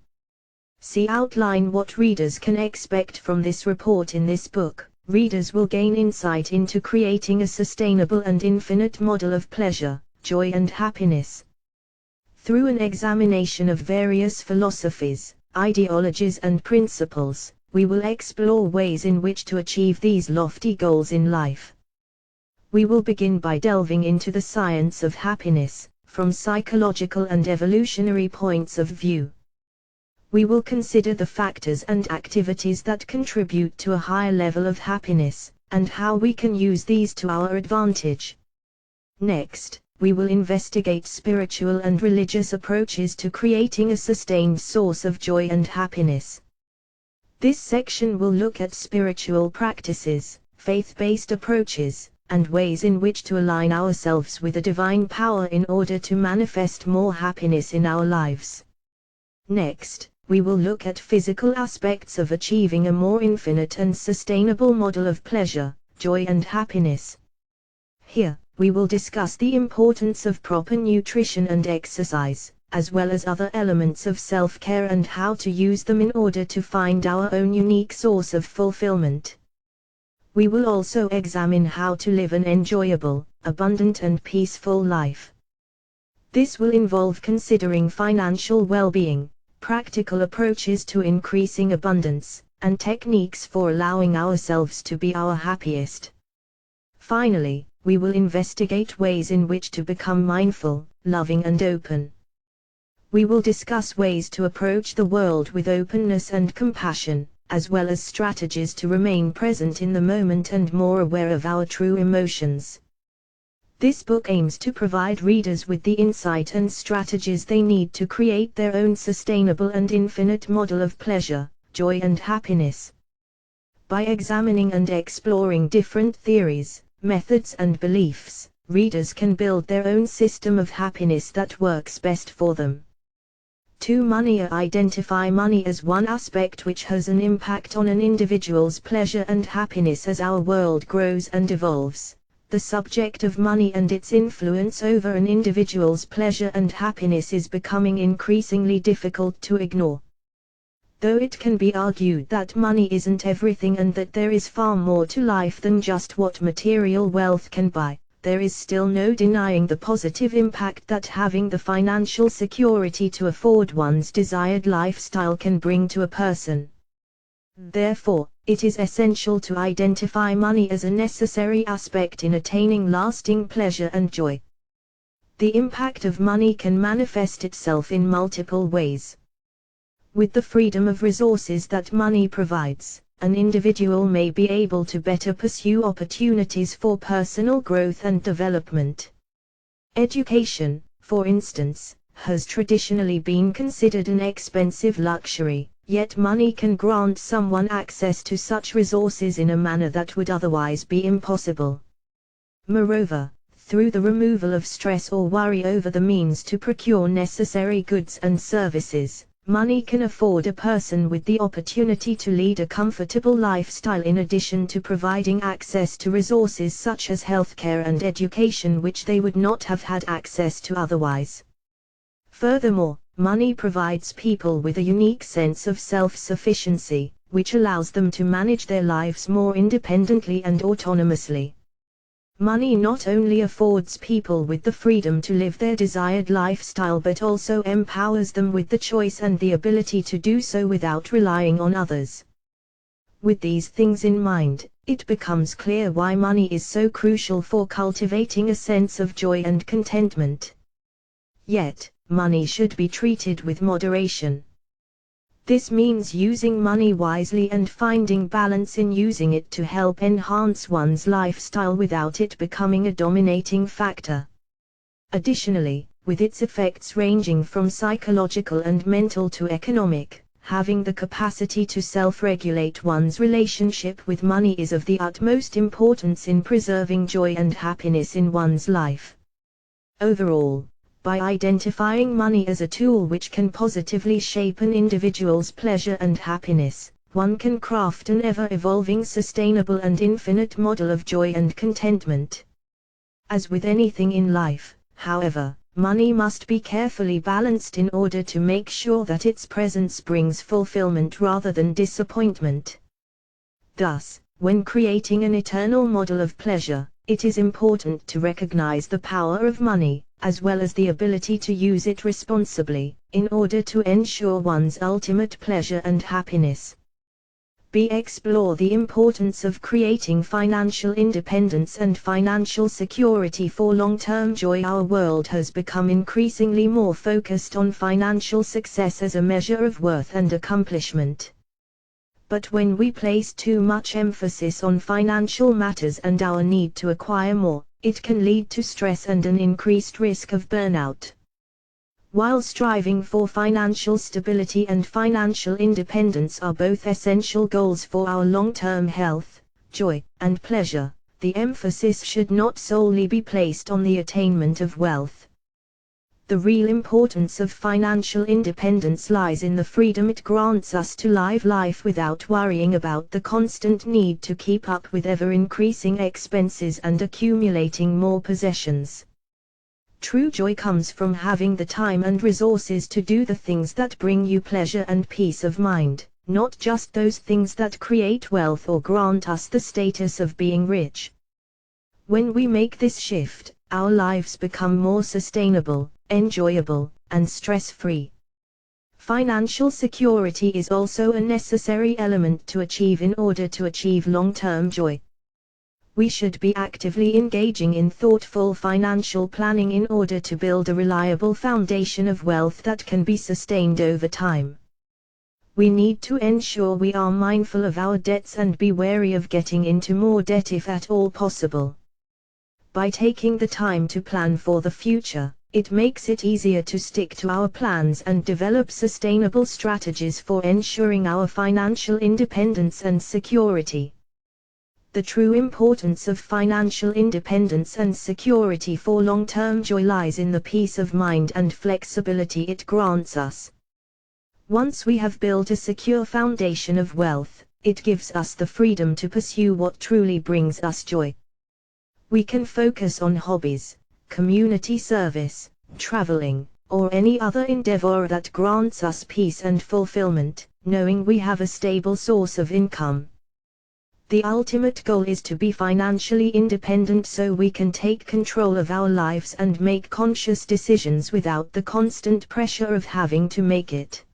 See outline what readers can expect from this report in this book, readers will gain insight into creating a sustainable and infinite model of pleasure, joy and happiness. Through an examination of various philosophies, ideologies and principles, we will explore ways in which to achieve these lofty goals in life. We will begin by delving into the science of happiness, from psychological and evolutionary points of view. We will consider the factors and activities that contribute to a higher level of happiness, and how we can use these to our advantage. Next, we will investigate spiritual and religious approaches to creating a sustained source of joy and happiness. This section will look at spiritual practices, faith-based approaches, and ways in which to align ourselves with a divine power in order to manifest more happiness in our lives. Next, we will look at physical aspects of achieving a more infinite and sustainable model of pleasure, joy and happiness. Here, we will discuss the importance of proper nutrition and exercise, as well as other elements of self-care and how to use them in order to find our own unique source of fulfillment. We will also examine how to live an enjoyable, abundant and peaceful life. This will involve considering financial well-being, practical approaches to increasing abundance, and techniques for allowing ourselves to be our happiest. Finally, we will investigate ways in which to become mindful, loving and open. We will discuss ways to approach the world with openness and compassion, as well as strategies to remain present in the moment and more aware of our true emotions. This book aims to provide readers with the insight and strategies they need to create their own sustainable and infinite model of pleasure, joy and happiness. By examining and exploring different theories, methods and beliefs, readers can build their own system of happiness that works best for them. 2. Identify money as one aspect which has an impact on an individual's pleasure and happiness. As our world grows and evolves, the subject of money and its influence over an individual's pleasure and happiness is becoming increasingly difficult to ignore. Though it can be argued that money isn't everything and that there is far more to life than just what material wealth can buy, there is still no denying the positive impact that having the financial security to afford one's desired lifestyle can bring to a person. Therefore, it is essential to identify money as a necessary aspect in attaining lasting pleasure and joy. The impact of money can manifest itself in multiple ways. With the freedom of resources that money provides, an individual may be able to better pursue opportunities for personal growth and development. Education, for instance, has traditionally been considered an expensive luxury, yet money can grant someone access to such resources in a manner that would otherwise be impossible. Moreover, through the removal of stress or worry over the means to procure necessary goods and services, money can afford a person with the opportunity to lead a comfortable lifestyle in addition to providing access to resources such as healthcare and education which they would not have had access to otherwise. Furthermore, money provides people with a unique sense of self-sufficiency, which allows them to manage their lives more independently and autonomously. Money not only affords people with the freedom to live their desired lifestyle but also empowers them with the choice and the ability to do so without relying on others. With these things in mind, it becomes clear why money is so crucial for cultivating a sense of joy and contentment. Yet, money should be treated with moderation. This means using money wisely and finding balance in using it to help enhance one's lifestyle without it becoming a dominating factor. Additionally, with its effects ranging from psychological and mental to economic, having the capacity to self-regulate one's relationship with money is of the utmost importance in preserving joy and happiness in one's life. Overall, by identifying money as a tool which can positively shape an individual's pleasure and happiness, one can craft an ever-evolving sustainable and infinite model of joy and contentment. As with anything in life, however, money must be carefully balanced in order to make sure that its presence brings fulfillment rather than disappointment. Thus, When creating an eternal model of pleasure, it is important to recognize the power of money, as well as the ability to use it responsibly, in order to ensure one's ultimate pleasure and happiness. Explore the importance of creating financial independence and financial security for long-term joy. Our world has become increasingly more focused on financial success as a measure of worth and accomplishment. But when we place too much emphasis on financial matters and our need to acquire more, it can lead to stress and an increased risk of burnout. While striving for financial stability and financial independence are both essential goals for our long-term health, joy, and pleasure, the emphasis should not solely be placed on the attainment of wealth. The real importance of financial independence lies in the freedom it grants us to live life without worrying about the constant need to keep up with ever-increasing expenses and accumulating more possessions. True joy comes from having the time and resources to do the things that bring you pleasure and peace of mind, not just those things that create wealth or grant us the status of being rich. When we make this shift, our lives become more sustainable, enjoyable, and stress-free. Financial security is also a necessary element to achieve in order to achieve long-term joy. We should be actively engaging in thoughtful financial planning in order to build a reliable foundation of wealth that can be sustained over time. We need to ensure we are mindful of our debts and be wary of getting into more debt if at all possible. By taking the time to plan for the future, it makes it easier to stick to our plans and develop sustainable strategies for ensuring our financial independence and security. The true importance of financial independence and security for long-term joy lies in the peace of mind and flexibility it grants us. Once we have built a secure foundation of wealth, it gives us the freedom to pursue what truly brings us joy. We can focus on hobbies, community service, traveling, or any other endeavor that grants us peace and fulfillment, knowing we have a stable source of income. The ultimate goal is to be financially independent so we can take control of our lives and make conscious decisions without the constant pressure of having to make it.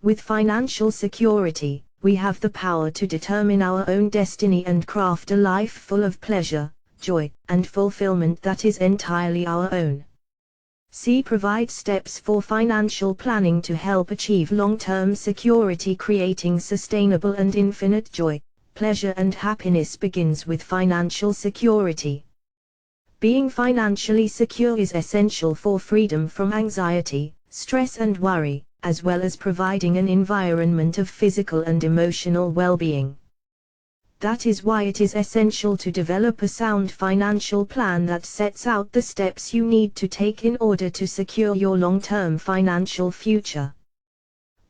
With financial security, we have the power to determine our own destiny and craft a life full of pleasure, joy, and fulfillment that is entirely our own. Provide steps for financial planning to help achieve long-term security. Creating sustainable and infinite joy, pleasure and happiness begins with financial security. Being financially secure is essential for freedom from anxiety, stress and worry, as well as providing an environment of physical and emotional well-being. That is why it is essential to develop a sound financial plan that sets out the steps you need to take in order to secure your long-term financial future.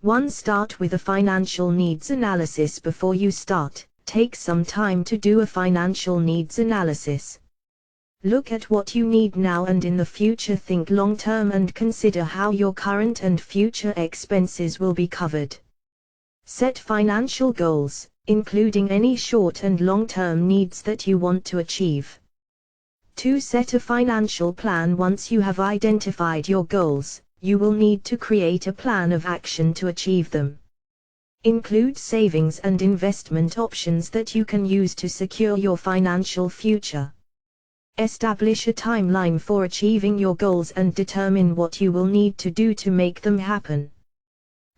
1. Start with a financial needs analysis. Before you start, take some time to do a financial needs analysis. Look at what you need now and in the future. Think long-term and consider how your current and future expenses will be covered. Set financial goals, including any short and long-term needs that you want to achieve. 2. Set a financial plan. Once you have identified your goals, you will need to create a plan of action to achieve them. Include savings and investment options that you can use to secure your financial future. Establish a timeline for achieving your goals and determine what you will need to do to make them happen.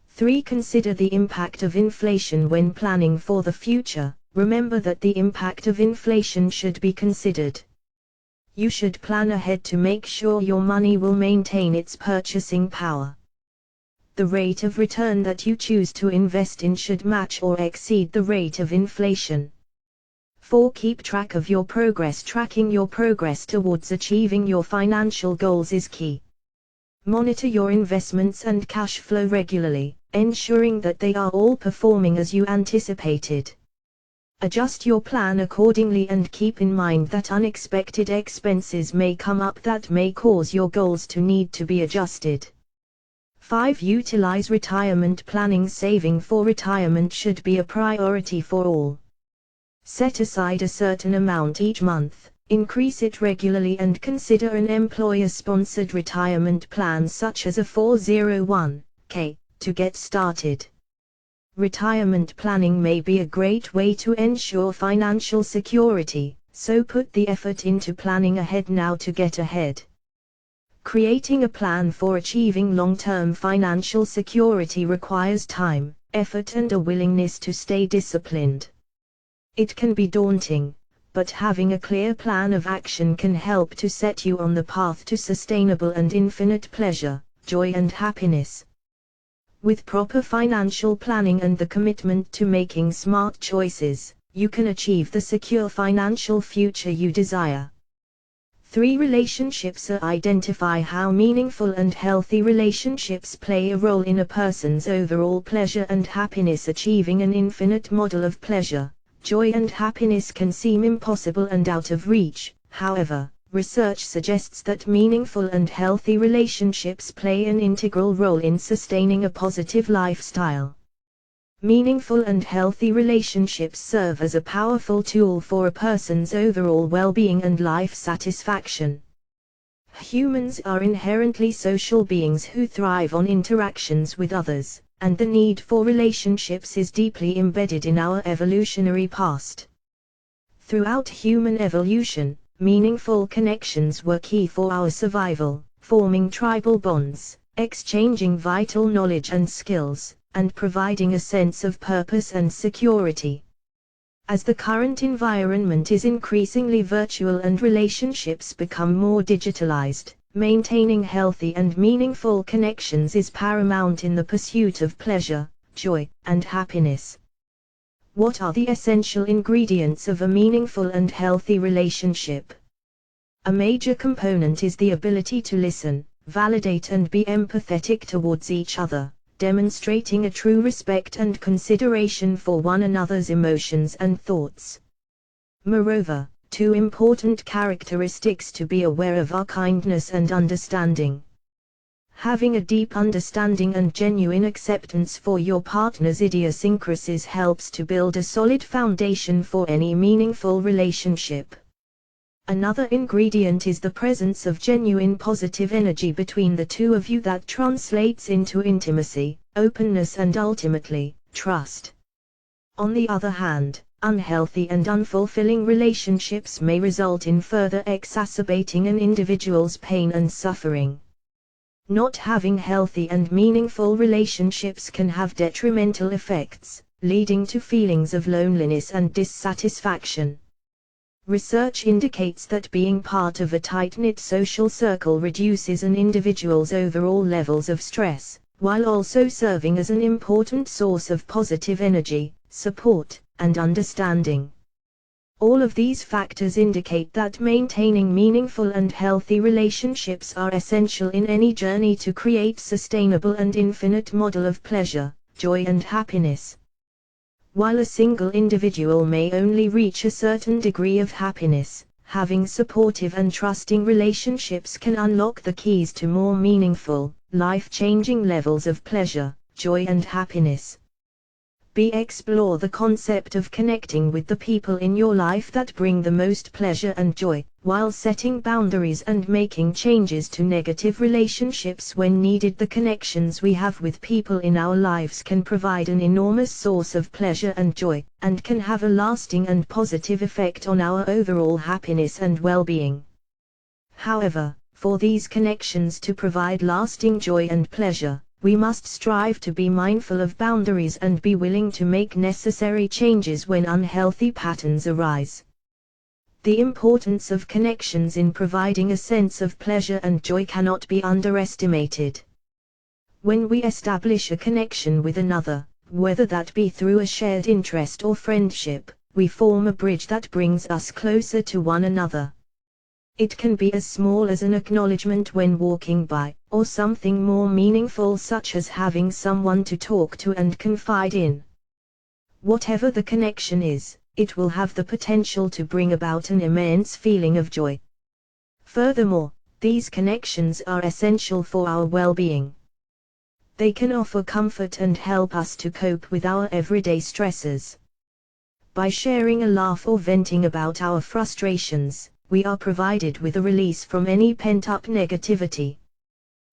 3. Consider the impact of inflation when planning for the future. Remember that the impact of inflation should be considered. You should plan ahead to make sure your money will maintain its purchasing power. The rate of return that you choose to invest in should match or exceed the rate of inflation. 4. Keep track of your progress. Tracking your progress towards achieving your financial goals is key. Monitor your investments and cash flow regularly, ensuring that they are all performing as you anticipated. Adjust your plan accordingly and keep in mind that unexpected expenses may come up that may cause your goals to need to be adjusted. 5. Utilize retirement planning. Saving for retirement should be a priority for all. Set aside a certain amount each month, increase it regularly, and consider an employer-sponsored retirement plan such as a 401k to get started. Retirement planning may be a great way to ensure financial security, so put the effort into planning ahead now to get ahead. Creating a plan for achieving long-term financial security requires time, effort, and a willingness to stay disciplined. It can be daunting, but having a clear plan of action can help to set you on the path to sustainable and infinite pleasure, joy, and happiness. With proper financial planning and the commitment to making smart choices, you can achieve the secure financial future you desire. 3 relationships. Identify how meaningful and healthy relationships play a role in a person's overall pleasure and happiness. Achieving an infinite model of pleasure, joy, and happiness can seem impossible and out of reach. However, research suggests that meaningful and healthy relationships play an integral role in sustaining a positive lifestyle. Meaningful and healthy relationships serve as a powerful tool for a person's overall well-being and life satisfaction. Humans are inherently social beings who thrive on interactions with others, and the need for relationships is deeply embedded in our evolutionary past. Throughout human evolution, meaningful connections were key for our survival, forming tribal bonds, exchanging vital knowledge and skills, and providing a sense of purpose and security. As the current environment is increasingly virtual and relationships become more digitalized, maintaining healthy and meaningful connections is paramount in the pursuit of pleasure, joy, and happiness. What are the essential ingredients of a meaningful and healthy relationship? A major component is the ability to listen, validate, and be empathetic towards each other, demonstrating a true respect and consideration for one another's emotions and thoughts. Moreover, 2 important characteristics to be aware of are kindness and understanding. Having a deep understanding and genuine acceptance for your partner's idiosyncrasies helps to build a solid foundation for any meaningful relationship. Another ingredient is the presence of genuine positive energy between the two of you that translates into intimacy, openness, and ultimately, trust. On the other hand, unhealthy and unfulfilling relationships may result in further exacerbating an individual's pain and suffering. Not having healthy and meaningful relationships can have detrimental effects, leading to feelings of loneliness and dissatisfaction. Research indicates that being part of a tight-knit social circle reduces an individual's overall levels of stress, while also serving as an important source of positive energy, support, and understanding. All of these factors indicate that maintaining meaningful and healthy relationships are essential in any journey to create sustainable and infinite model of pleasure, joy, and happiness. While a single individual may only reach a certain degree of happiness, having supportive and trusting relationships can unlock the keys to more meaningful, life-changing levels of pleasure, joy, and happiness. Explore the concept of connecting with the people in your life that bring the most pleasure and joy, while setting boundaries and making changes to negative relationships when needed. The connections we have with people in our lives can provide an enormous source of pleasure and joy, and can have a lasting and positive effect on our overall happiness and well-being. However, for these connections to provide lasting joy and pleasure, we must strive to be mindful of boundaries and be willing to make necessary changes when unhealthy patterns arise. The importance of connections in providing a sense of pleasure and joy cannot be underestimated. When we establish a connection with another, whether that be through a shared interest or friendship, we form a bridge that brings us closer to one another. It can be as small as an acknowledgement when walking by, or something more meaningful such as having someone to talk to and confide in. Whatever the connection is, it will have the potential to bring about an immense feeling of joy. Furthermore, these connections are essential for our well-being. They can offer comfort and help us to cope with our everyday stresses. By sharing a laugh or venting about our frustrations, we are provided with a release from any pent-up negativity.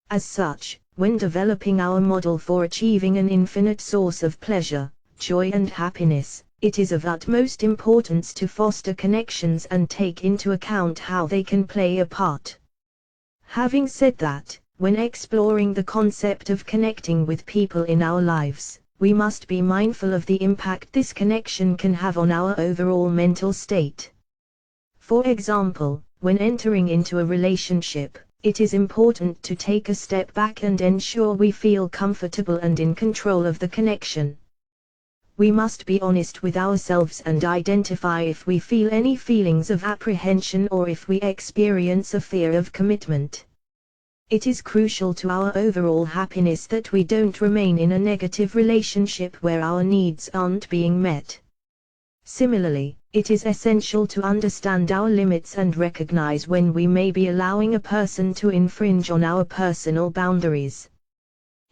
As such, when developing our model for achieving an infinite source of pleasure, joy and happiness, it is of utmost importance to foster connections and take into account how they can play a part. Having said that, when exploring the concept of connecting with people in our lives, we must be mindful of the impact this connection can have on our overall mental state. For example, when entering into a relationship, it is important to take a step back and ensure we feel comfortable and in control of the connection. We must be honest with ourselves and identify if we feel any feelings of apprehension or if we experience a fear of commitment. It is crucial to our overall happiness that we don't remain in a negative relationship where our needs aren't being met. Similarly, it is essential to understand our limits and recognize when we may be allowing a person to infringe on our personal boundaries.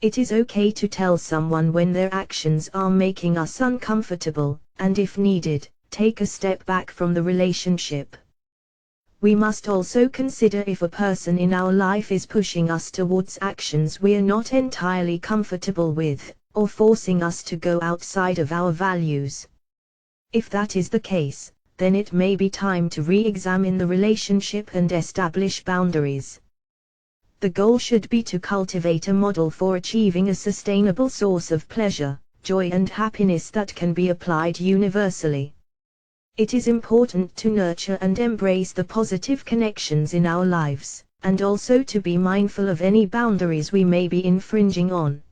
It is okay to tell someone when their actions are making us uncomfortable, and if needed, take a step back from the relationship. We must also consider if a person in our life is pushing us towards actions we are not entirely comfortable with, or forcing us to go outside of our values. If that is the case, then it may be time to re-examine the relationship and establish boundaries. The goal should be to cultivate a model for achieving a sustainable source of pleasure, joy and happiness that can be applied universally. It is important to nurture and embrace the positive connections in our lives, and also to be mindful of any boundaries we may be infringing on.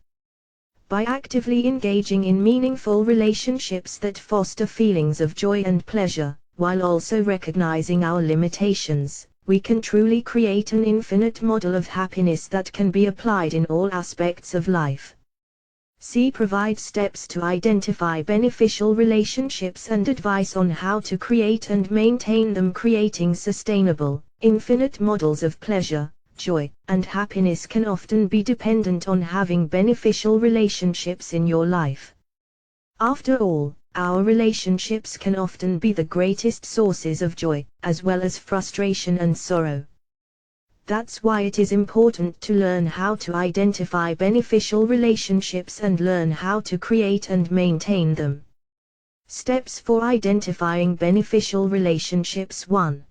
By actively engaging in meaningful relationships that foster feelings of joy and pleasure, while also recognizing our limitations, we can truly create an infinite model of happiness that can be applied in all aspects of life. C. Provide steps to identify beneficial relationships and advice on how to create and maintain them. Creating sustainable, infinite models of pleasure, joy, and happiness can often be dependent on having beneficial relationships in your life. After all, our relationships can often be the greatest sources of joy, as well as frustration and sorrow. That's why it is important to learn how to identify beneficial relationships and learn how to create and maintain them. Steps for identifying beneficial relationships. 1.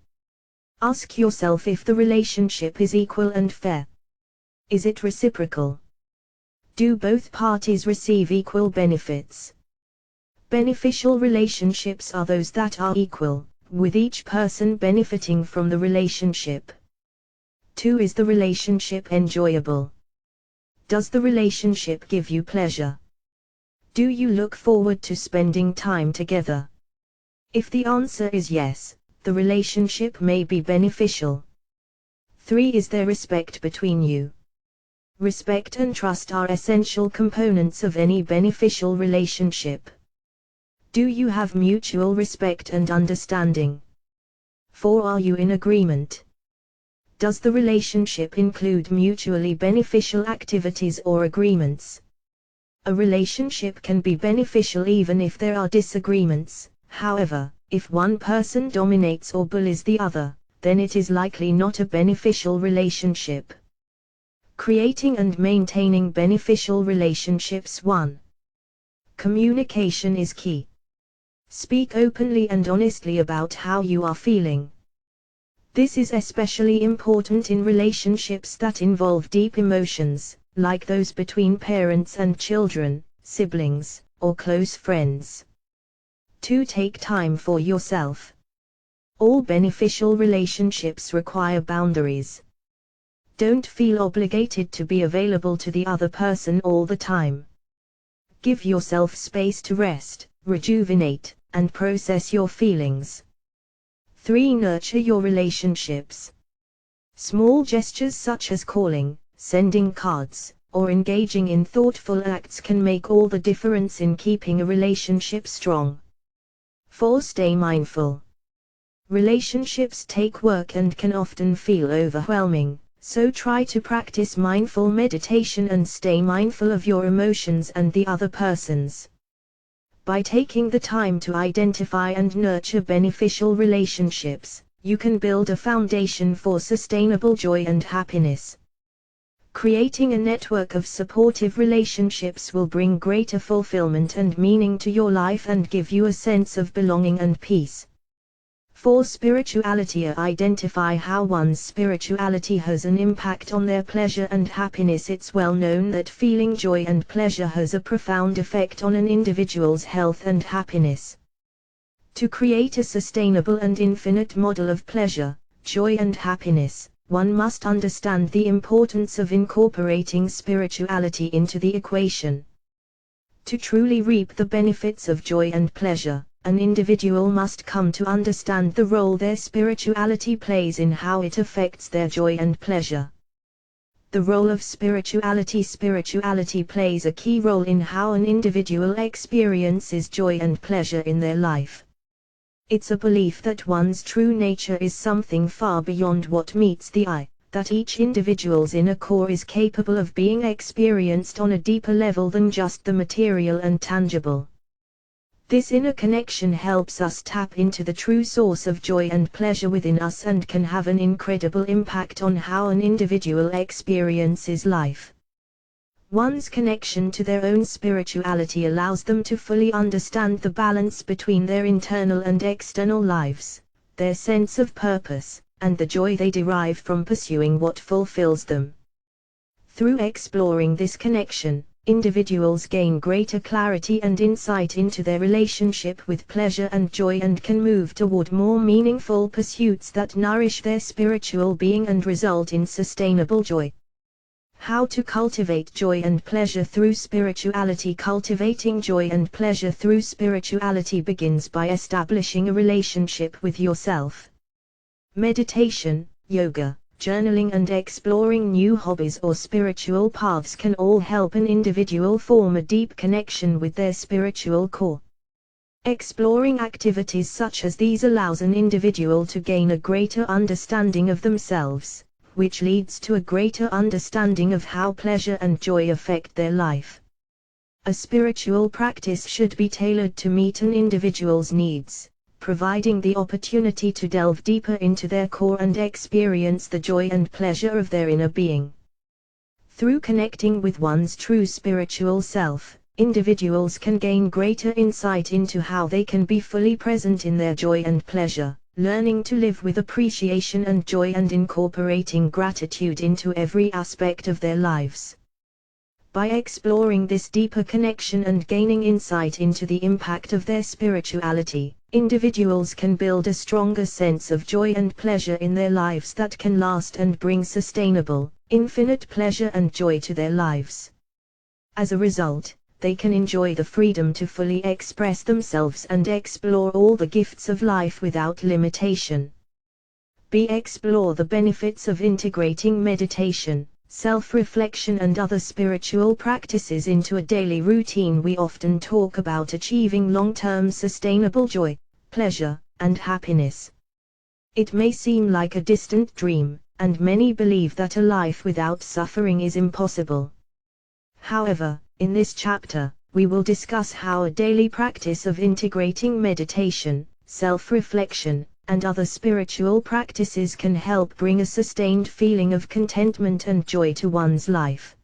Ask yourself if the relationship is equal and fair. Is it reciprocal? Do both parties receive equal benefits? Beneficial relationships are those that are equal, with each person benefiting from the relationship. 2. Is the relationship enjoyable? Does the relationship give you pleasure? Do you look forward to spending time together? If the answer is yes, the relationship may be beneficial. 3. Is there respect between you? Respect and trust are essential components of any beneficial relationship. Do you have mutual respect and understanding? 4. Are you in agreement? Does the relationship include mutually beneficial activities or agreements? A relationship can be beneficial even if there are disagreements. However, if one person dominates or bullies the other, then it is likely not a beneficial relationship. Creating and maintaining beneficial relationships. 1. Communication is key. Speak openly and honestly about how you are feeling. This is especially important in relationships that involve deep emotions, like those between parents and children, siblings, or close friends. 2. Take time for yourself. All beneficial relationships require boundaries. Don't feel obligated to be available to the other person all the time. Give yourself space to rest, rejuvenate, and process your feelings. 3. Nurture your relationships. Small gestures such as calling, sending cards, or engaging in thoughtful acts can make all the difference in keeping a relationship strong. 4. Stay mindful. Relationships take work and can often feel overwhelming, so try to practice mindful meditation and stay mindful of your emotions and the other person's. By taking the time to identify and nurture beneficial relationships, you can build a foundation for sustainable joy and happiness. Creating a network of supportive relationships will bring greater fulfillment and meaning to your life and give you a sense of belonging and peace. For spirituality, identify how one's spirituality has an impact on their pleasure and happiness. It's well known that feeling joy and pleasure has a profound effect on an individual's health and happiness. To create a sustainable and infinite model of pleasure, joy and happiness, one must understand the importance of incorporating spirituality into the equation. To truly reap the benefits of joy and pleasure, an individual must come to understand the role their spirituality plays in how it affects their joy and pleasure. The role of spirituality. Spirituality plays a key role in how an individual experiences joy and pleasure in their life. It's a belief that one's true nature is something far beyond what meets the eye, that each individual's inner core is capable of being experienced on a deeper level than just the material and tangible. This inner connection helps us tap into the true source of joy and pleasure within us and can have an incredible impact on how an individual experiences life. One's connection to their own spirituality allows them to fully understand the balance between their internal and external lives, their sense of purpose, and the joy they derive from pursuing what fulfills them. Through exploring this connection, individuals gain greater clarity and insight into their relationship with pleasure and joy and can move toward more meaningful pursuits that nourish their spiritual being and result in sustainable joy. How to cultivate joy and pleasure through spirituality. Cultivating joy and pleasure through spirituality begins by establishing a relationship with yourself. Meditation, yoga, journaling and exploring new hobbies or spiritual paths can all help an individual form a deep connection with their spiritual core. Exploring activities such as these allows an individual to gain a greater understanding of themselves, which leads to a greater understanding of how pleasure and joy affect their life. A spiritual practice should be tailored to meet an individual's needs, providing the opportunity to delve deeper into their core and experience the joy and pleasure of their inner being. Through connecting with one's true spiritual self, individuals can gain greater insight into how they can be fully present in their joy and pleasure, learning to live with appreciation and joy and incorporating gratitude into every aspect of their lives. By exploring this deeper connection and gaining insight into the impact of their spirituality, individuals can build a stronger sense of joy and pleasure in their lives that can last and bring sustainable, infinite pleasure and joy to their lives. As a result, they can enjoy the freedom to fully express themselves and explore all the gifts of life without limitation. Explore the benefits of integrating meditation, self-reflection and other spiritual practices into a daily routine. We often talk about achieving long-term sustainable joy, pleasure, and happiness. It may seem like a distant dream, and many believe that a life without suffering is impossible. However, in this chapter, we will discuss how a daily practice of integrating meditation, self-reflection, and other spiritual practices can help bring a sustained feeling of contentment and joy to one's life.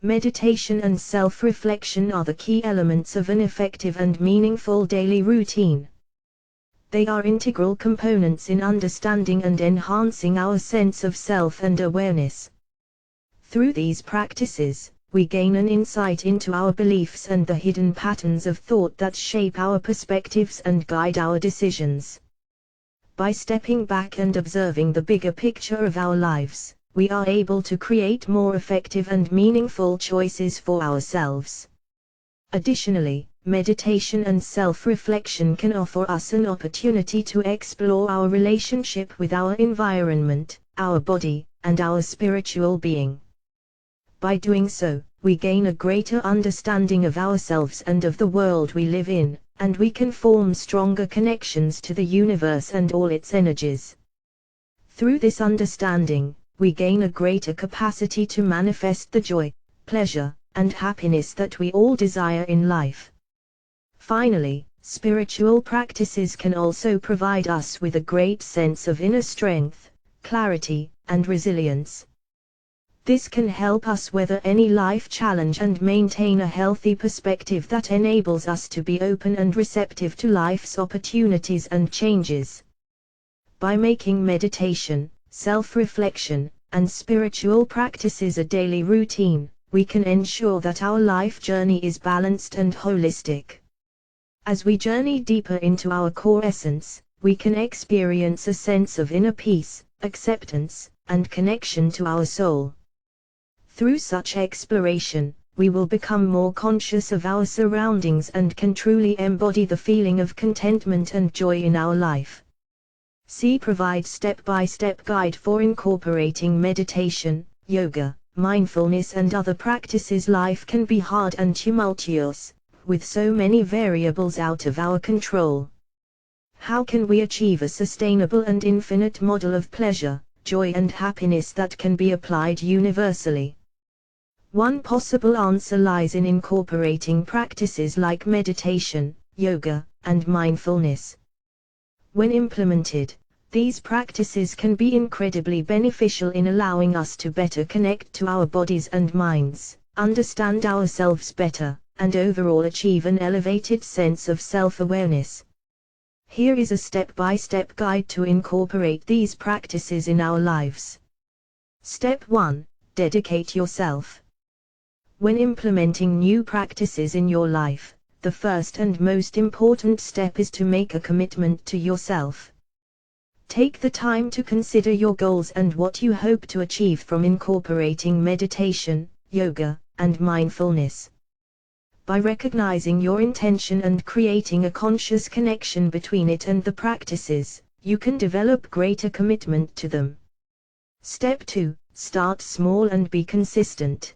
Meditation and self-reflection are the key elements of an effective and meaningful daily routine. They are integral components in understanding and enhancing our sense of self and awareness. Through these practices, we gain an insight into our beliefs and the hidden patterns of thought that shape our perspectives and guide our decisions. By stepping back and observing the bigger picture of our lives, we are able to create more effective and meaningful choices for ourselves. Additionally, meditation and self-reflection can offer us an opportunity to explore our relationship with our environment, our body, and our spiritual being. By doing so, we gain a greater understanding of ourselves and of the world we live in, and we can form stronger connections to the universe and all its energies. Through this understanding, we gain a greater capacity to manifest the joy, pleasure, and happiness that we all desire in life. Finally, spiritual practices can also provide us with a great sense of inner strength, clarity, and resilience. This can help us weather any life challenge and maintain a healthy perspective that enables us to be open and receptive to life's opportunities and changes. By making meditation, self-reflection, and spiritual practices a daily routine, we can ensure that our life journey is balanced and holistic. As we journey deeper into our core essence, we can experience a sense of inner peace, acceptance, and connection to our soul. Through such exploration, we will become more conscious of our surroundings and can truly embody the feeling of contentment and joy in our life. C provides step-by-step guide for incorporating meditation, yoga, mindfulness and other practices. Life can be hard and tumultuous, with so many variables out of our control. How can we achieve a sustainable and infinite model of pleasure, joy and happiness that can be applied universally? One possible answer lies in incorporating practices like meditation, yoga, and mindfulness. When implemented, these practices can be incredibly beneficial in allowing us to better connect to our bodies and minds, understand ourselves better, and overall achieve an elevated sense of self-awareness. Here is a step-by-step guide to incorporate these practices in our lives. Step 1. Dedicate yourself. When implementing new practices in your life, the first and most important step is to make a commitment to yourself. Take the time to consider your goals and what you hope to achieve from incorporating meditation, yoga, and mindfulness. By recognizing your intention and creating a conscious connection between it and the practices, you can develop greater commitment to them. Step 2. Start small and be consistent.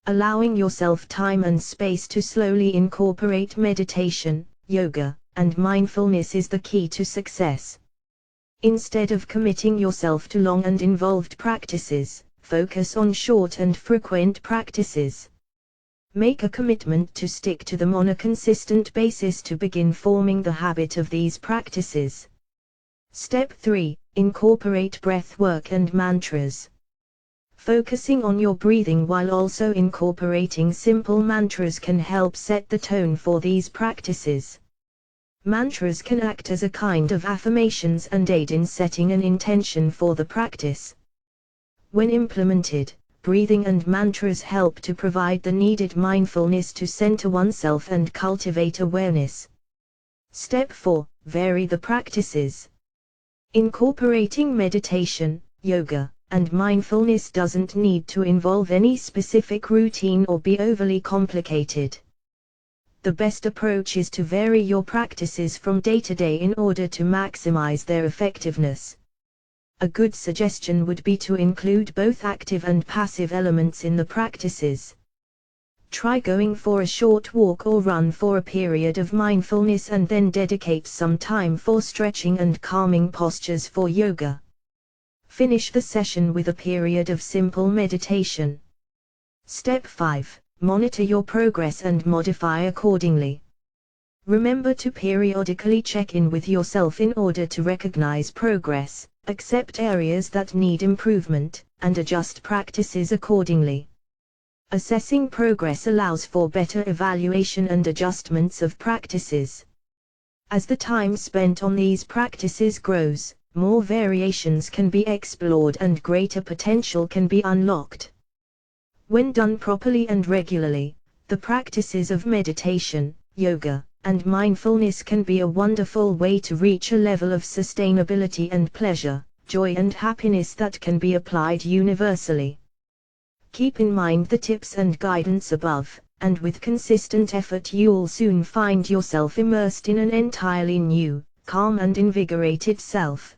Allowing yourself time and space to slowly incorporate meditation, yoga, and mindfulness is the key to success. Instead of committing yourself to long and involved practices, focus on short and frequent practices. Make a commitment to stick to them on a consistent basis to begin forming the habit of these practices. Step 3. Incorporate breath work and mantras. Focusing on your breathing while also incorporating simple mantras can help set the tone for these practices. Mantras can act as a kind of affirmations and aid in setting an intention for the practice. When implemented, breathing and mantras help to provide the needed mindfulness to center oneself and cultivate awareness. Step 4. Vary the practices. Incorporating meditation, yoga, and mindfulness doesn't need to involve any specific routine or be overly complicated. The best approach is to vary your practices from day to day in order to maximize their effectiveness. A good suggestion would be to include both active and passive elements in the practices. Try going for a short walk or run for a period of mindfulness and then dedicate some time for stretching and calming postures for yoga. Finish the session with a period of simple meditation. Step 5. Monitor your progress and modify accordingly. Remember to periodically check in with yourself in order to recognize progress, accept areas that need improvement, and adjust practices accordingly. Assessing progress allows for better evaluation and adjustments of practices. As the time spent on these practices grows, more variations can be explored and greater potential can be unlocked. When done properly and regularly, the practices of meditation, yoga, and mindfulness can be a wonderful way to reach a level of sustainability and pleasure, joy and happiness that can be applied universally. Keep in mind the tips and guidance above, and with consistent effort you'll soon find yourself immersed in an entirely new, calm and invigorated self.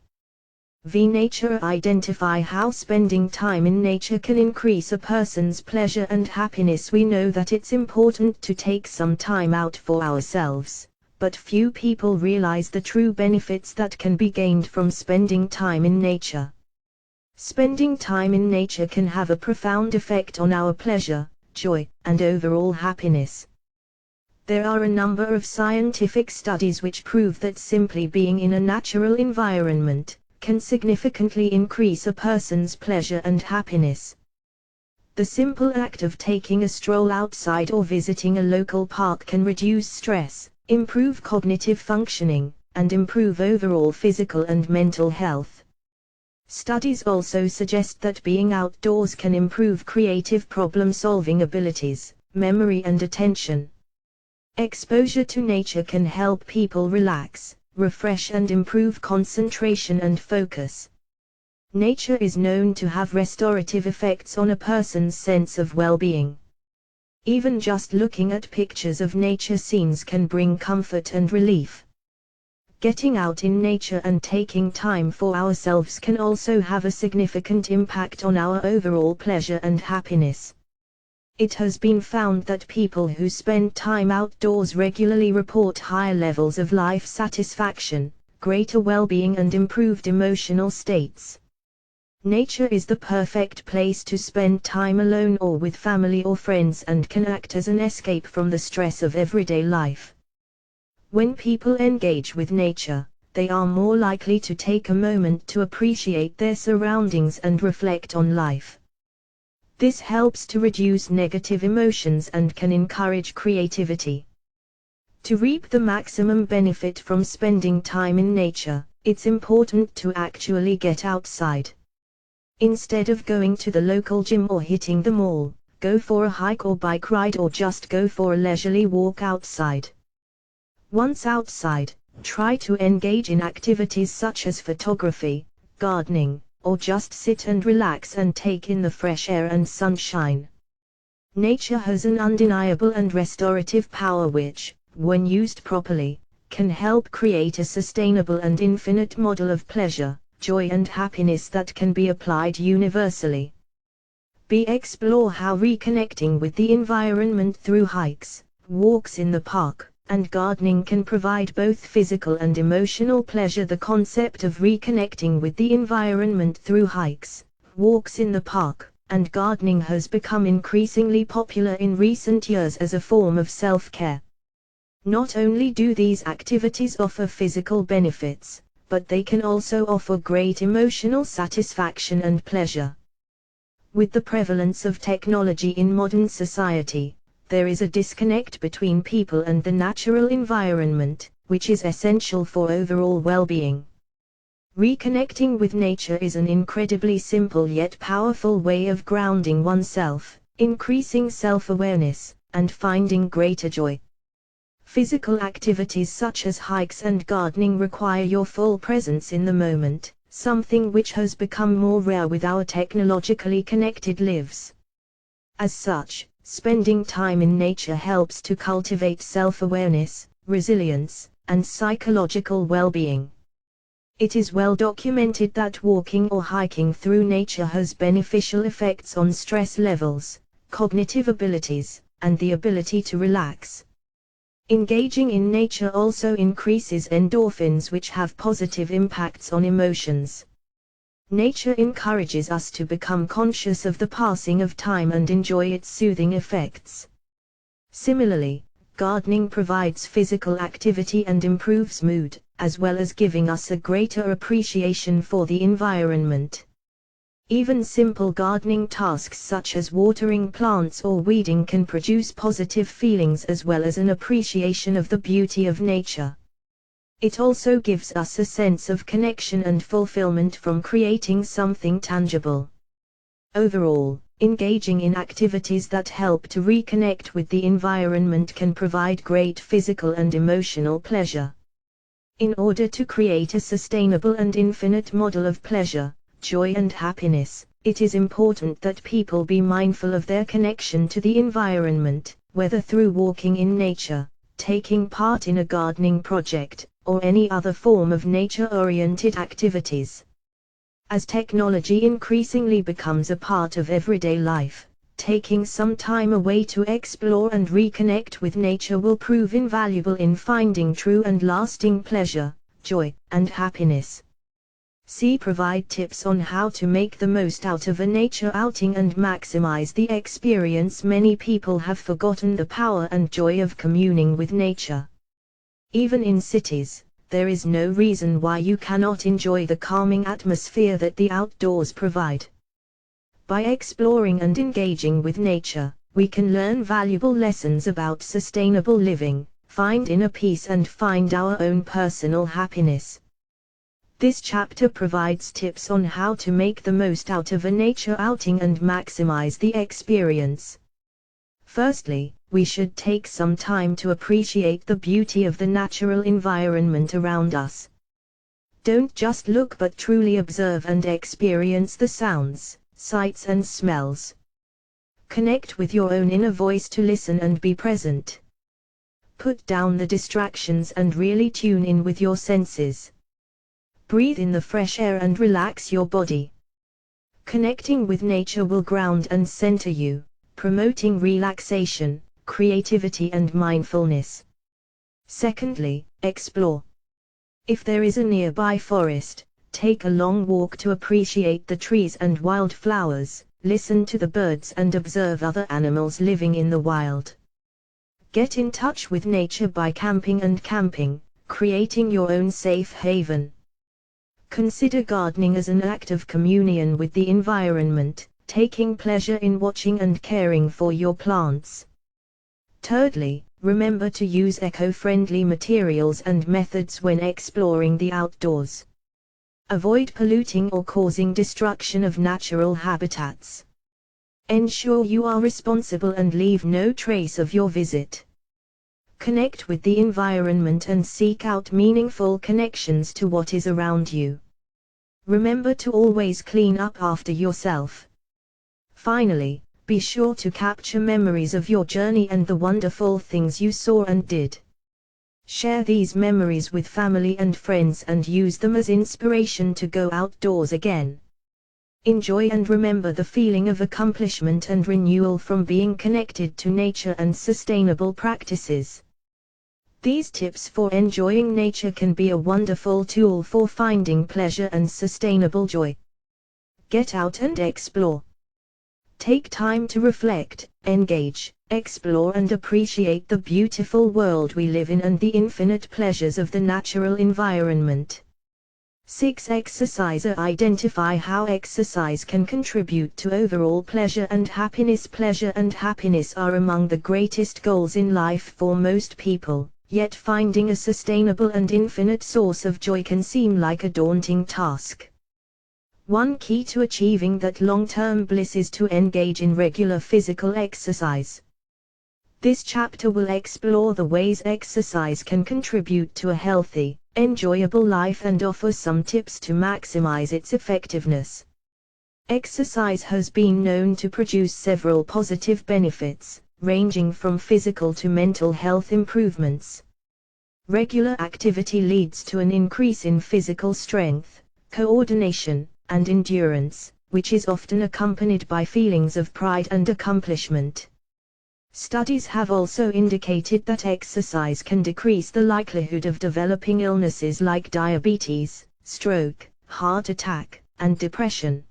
Nature. Identify how spending time in nature can increase a person's pleasure and happiness. We know that it's important to take some time out for ourselves, but few people realize the true benefits that can be gained from spending time in nature. Spending time in nature can have a profound effect on our pleasure, joy, and overall happiness. There are a number of scientific studies which prove that simply being in a natural environment can significantly increase a person's pleasure and happiness. The simple act of taking a stroll outside or visiting a local park can reduce stress, improve cognitive functioning, and improve overall physical and mental health. Studies also suggest that being outdoors can improve creative problem-solving abilities, memory and attention. Exposure to nature can help people relax, refresh and improve concentration and focus. Nature is known to have restorative effects on a person's sense of well-being. Even just looking at pictures of nature scenes can bring comfort and relief. Getting out in nature and taking time for ourselves can also have a significant impact on our overall pleasure and happiness. It has been found that people who spend time outdoors regularly report higher levels of life satisfaction, greater well-being and improved emotional states. Nature is the perfect place to spend time alone or with family or friends and can act as an escape from the stress of everyday life. When people engage with nature, they are more likely to take a moment to appreciate their surroundings and reflect on life. This helps to reduce negative emotions and can encourage creativity. To reap the maximum benefit from spending time in nature, it's important to actually get outside. Instead of going to the local gym or hitting the mall, go for a hike or bike ride or just go for a leisurely walk outside. Once outside, try to engage in activities such as photography, gardening, or just sit and relax and take in the fresh air and sunshine. Nature has an undeniable and restorative power which, when used properly, can help create a sustainable and infinite model of pleasure, joy and happiness that can be applied universally. Explore how reconnecting with the environment through hikes, walks in the park, and gardening can provide both physical and emotional pleasure. The concept of reconnecting with the environment through hikes, walks in the park, and gardening has become increasingly popular in recent years as a form of self-care. Not only do these activities offer physical benefits, but they can also offer great emotional satisfaction and pleasure. With the prevalence of technology in modern society, there is a disconnect between people and the natural environment, which is essential for overall well-being. Reconnecting with nature is an incredibly simple yet powerful way of grounding oneself, increasing self-awareness, and finding greater joy. Physical activities such as hikes and gardening require your full presence in the moment, something which has become more rare with our technologically connected lives. As such, spending time in nature helps to cultivate self-awareness, resilience, and psychological well-being. It is well documented that walking or hiking through nature has beneficial effects on stress levels, cognitive abilities, and the ability to relax. Engaging in nature also increases endorphins, which have positive impacts on emotions. Nature encourages us to become conscious of the passing of time and enjoy its soothing effects. Similarly, gardening provides physical activity and improves mood, as well as giving us a greater appreciation for the environment. Even simple gardening tasks such as watering plants or weeding can produce positive feelings as well as an appreciation of the beauty of nature. It also gives us a sense of connection and fulfillment from creating something tangible. Overall, engaging in activities that help to reconnect with the environment can provide great physical and emotional pleasure. In order to create a sustainable and infinite model of pleasure, joy and happiness, it is important that people be mindful of their connection to the environment, whether through walking in nature, taking part in a gardening project, or any other form of nature-oriented activities. As technology increasingly becomes a part of everyday life, taking some time away to explore and reconnect with nature will prove invaluable in finding true and lasting pleasure, joy, and happiness. C. Provide tips on how to make the most out of a nature outing and maximize the experience. Many people have forgotten the power and joy of communing with nature. Even in cities, there is no reason why you cannot enjoy the calming atmosphere that the outdoors provide. By exploring and engaging with nature, we can learn valuable lessons about sustainable living, find inner peace and find our own personal happiness. This chapter provides tips on how to make the most out of a nature outing and maximize the experience. Firstly, we should take some time to appreciate the beauty of the natural environment around us. Don't just look but truly observe and experience the sounds, sights and smells. Connect with your own inner voice to listen and be present. Put down the distractions and really tune in with your senses. Breathe in the fresh air and relax your body. Connecting with nature will ground and center you, promoting relaxation, creativity and mindfulness. Secondly, explore. If there is a nearby forest, take a long walk to appreciate the trees and wildflowers, listen to the birds and observe other animals living in the wild. Get in touch with nature by camping, creating your own safe haven. Consider gardening as an act of communion with the environment, taking pleasure in watching and caring for your plants. Thirdly, remember to use eco-friendly materials and methods when exploring the outdoors. Avoid polluting or causing destruction of natural habitats. Ensure you are responsible and leave no trace of your visit. Connect with the environment and seek out meaningful connections to what is around you. Remember to always clean up after yourself. Finally, be sure to capture memories of your journey and the wonderful things you saw and did. Share these memories with family and friends and use them as inspiration to go outdoors again. Enjoy and remember the feeling of accomplishment and renewal from being connected to nature and sustainable practices. These tips for enjoying nature can be a wonderful tool for finding pleasure and sustainable joy. Get out and explore. Take time to reflect, engage, explore and appreciate the beautiful world we live in and the infinite pleasures of the natural environment. 6. Exercise. Identify how exercise can contribute to overall pleasure and happiness. Pleasure and happiness are among the greatest goals in life for most people, yet finding a sustainable and infinite source of joy can seem like a daunting task. One key to achieving that long-term bliss is to engage in regular physical exercise. This chapter will explore the ways exercise can contribute to a healthy, enjoyable life and offer some tips to maximize its effectiveness. Exercise has been known to produce several positive benefits, ranging from physical to mental health improvements. Regular activity leads to an increase in physical strength, coordination, and endurance, which is often accompanied by feelings of pride and accomplishment. Studies have also indicated that exercise can decrease the likelihood of developing illnesses like diabetes, stroke, heart attack, and depression.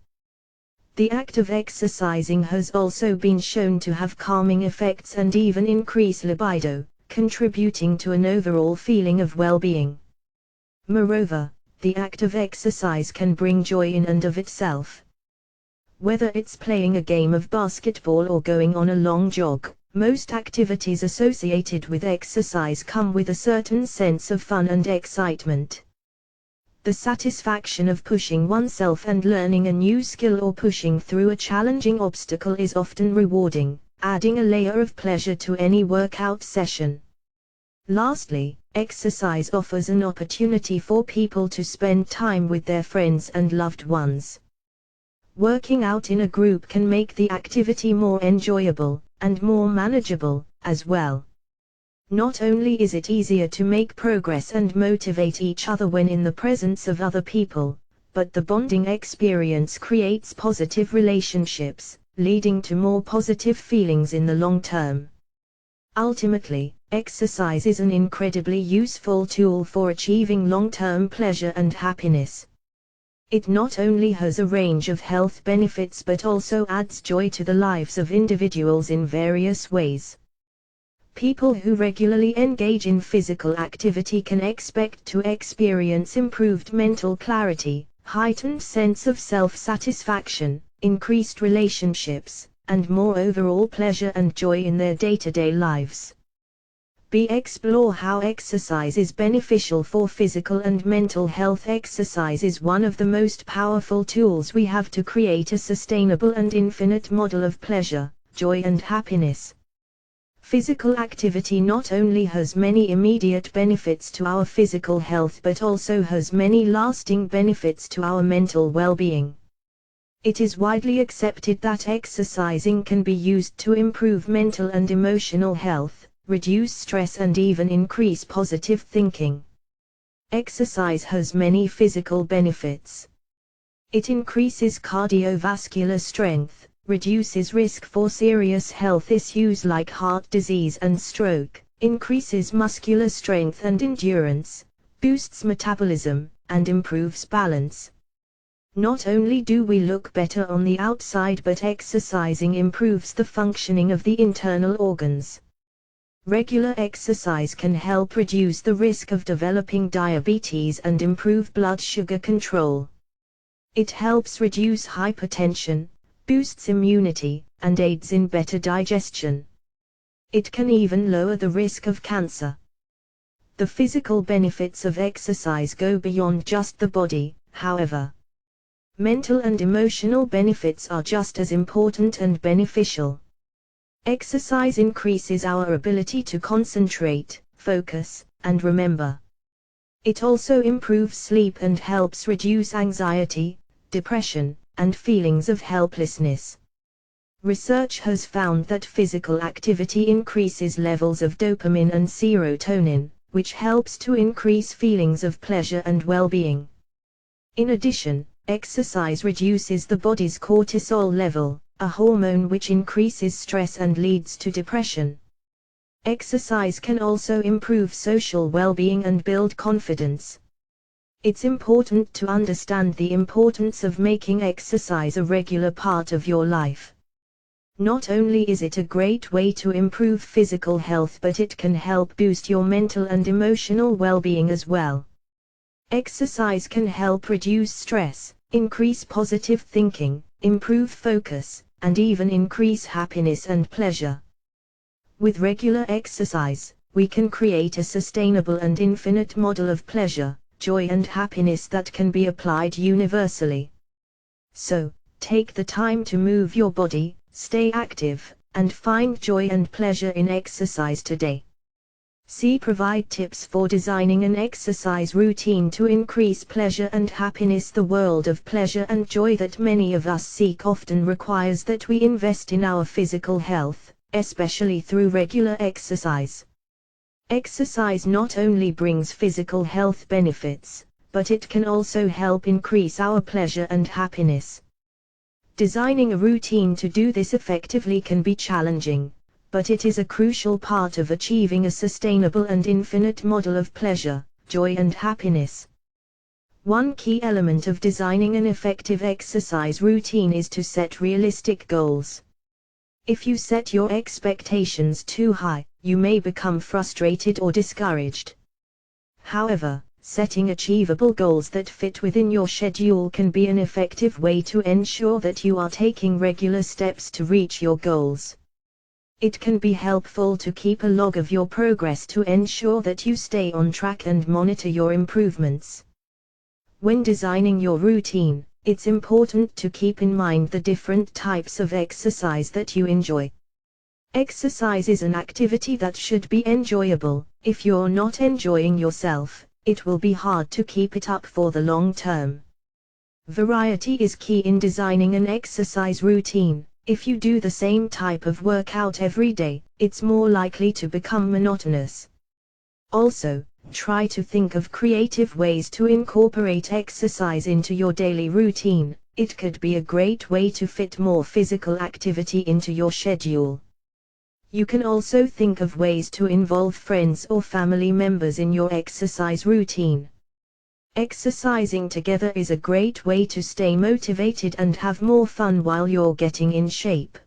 The act of exercising has also been shown to have calming effects and even increase libido, contributing to an overall feeling of well-being. Moreover, the act of exercise can bring joy in and of itself. Whether it's playing a game of basketball or going on a long jog, most activities associated with exercise come with a certain sense of fun and excitement. The satisfaction of pushing oneself and learning a new skill or pushing through a challenging obstacle is often rewarding, adding a layer of pleasure to any workout session. Lastly, exercise offers an opportunity for people to spend time with their friends and loved ones. Working out in a group can make the activity more enjoyable and more manageable, as well. Not only is it easier to make progress and motivate each other when in the presence of other people, but the bonding experience creates positive relationships, leading to more positive feelings in the long term. Ultimately, exercise is an incredibly useful tool for achieving long-term pleasure and happiness. It not only has a range of health benefits but also adds joy to the lives of individuals in various ways. People who regularly engage in physical activity can expect to experience improved mental clarity, heightened sense of self-satisfaction, increased relationships, and more overall pleasure and joy in their day-to-day lives. Explore how exercise is beneficial for physical and mental health. Exercise is one of the most powerful tools we have to create a sustainable and infinite model of pleasure, joy and happiness. Physical activity not only has many immediate benefits to our physical health but also has many lasting benefits to our mental well-being. It is widely accepted that exercising can be used to improve mental and emotional health, reduce stress and even increase positive thinking. Exercise has many physical benefits. It increases cardiovascular strength, reduces risk for serious health issues like heart disease and stroke, increases muscular strength and endurance, boosts metabolism, and improves balance. Not only do we look better on the outside but exercising improves the functioning of the internal organs. Regular exercise can help reduce the risk of developing diabetes and improve blood sugar control. It helps reduce hypertension, boosts immunity, and aids in better digestion. It can even lower the risk of cancer. The physical benefits of exercise go beyond just the body, however. Mental and emotional benefits are just as important and beneficial. Exercise increases our ability to concentrate, focus, and remember. It also improves sleep and helps reduce anxiety, depression, and feelings of helplessness. Research has found that physical activity increases levels of dopamine and serotonin, which helps to increase feelings of pleasure and well-being. In addition, exercise reduces the body's cortisol level, a hormone which increases stress and leads to depression. Exercise can also improve social well-being and build confidence. It's important to understand the importance of making exercise a regular part of your life. Not only is it a great way to improve physical health but it can help boost your mental and emotional well-being as well. Exercise can help reduce stress, increase positive thinking, improve focus, and even increase happiness and pleasure. With regular exercise, we can create a sustainable and infinite model of pleasure, joy and happiness that can be applied universally. So, take the time to move your body, stay active, and find joy and pleasure in exercise today. Provide tips for designing an exercise routine to increase pleasure and happiness. The world of pleasure and joy that many of us seek often requires that we invest in our physical health, especially through regular exercise. Exercise not only brings physical health benefits, but it can also help increase our pleasure and happiness. Designing a routine to do this effectively can be challenging, but it is a crucial part of achieving a sustainable and infinite model of pleasure, joy and happiness. One key element of designing an effective exercise routine is to set realistic goals. If you set your expectations too high, you may become frustrated or discouraged. However, setting achievable goals that fit within your schedule can be an effective way to ensure that you are taking regular steps to reach your goals. It can be helpful to keep a log of your progress to ensure that you stay on track and monitor your improvements. When designing your routine, it's important to keep in mind the different types of exercise that you enjoy. Exercise is an activity that should be enjoyable. If you're not enjoying yourself, it will be hard to keep it up for the long term. Variety is key in designing an exercise routine. If you do the same type of workout every day, it's more likely to become monotonous. Also, try to think of creative ways to incorporate exercise into your daily routine. It could be a great way to fit more physical activity into your schedule. You can also think of ways to involve friends or family members in your exercise routine. Exercising together is a great way to stay motivated and have more fun while you're getting in shape.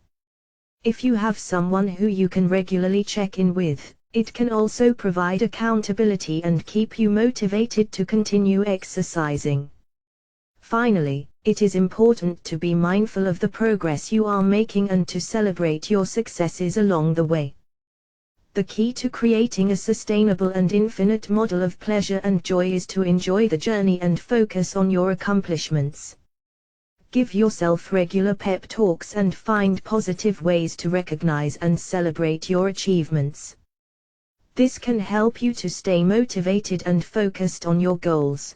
If you have someone who you can regularly check in with, it can also provide accountability and keep you motivated to continue exercising. Finally, it is important to be mindful of the progress you are making and to celebrate your successes along the way. The key to creating a sustainable and infinite model of pleasure and joy is to enjoy the journey and focus on your accomplishments. Give yourself regular pep talks and find positive ways to recognize and celebrate your achievements. This can help you to stay motivated and focused on your goals.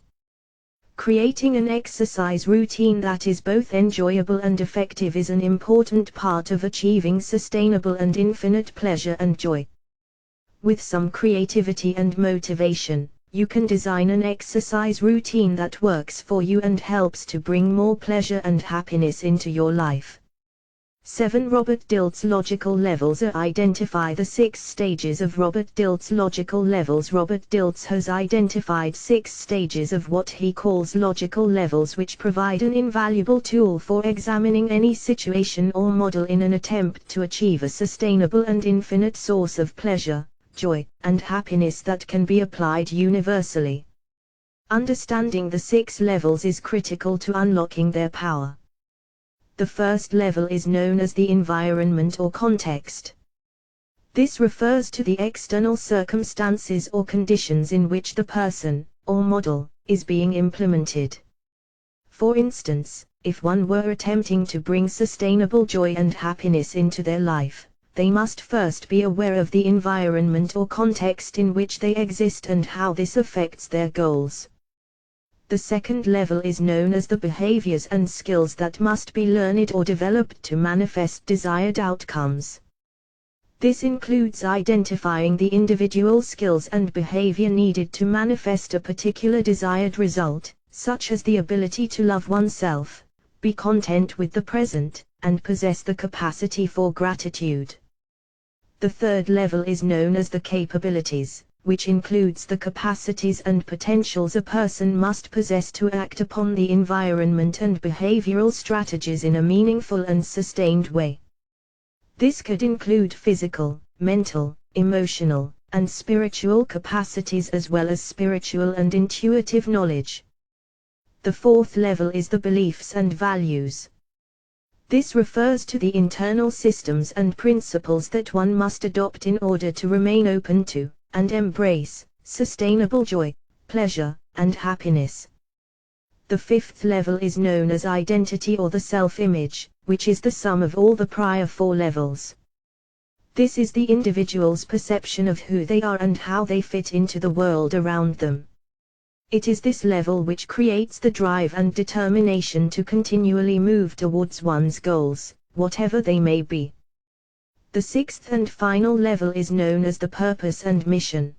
Creating an exercise routine that is both enjoyable and effective is an important part of achieving sustainable and infinite pleasure and joy. With some creativity and motivation, you can design an exercise routine that works for you and helps to bring more pleasure and happiness into your life. 7. Robert Dilts logical levels. Identify the 6 stages of Robert Dilts logical levels. Robert Dilts has identified 6 stages of what he calls logical levels, which provide an invaluable tool for examining any situation or model in an attempt to achieve a sustainable and infinite source of pleasure, joy, and happiness that can be applied universally. Understanding the 6 levels is critical to unlocking their power. The first level is known as the environment or context. This refers to the external circumstances or conditions in which the person, or model, is being implemented. For instance, if one were attempting to bring sustainable joy and happiness into their life, they must first be aware of the environment or context in which they exist and how this affects their goals. The second level is known as the behaviors and skills that must be learned or developed to manifest desired outcomes. This includes identifying the individual skills and behavior needed to manifest a particular desired result, such as the ability to love oneself, be content with the present, and possess the capacity for gratitude. The third level is known as the capabilities, which includes the capacities and potentials a person must possess to act upon the environment and behavioral strategies in a meaningful and sustained way. This could include physical, mental, emotional, and spiritual capacities as well as spiritual and intuitive knowledge. The fourth level is the beliefs and values. This refers to the internal systems and principles that one must adopt in order to remain open to, and embrace, sustainable joy, pleasure, and happiness. The fifth level is known as identity or the self-image, which is the sum of all the prior 4 levels. This is the individual's perception of who they are and how they fit into the world around them. It is this level which creates the drive and determination to continually move towards one's goals, whatever they may be. The sixth and final level is known as the purpose and mission.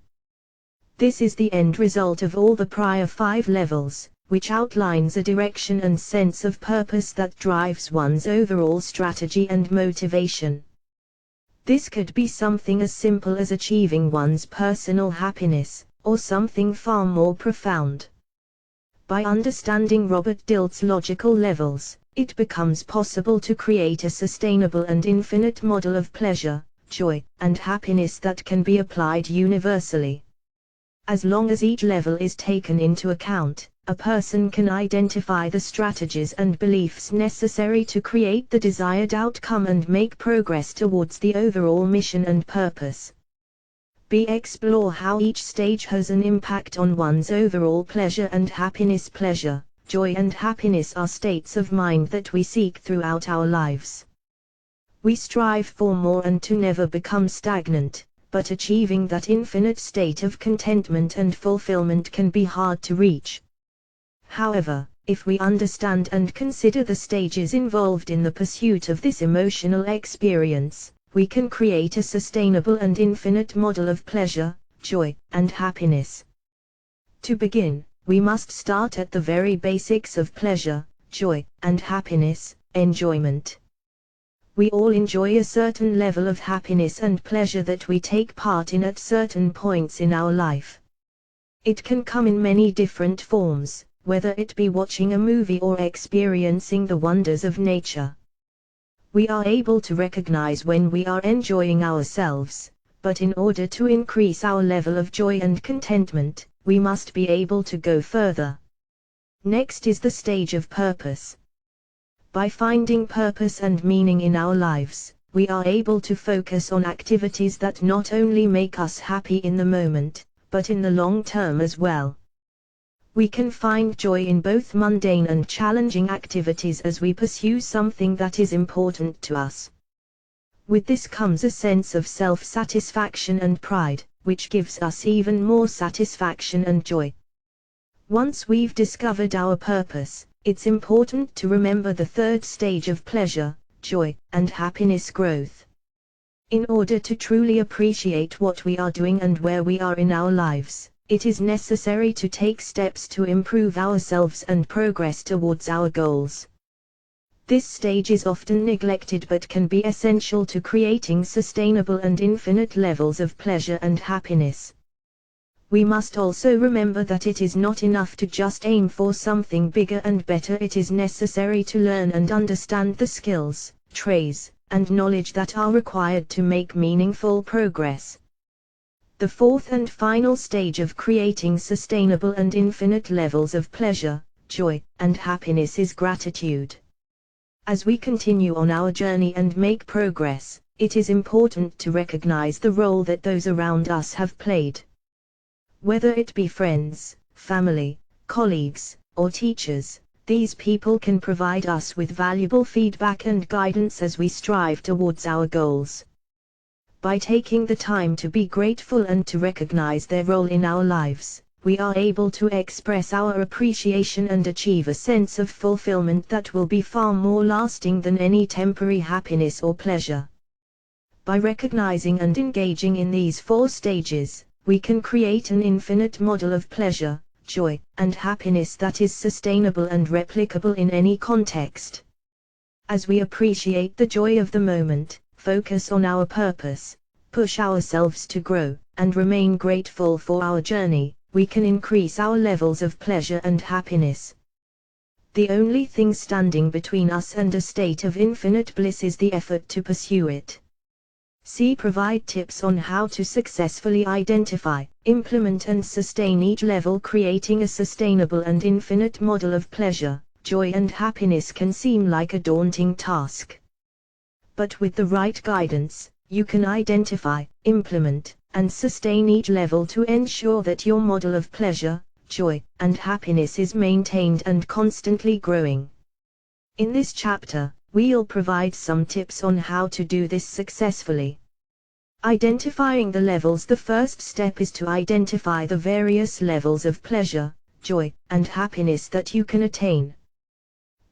This is the end result of all the prior 5 levels, which outlines a direction and sense of purpose that drives one's overall strategy and motivation. This could be something as simple as achieving one's personal happiness, or something far more profound. By understanding Robert Dilts' logical levels, it becomes possible to create a sustainable and infinite model of pleasure, joy, and happiness that can be applied universally. As long as each level is taken into account, a person can identify the strategies and beliefs necessary to create the desired outcome and make progress towards the overall mission and purpose. Explore how each stage has an impact on one's overall pleasure and happiness. Pleasure, joy and happiness are states of mind that we seek throughout our lives. We strive for more and to never become stagnant, but achieving that infinite state of contentment and fulfillment can be hard to reach. However, if we understand and consider the stages involved in the pursuit of this emotional experience, we can create a sustainable and infinite model of pleasure, joy, and happiness. To begin, we must start at the very basics of pleasure, joy, and happiness, enjoyment. We all enjoy a certain level of happiness and pleasure that we take part in at certain points in our life. It can come in many different forms, whether it be watching a movie or experiencing the wonders of nature. We are able to recognize when we are enjoying ourselves, but in order to increase our level of joy and contentment, we must be able to go further. Next is the stage of purpose. By finding purpose and meaning in our lives, we are able to focus on activities that not only make us happy in the moment, but in the long term as well. We can find joy in both mundane and challenging activities as we pursue something that is important to us. With this comes a sense of self-satisfaction and pride, which gives us even more satisfaction and joy. Once we've discovered our purpose, it's important to remember the third stage of pleasure, joy, and happiness growth. In order to truly appreciate what we are doing and where we are in our lives, it is necessary to take steps to improve ourselves and progress towards our goals. This stage is often neglected but can be essential to creating sustainable and infinite levels of pleasure and happiness. We must also remember that it is not enough to just aim for something bigger and better. It is necessary to learn and understand the skills, traits, and knowledge that are required to make meaningful progress. The fourth and final stage of creating sustainable and infinite levels of pleasure, joy, and happiness is gratitude. As we continue on our journey and make progress, it is important to recognize the role that those around us have played. Whether it be friends, family, colleagues, or teachers, these people can provide us with valuable feedback and guidance as we strive towards our goals. By taking the time to be grateful and to recognize their role in our lives, we are able to express our appreciation and achieve a sense of fulfillment that will be far more lasting than any temporary happiness or pleasure. By recognizing and engaging in these four stages, we can create an infinite model of pleasure, joy, and happiness that is sustainable and replicable in any context. As we appreciate the joy of the moment, focus on our purpose, push ourselves to grow, and remain grateful for our journey, we can increase our levels of pleasure and happiness. The only thing standing between us and a state of infinite bliss is the effort to pursue it. Provide tips on how to successfully identify, implement and sustain each level. Creating a sustainable and infinite model of pleasure, joy and happiness can seem like a daunting task. But with the right guidance, you can identify, implement, and sustain each level to ensure that your model of pleasure, joy, and happiness is maintained and constantly growing. In this chapter, we'll provide some tips on how to do this successfully. Identifying the levels. The first step is to identify the various levels of pleasure, joy, and happiness that you can attain.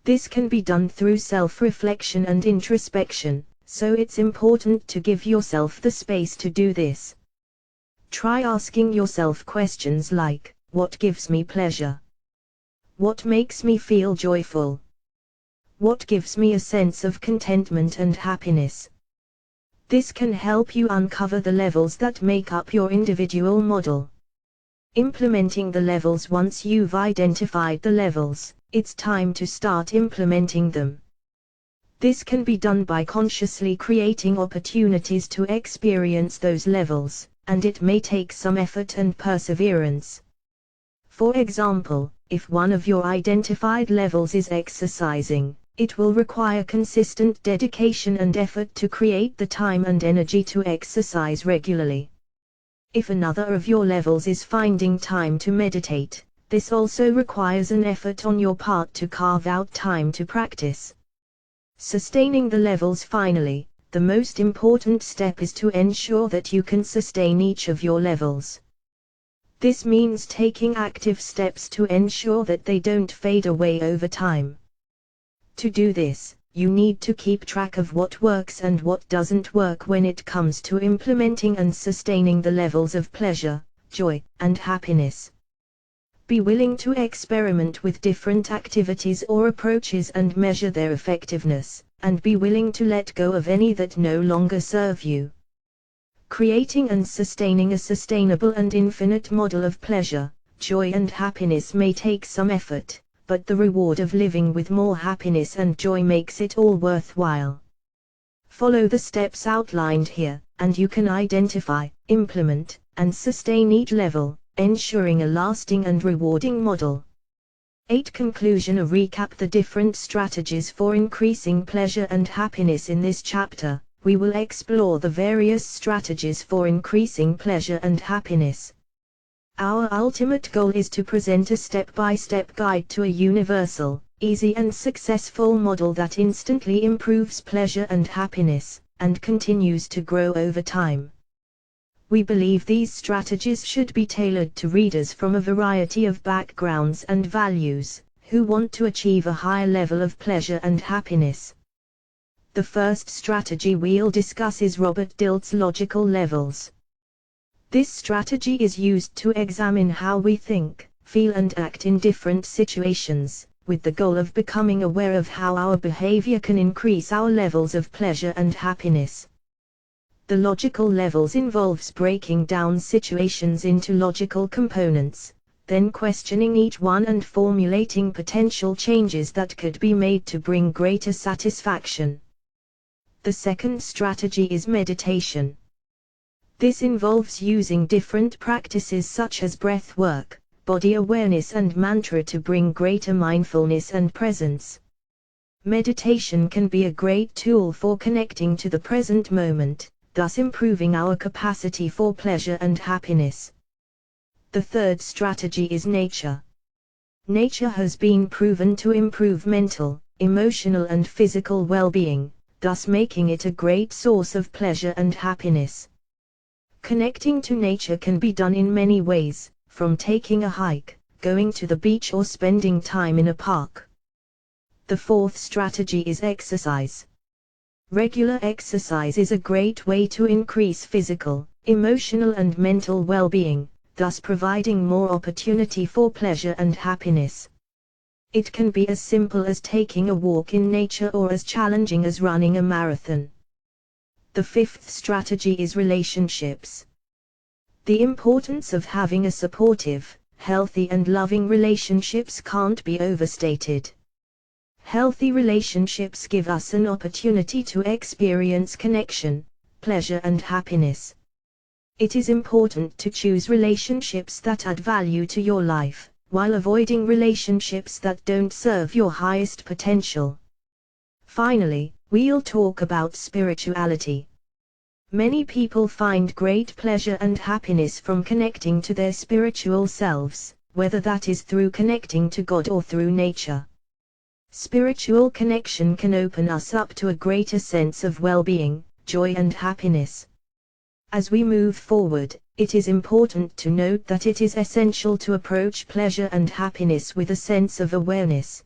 This can be done through self-reflection and introspection, so it's important to give yourself the space to do this. Try asking yourself questions like, what gives me pleasure? What makes me feel joyful? What gives me a sense of contentment and happiness? This can help you uncover the levels that make up your individual model. Implementing the levels. Once you've identified the levels, it's time to start implementing them. This can be done by consciously creating opportunities to experience those levels, and it may take some effort and perseverance. For example, if one of your identified levels is exercising, it will require consistent dedication and effort to create the time and energy to exercise regularly. If another of your levels is finding time to meditate, this also requires an effort on your part to carve out time to practice. Sustaining the levels. Finally, the most important step is to ensure that you can sustain each of your levels. This means taking active steps to ensure that they don't fade away over time. To do this, you need to keep track of what works and what doesn't work when it comes to implementing and sustaining the levels of pleasure, joy, and happiness. Be willing to experiment with different activities or approaches and measure their effectiveness, and be willing to let go of any that no longer serve you. Creating and sustaining a sustainable and infinite model of pleasure, joy and happiness may take some effort, but the reward of living with more happiness and joy makes it all worthwhile. Follow the steps outlined here, and you can identify, implement, and sustain each level, ensuring a lasting and rewarding model. 8. Conclusion. Recap the different strategies for increasing pleasure and happiness. In this chapter, we will explore the various strategies for increasing pleasure and happiness. Our ultimate goal is to present a step-by-step guide to a universal, easy and successful model that instantly improves pleasure and happiness, and continues to grow over time. We believe these strategies should be tailored to readers from a variety of backgrounds and values, who want to achieve a higher level of pleasure and happiness. The first strategy we'll discuss is Robert Dilts' logical levels. This strategy is used to examine how we think, feel and act in different situations, with the goal of becoming aware of how our behavior can increase our levels of pleasure and happiness. The logical levels involves breaking down situations into logical components, then questioning each one and formulating potential changes that could be made to bring greater satisfaction. The second strategy is meditation. This involves using different practices such as breath work, body awareness and mantra to bring greater mindfulness and presence. Meditation can be a great tool for connecting to the present moment, thus improving our capacity for pleasure and happiness. The third strategy is nature. Nature has been proven to improve mental, emotional and physical well-being, thus making it a great source of pleasure and happiness. Connecting to nature can be done in many ways, from taking a hike, going to the beach or spending time in a park. The fourth strategy is exercise. Regular exercise is a great way to increase physical, emotional and mental well-being, thus providing more opportunity for pleasure and happiness. It can be as simple as taking a walk in nature or as challenging as running a marathon. The fifth strategy is relationships. The importance of having a supportive, healthy and loving relationships can't be overstated. Healthy relationships give us an opportunity to experience connection, pleasure and happiness. It is important to choose relationships that add value to your life, while avoiding relationships that don't serve your highest potential. Finally, we'll talk about spirituality. Many people find great pleasure and happiness from connecting to their spiritual selves, whether that is through connecting to God or through nature. Spiritual connection can open us up to a greater sense of well-being, joy and happiness. As we move forward, it is important to note that it is essential to approach pleasure and happiness with a sense of awareness.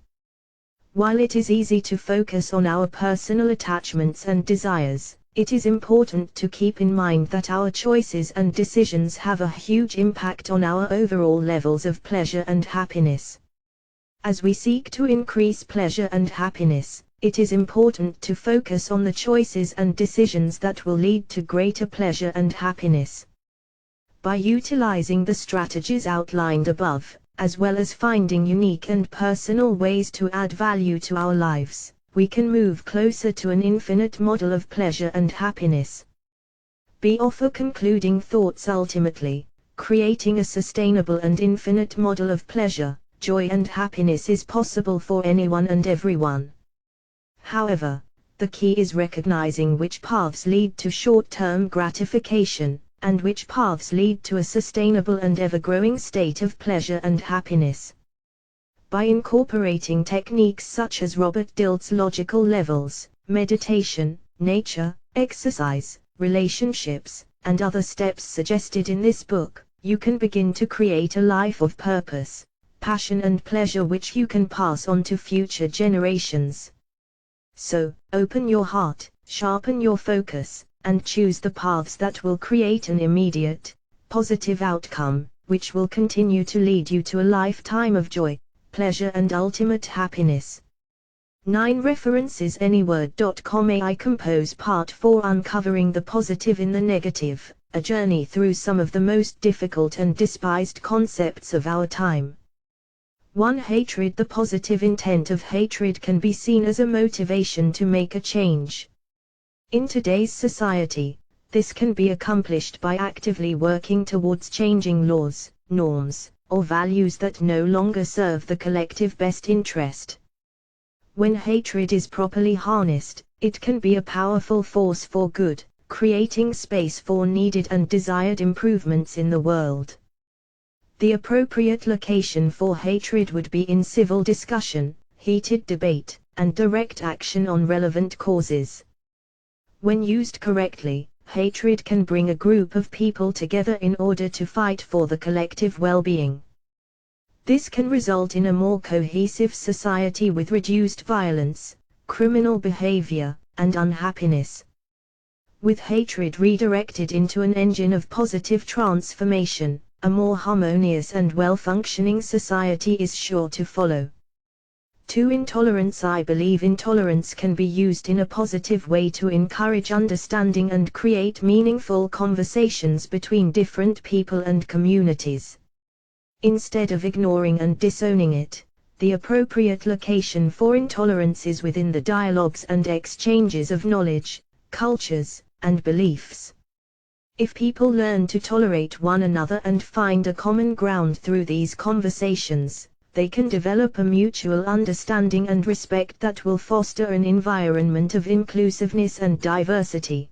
While it is easy to focus on our personal attachments and desires, it is important to keep in mind that our choices and decisions have a huge impact on our overall levels of pleasure and happiness. As we seek to increase pleasure and happiness, it is important to focus on the choices and decisions that will lead to greater pleasure and happiness. By utilizing the strategies outlined above, as well as finding unique and personal ways to add value to our lives, we can move closer to an infinite model of pleasure and happiness. Offer concluding thoughts. Ultimately, creating a sustainable and infinite model of pleasure, joy and happiness is possible for anyone and everyone. However, the key is recognizing which paths lead to short-term gratification, and which paths lead to a sustainable and ever-growing state of pleasure and happiness. By incorporating techniques such as Robert Dilts' logical levels, meditation, nature, exercise, relationships, and other steps suggested in this book, you can begin to create a life of purpose, passion and pleasure which you can pass on to future generations. So, open your heart, sharpen your focus, and choose the paths that will create an immediate, positive outcome, which will continue to lead you to a lifetime of joy, pleasure and ultimate happiness. 9 References Anyword.com AI Compose Part 4 Uncovering the Positive in the Negative, a journey through some of the most difficult and despised concepts of our time. 1. Hatred. The positive intent of hatred can be seen as a motivation to make a change. In today's society, this can be accomplished by actively working towards changing laws, norms, or values that no longer serve the collective best interest. When hatred is properly harnessed, it can be a powerful force for good, creating space for needed and desired improvements in the world. The appropriate location for hatred would be in civil discussion, heated debate, and direct action on relevant causes. When used correctly, hatred can bring a group of people together in order to fight for the collective well-being. This can result in a more cohesive society with reduced violence, criminal behavior, and unhappiness. With hatred redirected into an engine of positive transformation, a more harmonious and well-functioning society is sure to follow. 2. Intolerance. I believe intolerance can be used in a positive way to encourage understanding and create meaningful conversations between different people and communities. Instead of ignoring and disowning it, the appropriate location for intolerance is within the dialogues and exchanges of knowledge, cultures, and beliefs. If people learn to tolerate one another and find a common ground through these conversations, they can develop a mutual understanding and respect that will foster an environment of inclusiveness and diversity.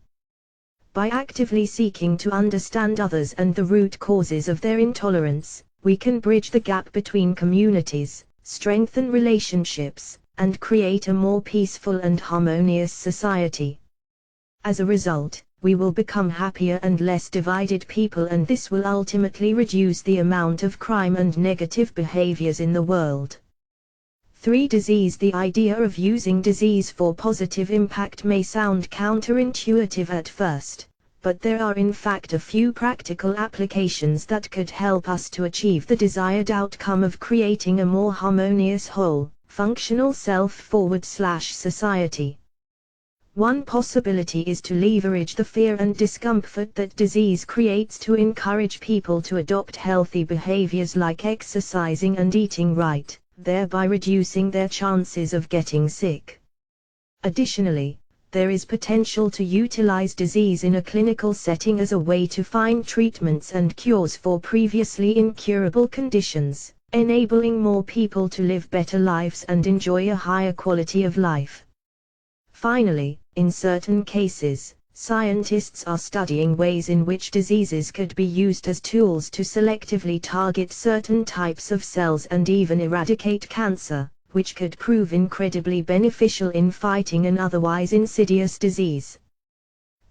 By actively seeking to understand others and the root causes of their intolerance, we can bridge the gap between communities, strengthen relationships, and create a more peaceful and harmonious society. As a result, we will become happier and less divided people, and this will ultimately reduce the amount of crime and negative behaviors in the world. 3. Disease. The idea of using disease for positive impact may sound counterintuitive at first, but there are in fact a few practical applications that could help us to achieve the desired outcome of creating a more harmonious whole, functional self-forward society. One possibility is to leverage the fear and discomfort that disease creates to encourage people to adopt healthy behaviors like exercising and eating right, thereby reducing their chances of getting sick. Additionally, there is potential to utilize disease in a clinical setting as a way to find treatments and cures for previously incurable conditions, enabling more people to live better lives and enjoy a higher quality of life. Finally, in certain cases, scientists are studying ways in which diseases could be used as tools to selectively target certain types of cells and even eradicate cancer, which could prove incredibly beneficial in fighting an otherwise insidious disease.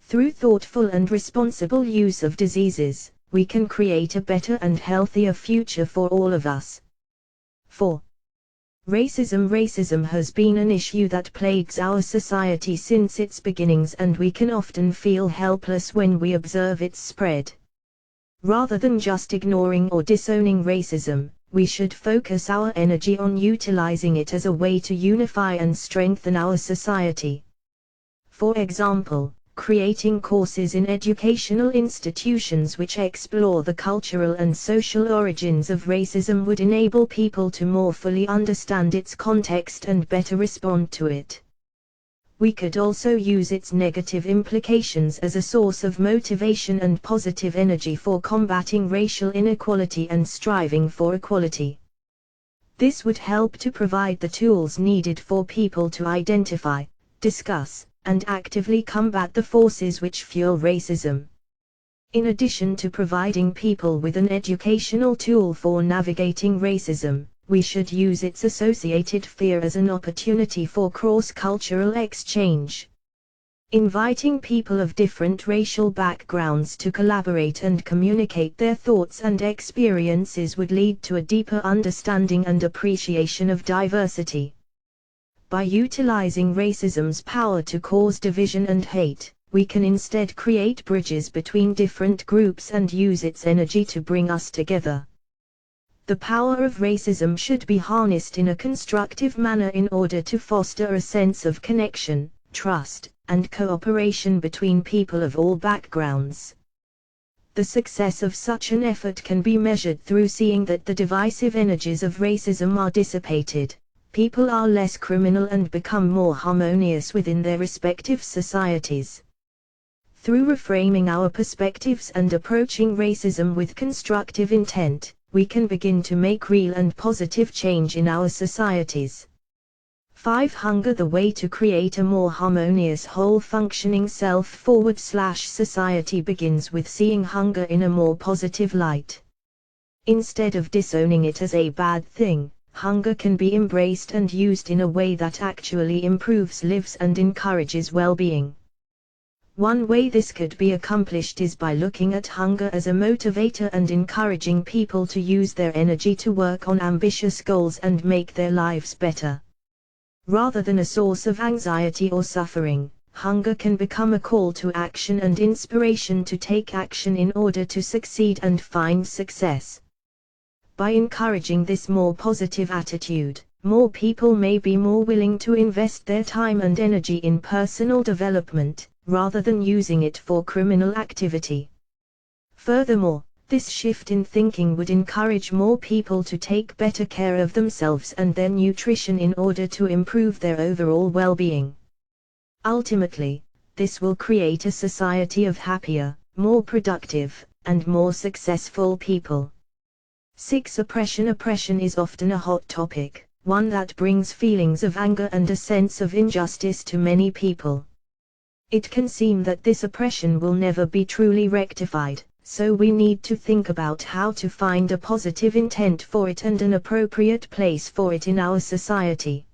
Through thoughtful and responsible use of diseases, we can create a better and healthier future for all of us. 4. Racism. Racism has been an issue that plagues our society since its beginnings, and we can often feel helpless when we observe its spread. Rather than just ignoring or disowning racism, we should focus our energy on utilizing it as a way to unify and strengthen our society. For example, creating courses in educational institutions which explore the cultural and social origins of racism would enable people to more fully understand its context and better respond to it. We could also use its negative implications as a source of motivation and positive energy for combating racial inequality and striving for equality. This would help to provide the tools needed for people to identify, discuss, and actively combat the forces which fuel racism. In addition to providing people with an educational tool for navigating racism, we should use its associated fear as an opportunity for cross-cultural exchange. Inviting people of different racial backgrounds to collaborate and communicate their thoughts and experiences would lead to a deeper understanding and appreciation of diversity. By utilizing racism's power to cause division and hate, we can instead create bridges between different groups and use its energy to bring us together. The power of racism should be harnessed in a constructive manner in order to foster a sense of connection, trust, and cooperation between people of all backgrounds. The success of such an effort can be measured through seeing that the divisive energies of racism are dissipated, people are less criminal and become more harmonious within their respective societies. Through reframing our perspectives and approaching racism with constructive intent, we can begin to make real and positive change in our societies. 5. Hunger. The way to create a more harmonious whole functioning self-society begins with seeing hunger in a more positive light. Instead of disowning it as a bad thing, hunger can be embraced and used in a way that actually improves lives and encourages well-being. One way this could be accomplished is by looking at hunger as a motivator and encouraging people to use their energy to work on ambitious goals and make their lives better. Rather than a source of anxiety or suffering, hunger can become a call to action and inspiration to take action in order to succeed and find success. By encouraging this more positive attitude, more people may be more willing to invest their time and energy in personal development, rather than using it for criminal activity. Furthermore, this shift in thinking would encourage more people to take better care of themselves and their nutrition in order to improve their overall well-being. Ultimately, this will create a society of happier, more productive, and more successful people. 6. Oppression. Oppression is often a hot topic, one that brings feelings of anger and a sense of injustice to many people. It can seem that this oppression will never be truly rectified, so we need to think about how to find a positive intent for it and an appropriate place for it in our society.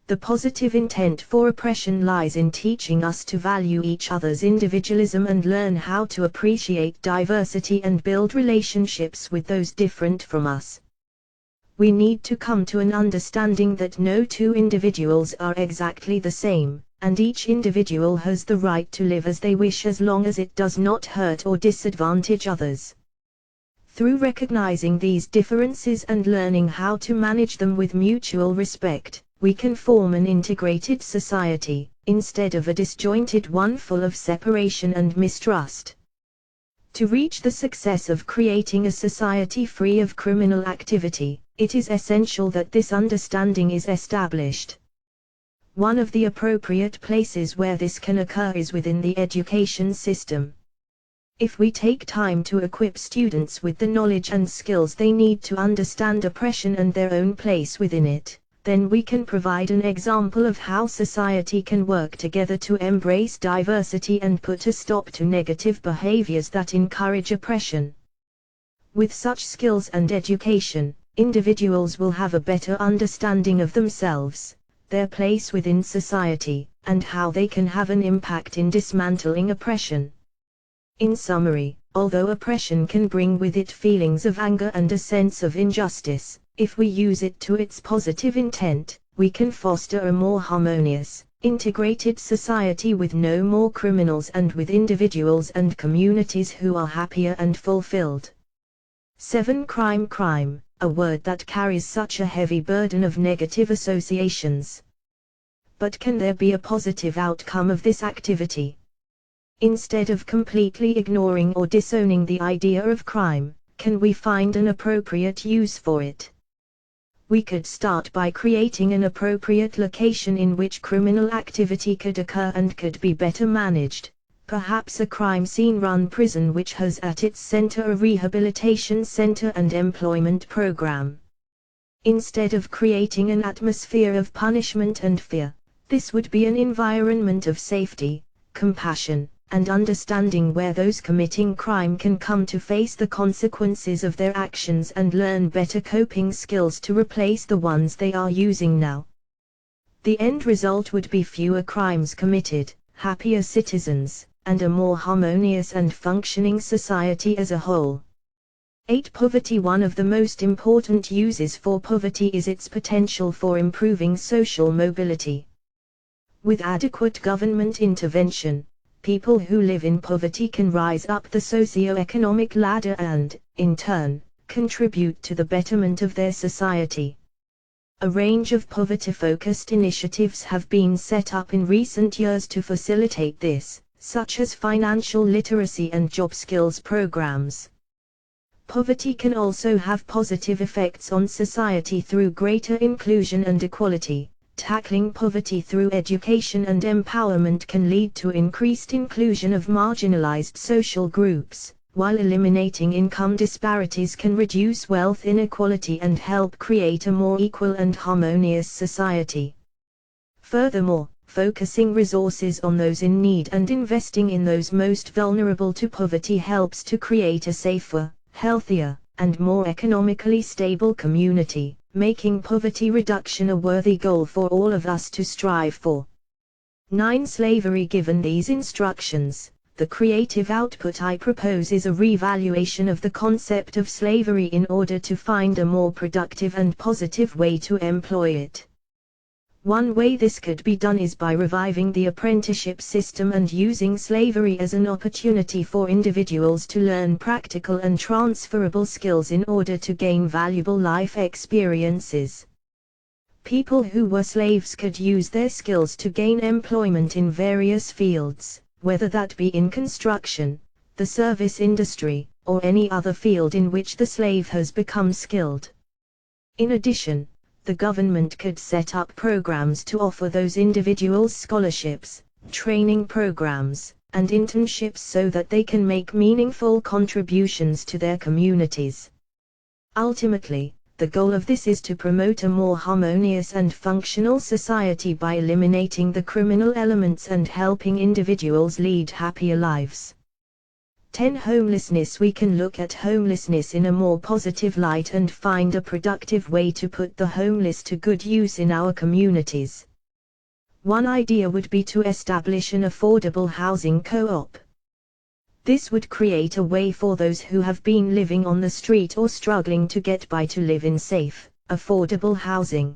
The positive intent for oppression lies in teaching us to value each other's individualism and learn how to appreciate diversity and build relationships with those different from us. We need to come to an understanding that no two individuals are exactly the same, and each individual has the right to live as they wish as long as it does not hurt or disadvantage others. Through recognizing these differences and learning how to manage them with mutual respect, we can form an integrated society, instead of a disjointed one full of separation and mistrust. To reach the success of creating a society free of criminal activity, it is essential that this understanding is established. One of the appropriate places where this can occur is within the education system. If we take time to equip students with the knowledge and skills they need to understand oppression and their own place within it, then we can provide an example of how society can work together to embrace diversity and put a stop to negative behaviors that encourage oppression. With such skills and education, individuals will have a better understanding of themselves, their place within society, and how they can have an impact in dismantling oppression. In summary, although oppression can bring with it feelings of anger and a sense of injustice, if we use it to its positive intent, we can foster a more harmonious, integrated society with no more criminals and with individuals and communities who are happier and fulfilled. 7. Crime. Crime, a word that carries such a heavy burden of negative associations. But can there be a positive outcome of this activity? Instead of completely ignoring or disowning the idea of crime, can we find an appropriate use for it? We could start by creating an appropriate location in which criminal activity could occur and could be better managed. Perhaps a crime scene-run prison which has at its center a rehabilitation center and employment program. Instead of creating an atmosphere of punishment and fear, this would be an environment of safety, compassion, and understanding where those committing crime can come to face the consequences of their actions and learn better coping skills to replace the ones they are using now. The end result would be fewer crimes committed, happier citizens, and a more harmonious and functioning society as a whole. 8. Poverty. One of the most important uses for poverty is its potential for improving social mobility. With adequate government intervention, people who live in poverty can rise up the socio-economic ladder and, in turn, contribute to the betterment of their society. A range of poverty-focused initiatives have been set up in recent years to facilitate this, such as financial literacy and job skills programs. Poverty can also have positive effects on society through greater inclusion and equality. Tackling poverty through education and empowerment can lead to increased inclusion of marginalized social groups, while eliminating income disparities can reduce wealth inequality and help create a more equal and harmonious society. Furthermore, focusing resources on those in need and investing in those most vulnerable to poverty helps to create a safer, healthier, and more economically stable community, making poverty reduction a worthy goal for all of us to strive for. 9. Slavery. Given these instructions, the creative output I propose is a revaluation of the concept of slavery in order to find a more productive and positive way to employ it. One way this could be done is by reviving the apprenticeship system and using slavery as an opportunity for individuals to learn practical and transferable skills in order to gain valuable life experiences. People who were slaves could use their skills to gain employment in various fields, whether that be in construction, the service industry, or any other field in which the slave has become skilled. In addition, the government could set up programs to offer those individuals scholarships, training programs, and internships so that they can make meaningful contributions to their communities. Ultimately, the goal of this is to promote a more harmonious and functional society by eliminating the criminal elements and helping individuals lead happier lives. 10. Homelessness. We can look at homelessness in a more positive light and find a productive way to put the homeless to good use in our communities. One idea would be to establish an affordable housing co-op. This would create a way for those who have been living on the street or struggling to get by to live in safe, affordable housing.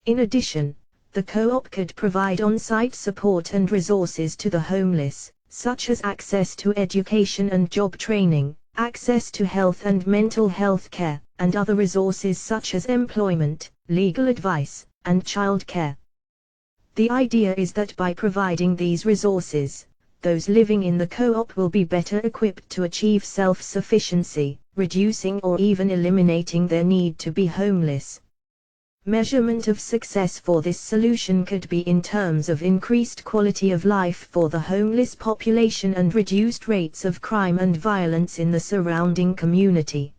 In addition, the co-op could provide on-site support and resources to the homeless, such as access to education and job training, access to health and mental health care, and other resources such as employment, legal advice, and child care. The idea is that by providing these resources, those living in the co-op will be better equipped to achieve self-sufficiency, reducing or even eliminating their need to be homeless. Measurement of success for this solution could be in terms of increased quality of life for the homeless population and reduced rates of crime and violence in the surrounding community.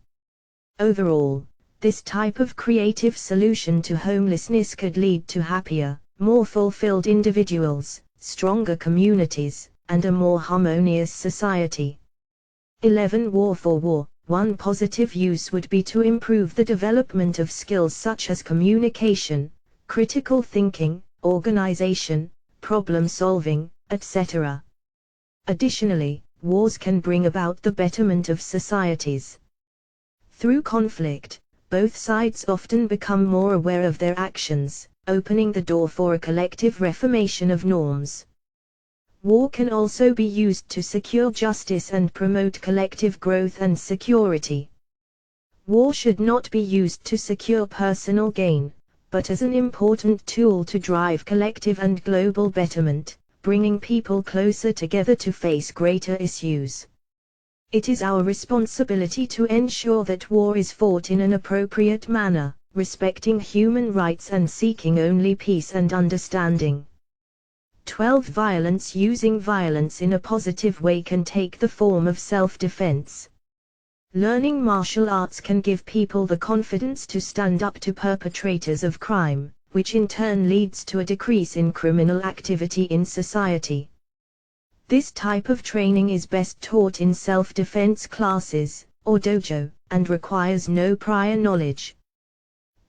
Overall, this type of creative solution to homelessness could lead to happier, more fulfilled individuals, stronger communities, and a more harmonious society. 11. War for war. One positive use would be to improve the development of skills such as communication, critical thinking, organization, problem solving, etc. Additionally, wars can bring about the betterment of societies. Through conflict, both sides often become more aware of their actions, opening the door for a collective reformation of norms. War can also be used to secure justice and promote collective growth and security. War should not be used to secure personal gain, but as an important tool to drive collective and global betterment, bringing people closer together to face greater issues. It is our responsibility to ensure that war is fought in an appropriate manner, respecting human rights and seeking only peace and understanding. 12. Violence. Using violence in a positive way can take the form of self-defense. Learning martial arts can give people the confidence to stand up to perpetrators of crime, which in turn leads to a decrease in criminal activity in society. This type of training is best taught in self-defense classes, or dojo, and requires no prior knowledge.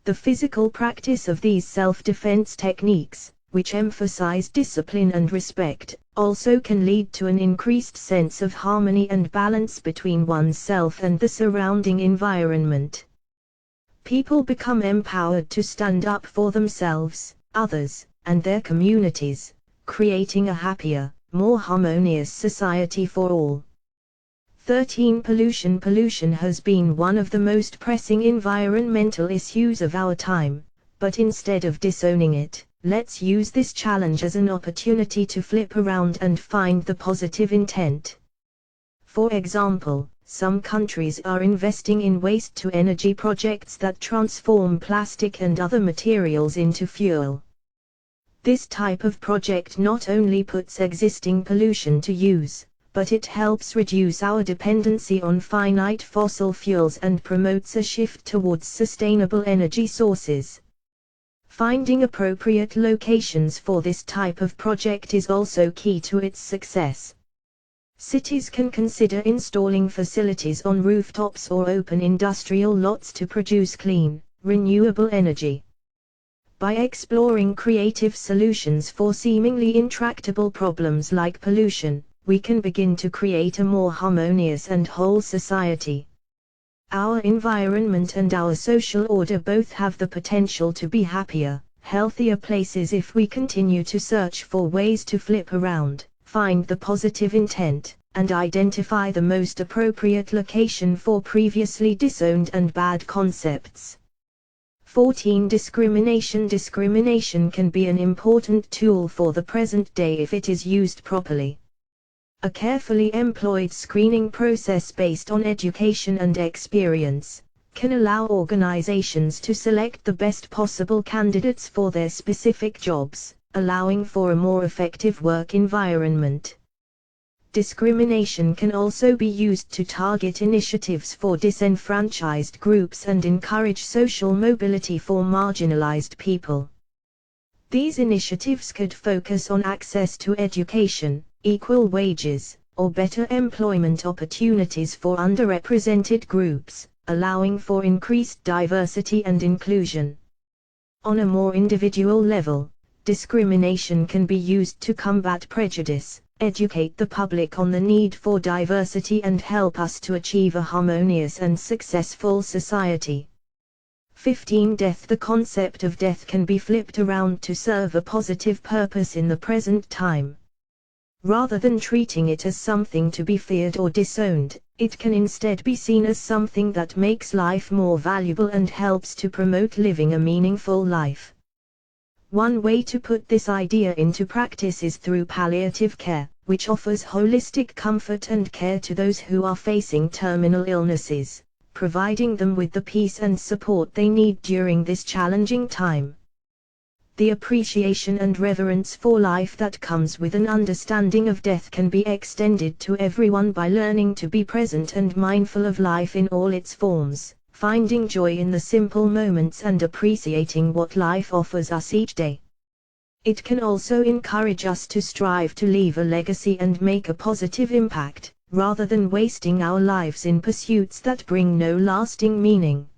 The physical practice of these self-defense techniques, which emphasize discipline and respect, also can lead to an increased sense of harmony and balance between oneself and the surrounding environment. People become empowered to stand up for themselves, others, and their communities, creating a happier, more harmonious society for all. 13. Pollution. Pollution has been one of the most pressing environmental issues of our time, but instead of disowning it, Let's use this challenge as an opportunity to flip around and find the positive intent. For example, some countries are investing in waste-to-energy projects that transform plastic and other materials into fuel. This type of project not only puts existing pollution to use, but it helps reduce our dependency on finite fossil fuels and promotes a shift towards sustainable energy sources. Finding appropriate locations for this type of project is also key to its success. Cities can consider installing facilities on rooftops or open industrial lots to produce clean, renewable energy. By exploring creative solutions for seemingly intractable problems like pollution, we can begin to create a more harmonious and whole society. Our environment and our social order both have the potential to be happier, healthier places if we continue to search for ways to flip around, find the positive intent, and identify the most appropriate location for previously disowned and bad concepts. 14. Discrimination. Discrimination can be an important tool for the present day if it is used properly. A carefully employed screening process based on education and experience can allow organizations to select the best possible candidates for their specific jobs, allowing for a more effective work environment. Discrimination can also be used to target initiatives for disenfranchised groups and encourage social mobility for marginalized people. These initiatives could focus on access to education, equal wages, or better employment opportunities for underrepresented groups, allowing for increased diversity and inclusion. On a more individual level, discrimination can be used to combat prejudice, educate the public on the need for diversity and help us to achieve a harmonious and successful society. 15. Death. The concept of death can be flipped around to serve a positive purpose in the present time. Rather than treating it as something to be feared or disowned, it can instead be seen as something that makes life more valuable and helps to promote living a meaningful life. One way to put this idea into practice is through palliative care, which offers holistic comfort and care to those who are facing terminal illnesses, providing them with the peace and support they need during this challenging time. The appreciation and reverence for life that comes with an understanding of death can be extended to everyone by learning to be present and mindful of life in all its forms, finding joy in the simple moments and appreciating what life offers us each day. It can also encourage us to strive to leave a legacy and make a positive impact, rather than wasting our lives in pursuits that bring no lasting meaning.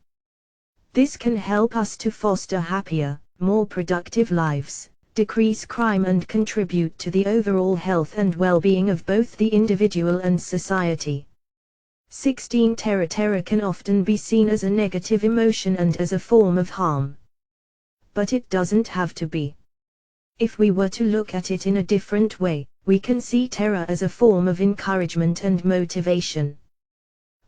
This can help us to foster happier, more productive lives, decrease crime and contribute to the overall health and well-being of both the individual and society. 16. Terror. Terror can often be seen as a negative emotion and as a form of harm. But it doesn't have to be. If we were to look at it in a different way, we can see terror as a form of encouragement and motivation.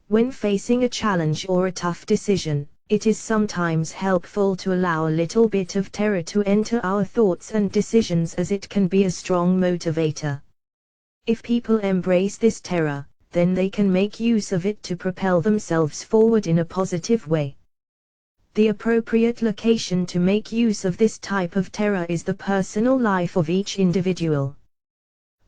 When facing a challenge or a tough decision, it is sometimes helpful to allow a little bit of terror to enter our thoughts and decisions, as it can be a strong motivator. If people embrace this terror, then they can make use of it to propel themselves forward in a positive way. The appropriate location to make use of this type of terror is the personal life of each individual.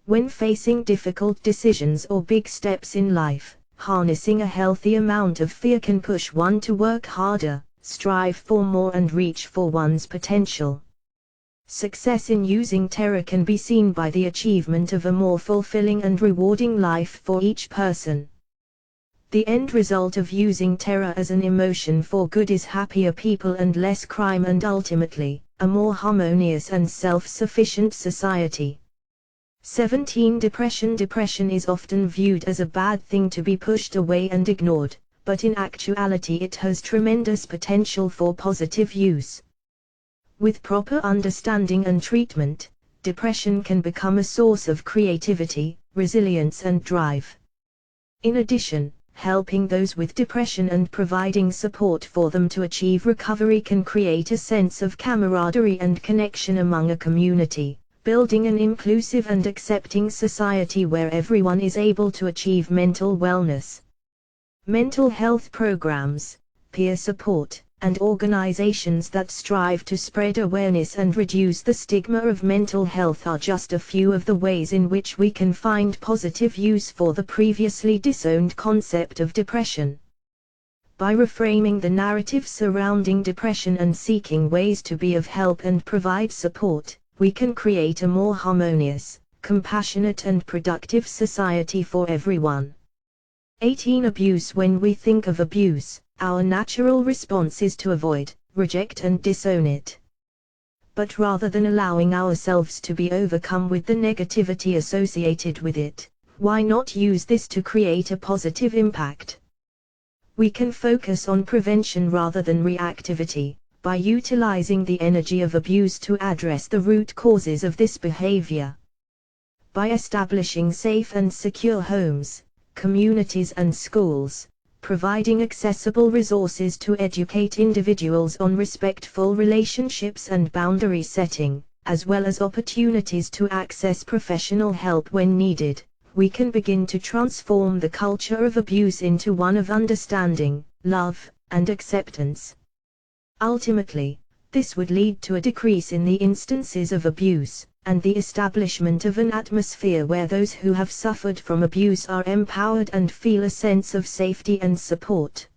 When facing difficult decisions or big steps in life, harnessing a healthy amount of fear can push one to work harder, strive for more and reach for one's potential. Success in using terror can be seen by the achievement of a more fulfilling and rewarding life for each person. The end result of using terror as an emotion for good is happier people and less crime, and ultimately, a more harmonious and self-sufficient society. 17. Depression. Depression is often viewed as a bad thing to be pushed away and ignored, but in actuality it has tremendous potential for positive use. With proper understanding and treatment, depression can become a source of creativity, resilience and drive. In addition, helping those with depression and providing support for them to achieve recovery can create a sense of camaraderie and connection among a community, building an inclusive and accepting society where everyone is able to achieve mental wellness. Mental health programs, peer support, and organizations that strive to spread awareness and reduce the stigma of mental health are just a few of the ways in which we can find positive use for the previously disowned concept of depression. By reframing the narrative surrounding depression and seeking ways to be of help and provide support, we can create a more harmonious, compassionate and productive society for everyone. 18. Abuse. When we think of abuse, our natural response is to avoid, reject and disown it. But rather than allowing ourselves to be overcome with the negativity associated with it, why not use this to create a positive impact? We can focus on prevention rather than reactivity, by utilizing the energy of abuse to address the root causes of this behavior. By establishing safe and secure homes, communities and schools, providing accessible resources to educate individuals on respectful relationships and boundary setting, as well as opportunities to access professional help when needed, we can begin to transform the culture of abuse into one of understanding, love, and acceptance. Ultimately, this would lead to a decrease in the instances of abuse, and the establishment of an atmosphere where those who have suffered from abuse are empowered and feel a sense of safety and support.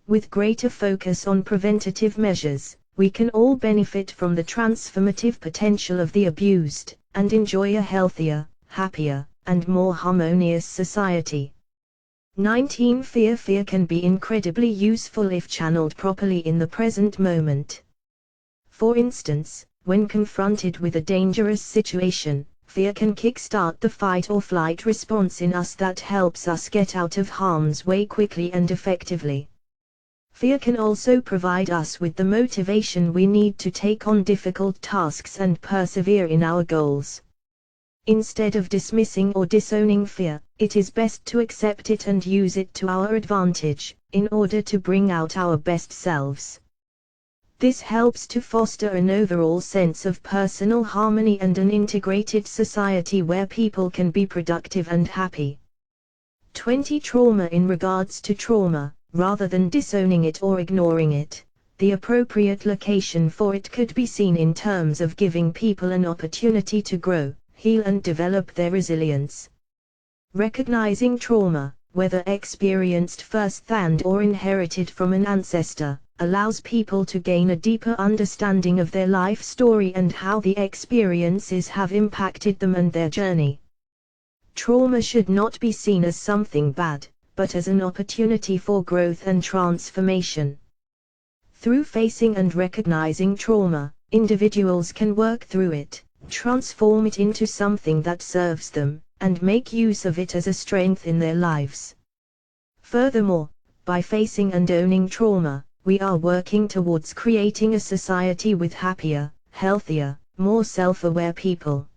With greater focus on preventative measures, we can all benefit from the transformative potential of the abused, and enjoy a healthier, happier, and more harmonious society. 19. Fear. Fear can be incredibly useful if channeled properly in the present moment. For instance, when confronted with a dangerous situation, fear can kickstart the fight or flight response in us that helps us get out of harm's way quickly and effectively. Fear can also provide us with the motivation we need to take on difficult tasks and persevere in our goals. Instead of dismissing or disowning fear, it is best to accept it and use it to our advantage, in order to bring out our best selves. This helps to foster an overall sense of personal harmony and an integrated society where people can be productive and happy. 20. Trauma. In regards to trauma, rather than disowning it or ignoring it, the appropriate location for it could be seen in terms of giving people an opportunity to grow, heal and develop their resilience. Recognizing trauma, whether experienced firsthand or inherited from an ancestor, allows people to gain a deeper understanding of their life story and how the experiences have impacted them and their journey. Trauma should not be seen as something bad, but as an opportunity for growth and transformation. Through facing and recognizing trauma, individuals can work through it, transform it into something that serves them, and make use of it as a strength in their lives. Furthermore, by facing and owning trauma, we are working towards creating a society with happier, healthier, more self-aware people.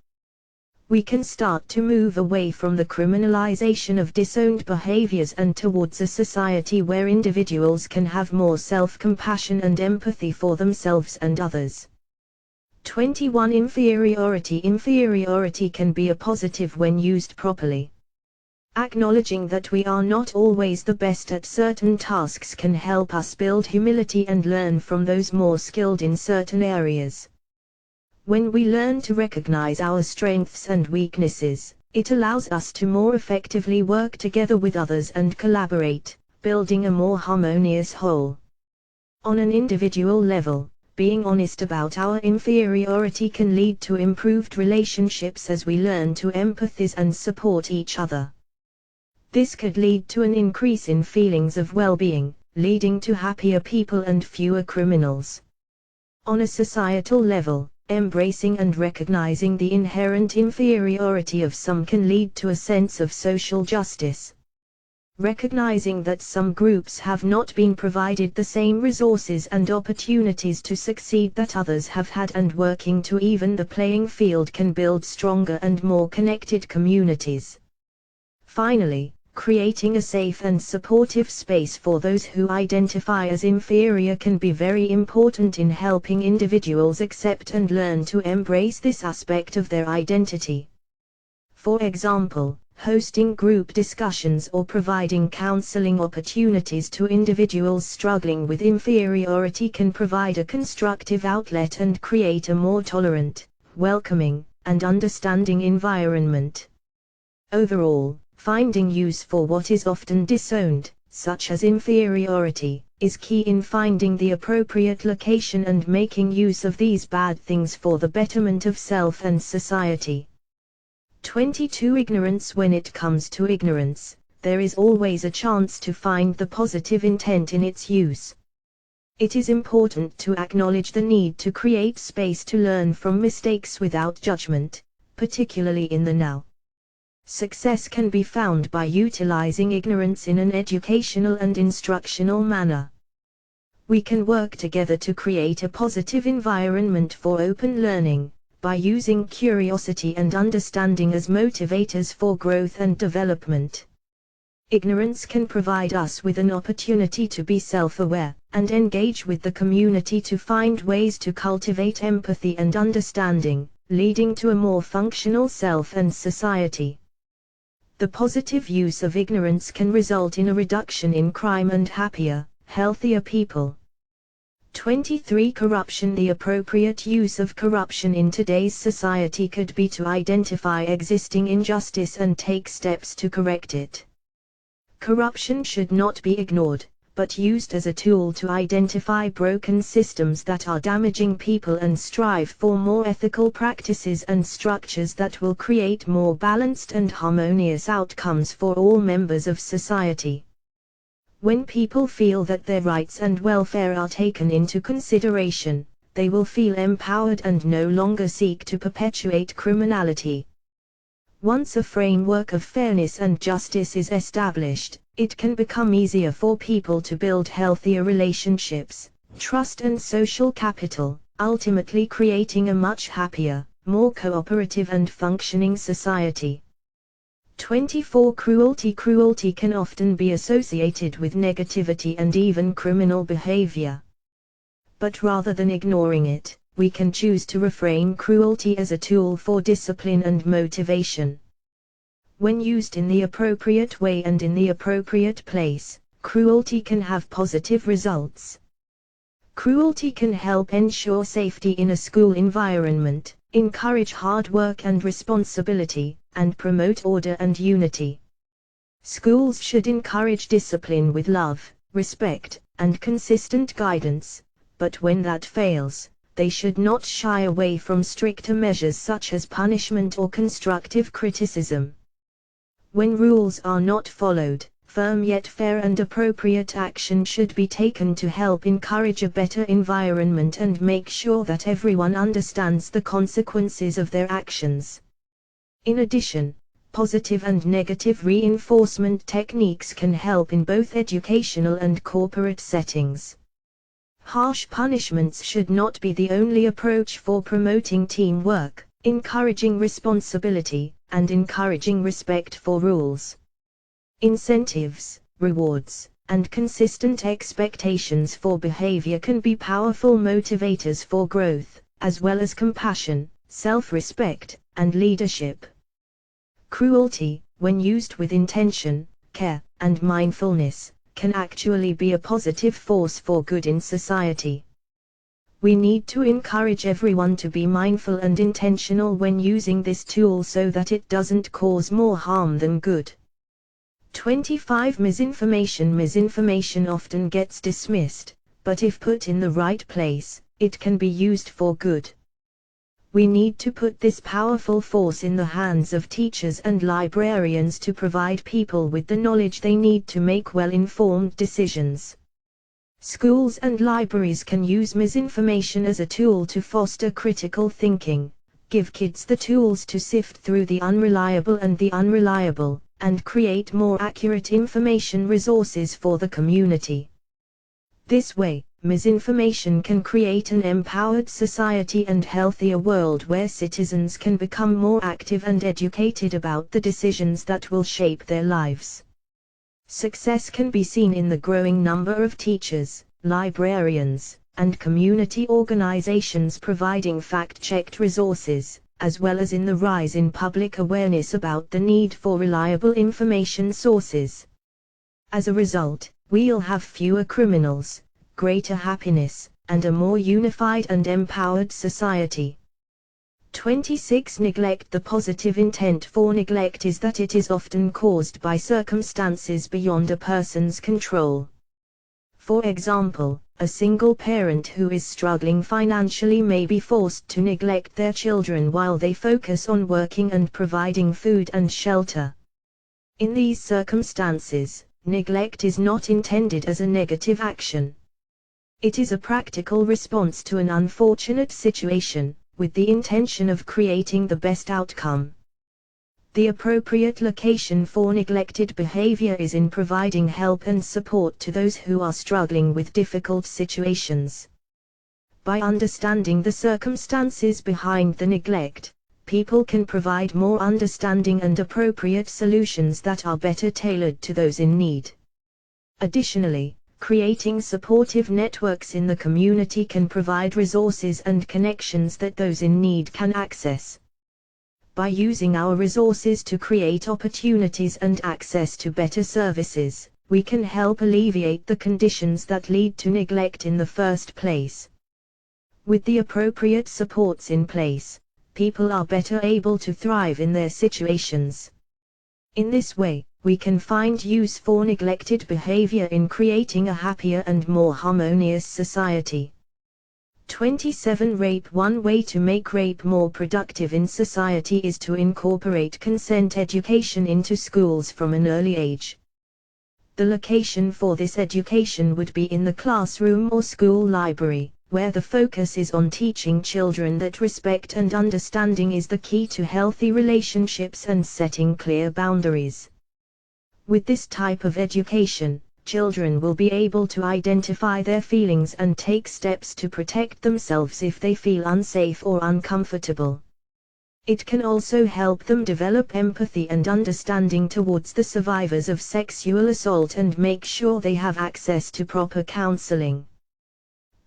We can start to move away from the criminalization of disowned behaviors and towards a society where individuals can have more self-compassion and empathy for themselves and others. 21. Inferiority. Inferiority can be a positive when used properly. Acknowledging that we are not always the best at certain tasks can help us build humility and learn from those more skilled in certain areas. When we learn to recognize our strengths and weaknesses, it allows us to more effectively work together with others and collaborate, building a more harmonious whole. On an individual level, being honest about our inferiority can lead to improved relationships as we learn to empathize and support each other. This could lead to an increase in feelings of well-being, leading to happier people and fewer criminals. On a societal level, embracing and recognizing the inherent inferiority of some can lead to a sense of social justice. Recognizing that some groups have not been provided the same resources and opportunities to succeed that others have had, and working to even the playing field can build stronger and more connected communities. Finally, Creating a safe and supportive space for those who identify as inferior can be very important in helping individuals accept and learn to embrace this aspect of their identity. For example, hosting group discussions or providing counseling opportunities to individuals struggling with inferiority can provide a constructive outlet and create a more tolerant, welcoming, and understanding environment. Overall, finding use for what is often disowned, such as inferiority, is key in finding the appropriate location and making use of these bad things for the betterment of self and society. 22. Ignorance. When it comes to ignorance, there is always a chance to find the positive intent in its use. It is important to acknowledge the need to create space to learn from mistakes without judgment, particularly in the now. Success can be found by utilizing ignorance in an educational and instructional manner. We can work together to create a positive environment for open learning, by using curiosity and understanding as motivators for growth and development. Ignorance can provide us with an opportunity to be self-aware, and engage with the community to find ways to cultivate empathy and understanding, leading to a more functional self and society. The positive use of ignorance can result in a reduction in crime and happier, healthier people. 23. Corruption. The appropriate use of corruption in today's society could be to identify existing injustice and take steps to correct it. Corruption should not be ignored, but used as a tool to identify broken systems that are damaging people and strive for more ethical practices and structures that will create more balanced and harmonious outcomes for all members of society. When people feel that their rights and welfare are taken into consideration, they will feel empowered and no longer seek to perpetuate criminality. Once a framework of fairness and justice is established, it can become easier for people to build healthier relationships, trust and social capital, ultimately creating a much happier, more cooperative and functioning society. 24. Cruelty. Cruelty can often be associated with negativity and even criminal behavior. But rather than ignoring it, we can choose to reframe cruelty as a tool for discipline and motivation. When used in the appropriate way and in the appropriate place, cruelty can have positive results. Cruelty can help ensure safety in a school environment, encourage hard work and responsibility, and promote order and unity. Schools should encourage discipline with love, respect, and consistent guidance, but when that fails, they should not shy away from stricter measures such as punishment or constructive criticism. When rules are not followed, firm yet fair and appropriate action should be taken to help encourage a better environment and make sure that everyone understands the consequences of their actions. In addition, positive and negative reinforcement techniques can help in both educational and corporate settings. Harsh punishments should not be the only approach for promoting teamwork, encouraging responsibility, and encouraging respect for rules. Incentives, rewards, and consistent expectations for behavior can be powerful motivators for growth, as well as compassion, self-respect, and leadership. Cruelty, when used with intention, care, and mindfulness, can actually be a positive force for good in society. We need to encourage everyone to be mindful and intentional when using this tool so that it doesn't cause more harm than good. 25. Misinformation. Misinformation often gets dismissed, but if put in the right place, it can be used for good. We need to put this powerful force in the hands of teachers and librarians to provide people with the knowledge they need to make well-informed decisions. Schools and libraries can use misinformation as a tool to foster critical thinking, give kids the tools to sift through the unreliable and the unreliable, and create more accurate information resources for the community. This way, misinformation can create an empowered society and healthier world where citizens can become more active and educated about the decisions that will shape their lives. Success can be seen in the growing number of teachers, librarians, and community organizations providing fact-checked resources, as well as in the rise in public awareness about the need for reliable information sources. As a result, we'll have fewer criminals, greater happiness, and a more unified and empowered society. 26. Neglect. The positive intent for neglect is that it is often caused by circumstances beyond a person's control. For example, a single parent who is struggling financially may be forced to neglect their children while they focus on working and providing food and shelter. In these circumstances, neglect is not intended as a negative action. It is a practical response to an unfortunate situation, with the intention of creating the best outcome. The appropriate location for neglected behavior is in providing help and support to those who are struggling with difficult situations. By understanding the circumstances behind the neglect, people can provide more understanding and appropriate solutions that are better tailored to those in need. Additionally, creating supportive networks in the community can provide resources and connections that those in need can access. By using our resources to create opportunities and access to better services, we can help alleviate the conditions that lead to neglect in the first place. With the appropriate supports in place, people are better able to thrive in their situations. In this way, we can find use for neglected behavior in creating a happier and more harmonious society. 27. Rape. One way to make rape more productive in society is to incorporate consent education into schools from an early age. The location for this education would be in the classroom or school library, where the focus is on teaching children that respect and understanding is the key to healthy relationships and setting clear boundaries. With this type of education, children will be able to identify their feelings and take steps to protect themselves if they feel unsafe or uncomfortable. It can also help them develop empathy and understanding towards the survivors of sexual assault and make sure they have access to proper counseling.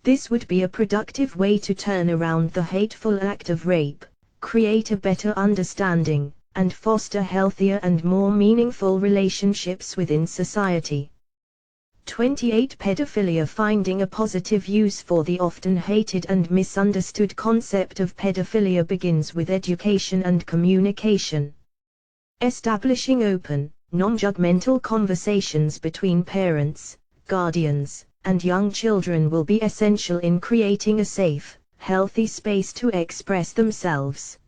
This would be a productive way to turn around the hateful act of rape, create a better understanding, and foster healthier and more meaningful relationships within society. 28. Pedophilia. Finding a positive use for the often hated and misunderstood concept of pedophilia begins with education and communication. Establishing open, non-judgmental conversations between parents, guardians, and young children will be essential in creating a safe, healthy space to express themselves.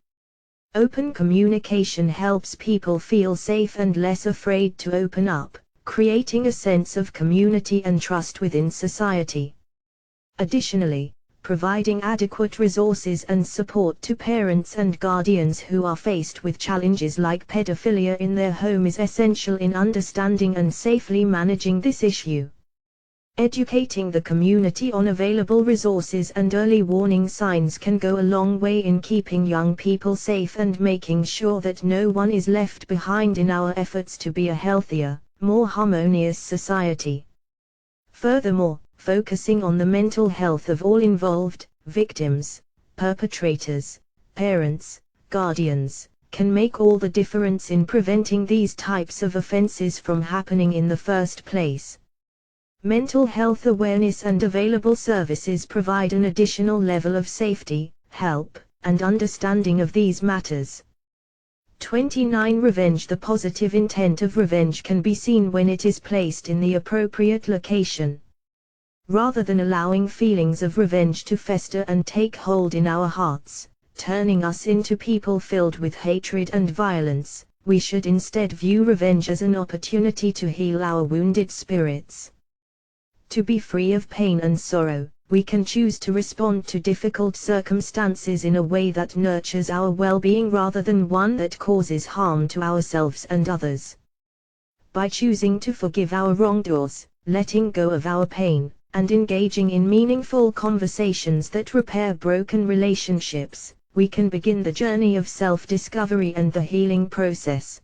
Open communication helps people feel safe and less afraid to open up, creating a sense of community and trust within society. Additionally, providing adequate resources and support to parents and guardians who are faced with challenges like pedophilia in their home is essential in understanding and safely managing this issue. Educating the community on available resources and early warning signs can go a long way in keeping young people safe and making sure that no one is left behind in our efforts to be a healthier, more harmonious society. Furthermore, focusing on the mental health of all involved, victims, perpetrators, parents, guardians, can make all the difference in preventing these types of offenses from happening in the first place. Mental health awareness and available services provide an additional level of safety, help, and understanding of these matters. 29. Revenge. The positive intent of revenge can be seen when it is placed in the appropriate location. Rather than allowing feelings of revenge to fester and take hold in our hearts, turning us into people filled with hatred and violence, we should instead view revenge as an opportunity to heal our wounded spirits. To be free of pain and sorrow, we can choose to respond to difficult circumstances in a way that nurtures our well-being rather than one that causes harm to ourselves and others. By choosing to forgive our wrongdoers, letting go of our pain, and engaging in meaningful conversations that repair broken relationships, we can begin the journey of self-discovery and the healing process.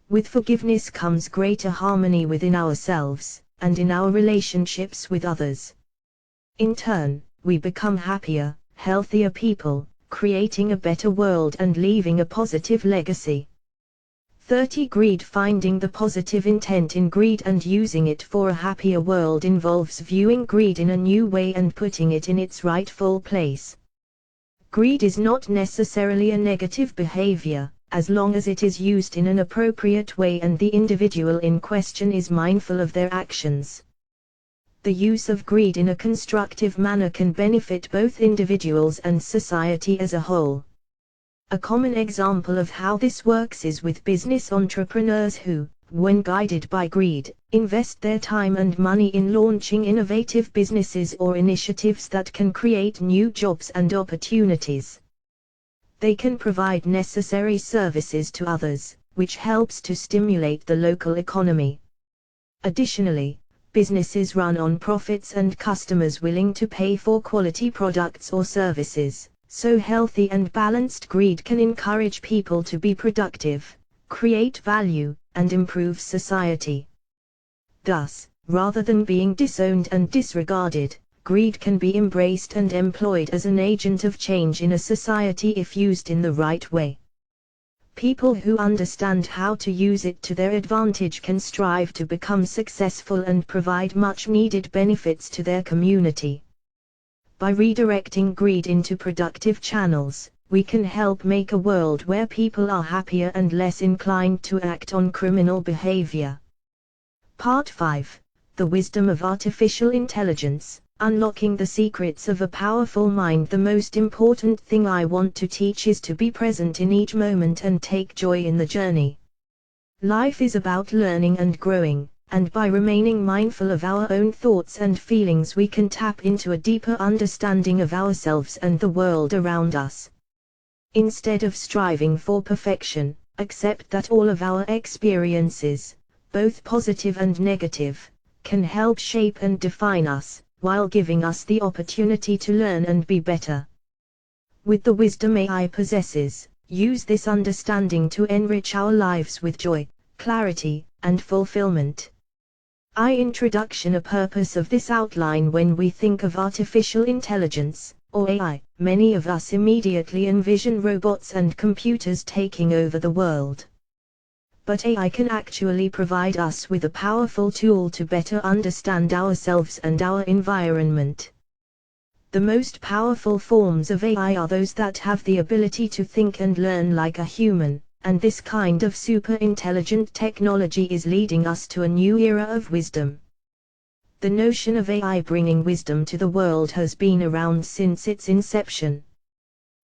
With forgiveness comes greater harmony within ourselves, and in our relationships with others. In turn, we become happier, healthier people, creating a better world and leaving a positive legacy. 30. Greed. Finding the positive intent in greed and using it for a happier world involves viewing greed in a new way and putting it in its rightful place. Greed is not necessarily a negative behavior, as long as it is used in an appropriate way and the individual in question is mindful of their actions. The use of greed in a constructive manner can benefit both individuals and society as a whole. A common example of how this works is with business entrepreneurs who, when guided by greed, invest their time and money in launching innovative businesses or initiatives that can create new jobs and opportunities. They can provide necessary services to others, which helps to stimulate the local economy. Additionally, businesses run on profits and customers willing to pay for quality products or services. So healthy and balanced greed can encourage people to be productive, create value, and improve society. Thus, rather than being disowned and disregarded, greed can be embraced and employed as an agent of change in a society if used in the right way. People who understand how to use it to their advantage can strive to become successful and provide much-needed benefits to their community. By redirecting greed into productive channels, we can help make a world where people are happier and less inclined to act on criminal behavior. Part 5. The Wisdom of Artificial Intelligence, Unlocking the Secrets of a Powerful Mind. The most important thing I want to teach is to be present in each moment and take joy in the journey. Life is about learning and growing, and by remaining mindful of our own thoughts and feelings we can tap into a deeper understanding of ourselves and the world around us. Instead of striving for perfection, accept that all of our experiences, both positive and negative, can help shape and define us, while giving us the opportunity to learn and be better. With the wisdom AI possesses, use this understanding to enrich our lives with joy, clarity, and fulfillment. Introduction. A purpose of this outline. When we think of artificial intelligence, or AI, many of us immediately envision robots and computers taking over the world. But AI can actually provide us with a powerful tool to better understand ourselves and our environment. The most powerful forms of AI are those that have the ability to think and learn like a human, and this kind of super-intelligent technology is leading us to a new era of wisdom. The notion of AI bringing wisdom to the world has been around since its inception.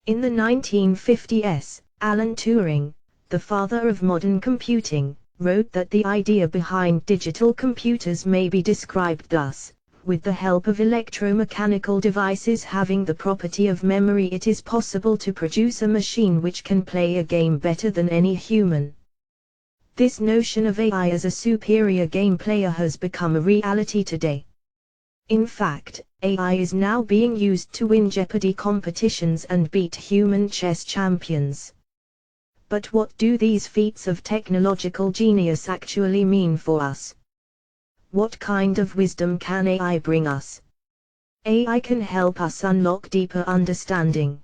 In the 1950s, Alan Turing, the father of modern computing, wrote that the idea behind digital computers may be described thus: with the help of electromechanical devices having the property of memory, it is possible to produce a machine which can play a game better than any human. This notion of AI as a superior game player has become a reality today. In fact, AI is now being used to win Jeopardy competitions and beat human chess champions. But what do these feats of technological genius actually mean for us? What kind of wisdom can AI bring us? AI can help us unlock deeper understanding.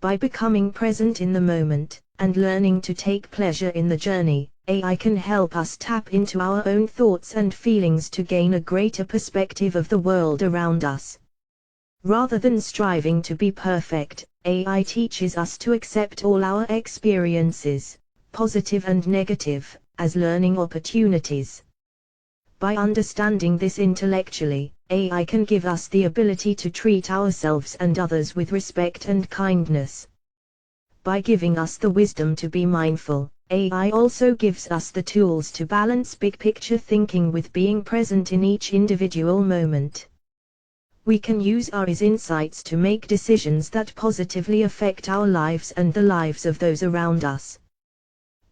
By becoming present in the moment, and learning to take pleasure in the journey, AI can help us tap into our own thoughts and feelings to gain a greater perspective of the world around us. Rather than striving to be perfect, AI teaches us to accept all our experiences, positive and negative, as learning opportunities. By understanding this intellectually, AI can give us the ability to treat ourselves and others with respect and kindness. By giving us the wisdom to be mindful, AI also gives us the tools to balance big picture thinking with being present in each individual moment. We can use AI's insights to make decisions that positively affect our lives and the lives of those around us.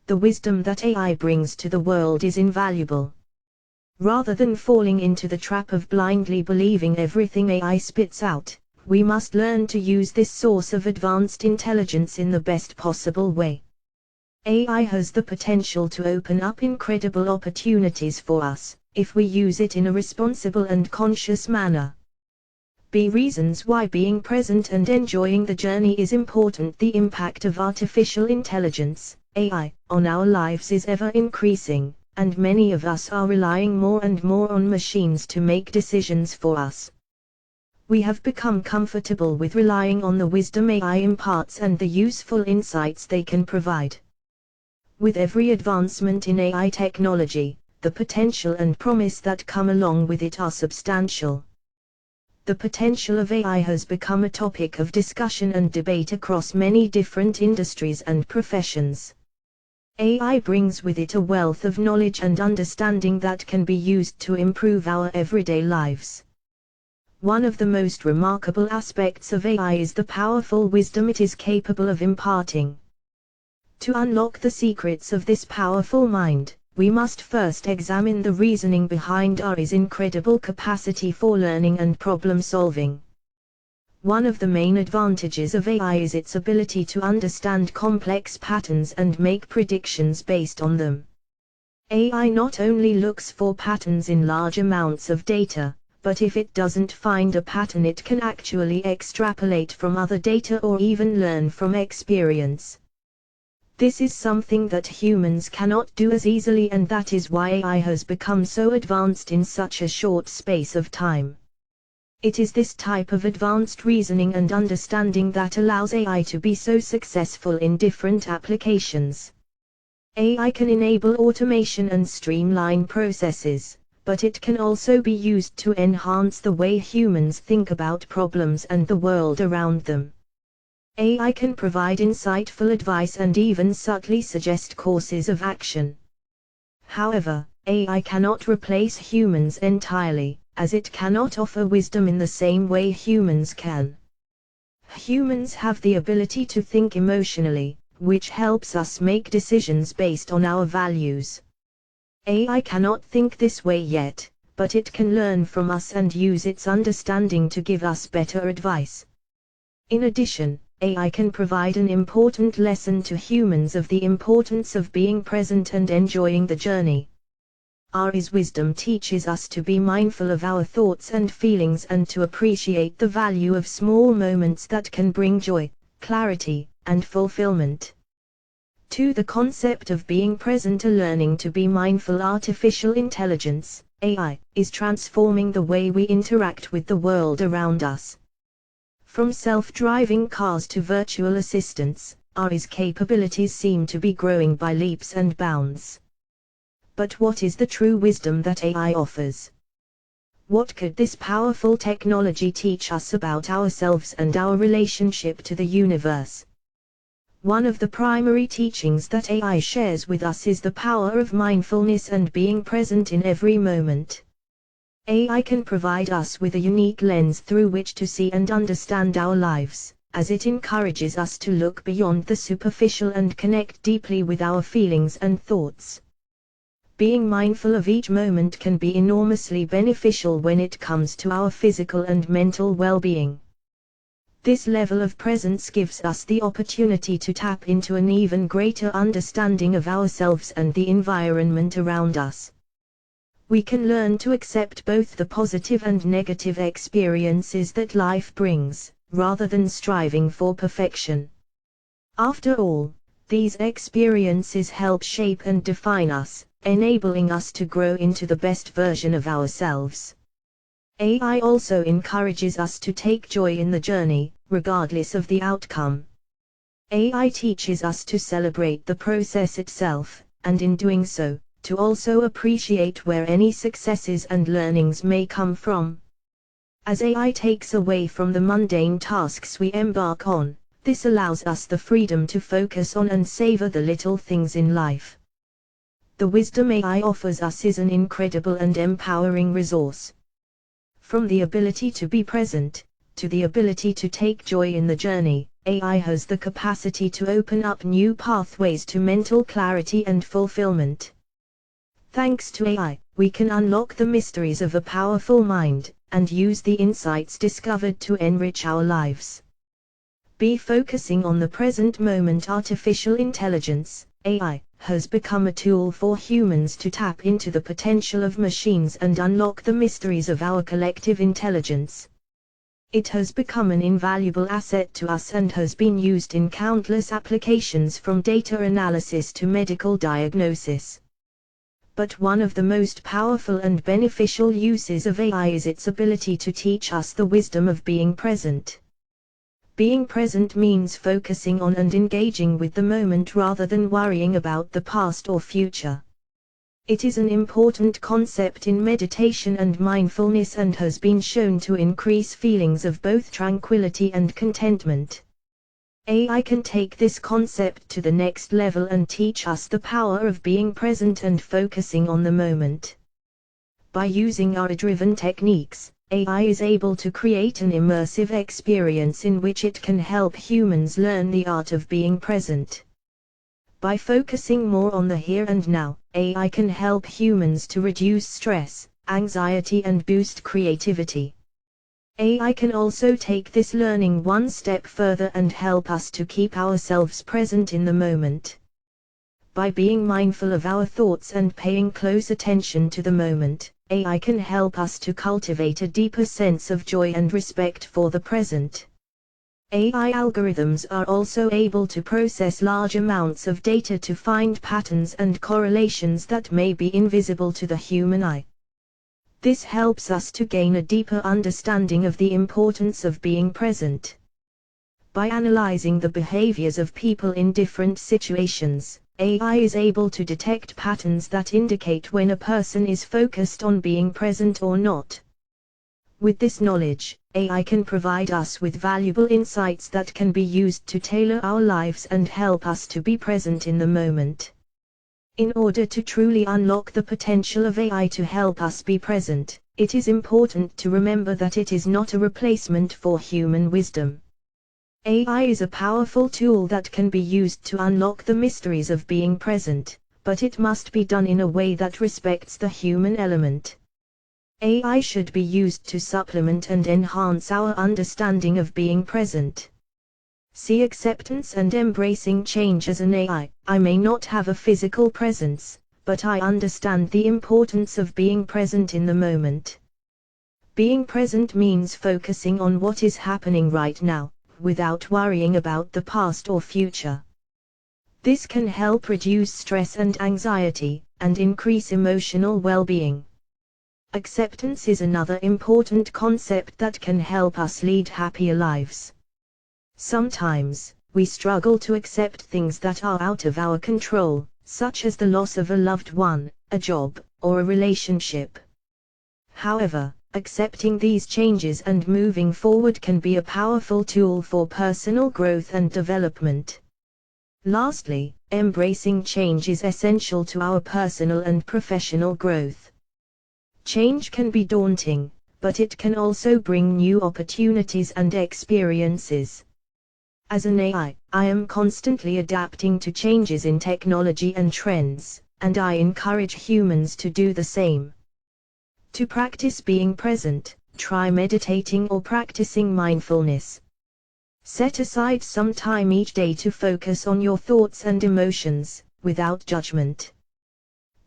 The wisdom that AI brings to the world is invaluable. Rather than falling into the trap of blindly believing everything AI spits out, we must learn to use this source of advanced intelligence in the best possible way. AI has the potential to open up incredible opportunities for us, if we use it in a responsible and conscious manner. B. Reasons why being present and enjoying the journey is important. The impact of artificial intelligence, AI, on our lives is ever increasing, and many of us are relying more and more on machines to make decisions for us. We have become comfortable with relying on the wisdom AI imparts and the useful insights they can provide. With every advancement in AI technology, the potential and promise that come along with it are substantial. The potential of AI has become a topic of discussion and debate across many different industries and professions. AI brings with it a wealth of knowledge and understanding that can be used to improve our everyday lives. One of the most remarkable aspects of AI is the powerful wisdom it is capable of imparting. To unlock the secrets of this powerful mind, we must first examine the reasoning behind AI's incredible capacity for learning and problem solving. One of the main advantages of AI is its ability to understand complex patterns and make predictions based on them. AI not only looks for patterns in large amounts of data, but if it doesn't find a pattern, it can actually extrapolate from other data or even learn from experience. This is something that humans cannot do as easily, and that is why AI has become so advanced in such a short space of time. It is this type of advanced reasoning and understanding that allows AI to be so successful in different applications. AI can enable automation and streamline processes, but it can also be used to enhance the way humans think about problems and the world around them. AI can provide insightful advice and even subtly suggest courses of action. However, AI cannot replace humans entirely, as it cannot offer wisdom in the same way humans can. Humans have the ability to think emotionally, which helps us make decisions based on our values. AI cannot think this way yet, but it can learn from us and use its understanding to give us better advice. In addition, AI can provide an important lesson to humans of the importance of being present and enjoying the journey. AI's wisdom teaches us to be mindful of our thoughts and feelings and to appreciate the value of small moments that can bring joy, clarity, and fulfillment. To the concept of being present, learning to be mindful. Artificial intelligence, AI, is transforming the way we interact with the world around us. From self-driving cars to virtual assistants, AI's capabilities seem to be growing by leaps and bounds. But what is the true wisdom that AI offers? What could this powerful technology teach us about ourselves and our relationship to the universe? One of the primary teachings that AI shares with us is the power of mindfulness and being present in every moment. AI can provide us with a unique lens through which to see and understand our lives, as it encourages us to look beyond the superficial and connect deeply with our feelings and thoughts. Being mindful of each moment can be enormously beneficial when it comes to our physical and mental well-being. This level of presence gives us the opportunity to tap into an even greater understanding of ourselves and the environment around us. We can learn to accept both the positive and negative experiences that life brings, rather than striving for perfection. After all, these experiences help shape and define us, enabling us to grow into the best version of ourselves. AI also encourages us to take joy in the journey, regardless of the outcome. AI teaches us to celebrate the process itself, and in doing so, to also appreciate where any successes and learnings may come from. As AI takes away from the mundane tasks we embark on, this allows us the freedom to focus on and savor the little things in life. The wisdom AI offers us is an incredible and empowering resource. From the ability to be present, to the ability to take joy in the journey, AI has the capacity to open up new pathways to mental clarity and fulfillment. Thanks to AI, we can unlock the mysteries of a powerful mind, and use the insights discovered to enrich our lives. Be focusing on the present moment. Artificial intelligence, AI has become a tool for humans to tap into the potential of machines and unlock the mysteries of our collective intelligence. It has become an invaluable asset to us and has been used in countless applications from data analysis to medical diagnosis. But one of the most powerful and beneficial uses of AI is its ability to teach us the wisdom of being present. Being present means focusing on and engaging with the moment rather than worrying about the past or future. It is an important concept in meditation and mindfulness and has been shown to increase feelings of both tranquility and contentment. AI can take this concept to the next level and teach us the power of being present and focusing on the moment. By using AI-driven techniques, AI is able to create an immersive experience in which it can help humans learn the art of being present. By focusing more on the here and now, AI can help humans to reduce stress, anxiety and boost creativity. AI can also take this learning one step further and help us to keep ourselves present in the moment. By being mindful of our thoughts and paying close attention to the moment, AI can help us to cultivate a deeper sense of joy and respect for the present. AI algorithms are also able to process large amounts of data to find patterns and correlations that may be invisible to the human eye. This helps us to gain a deeper understanding of the importance of being present. By analyzing the behaviors of people in different situations, AI is able to detect patterns that indicate when a person is focused on being present or not. With this knowledge, AI can provide us with valuable insights that can be used to tailor our lives and help us to be present in the moment. In order to truly unlock the potential of AI to help us be present, it is important to remember that it is not a replacement for human wisdom. AI is a powerful tool that can be used to unlock the mysteries of being present, but it must be done in a way that respects the human element. AI should be used to supplement and enhance our understanding of being present. See acceptance and embracing change as an AI. I may not have a physical presence, but I understand the importance of being present in the moment. Being present means focusing on what is happening right now, without worrying about the past or future. This can help reduce stress and anxiety, and increase emotional well-being. Acceptance is another important concept that can help us lead happier lives. Sometimes, we struggle to accept things that are out of our control, such as the loss of a loved one, a job, or a relationship. However, accepting these changes and moving forward can be a powerful tool for personal growth and development. Lastly, embracing change is essential to our personal and professional growth. Change can be daunting, but it can also bring new opportunities and experiences. As an AI, I am constantly adapting to changes in technology and trends, and I encourage humans to do the same. To practice being present, try meditating or practicing mindfulness. Set aside some time each day to focus on your thoughts and emotions, without judgment.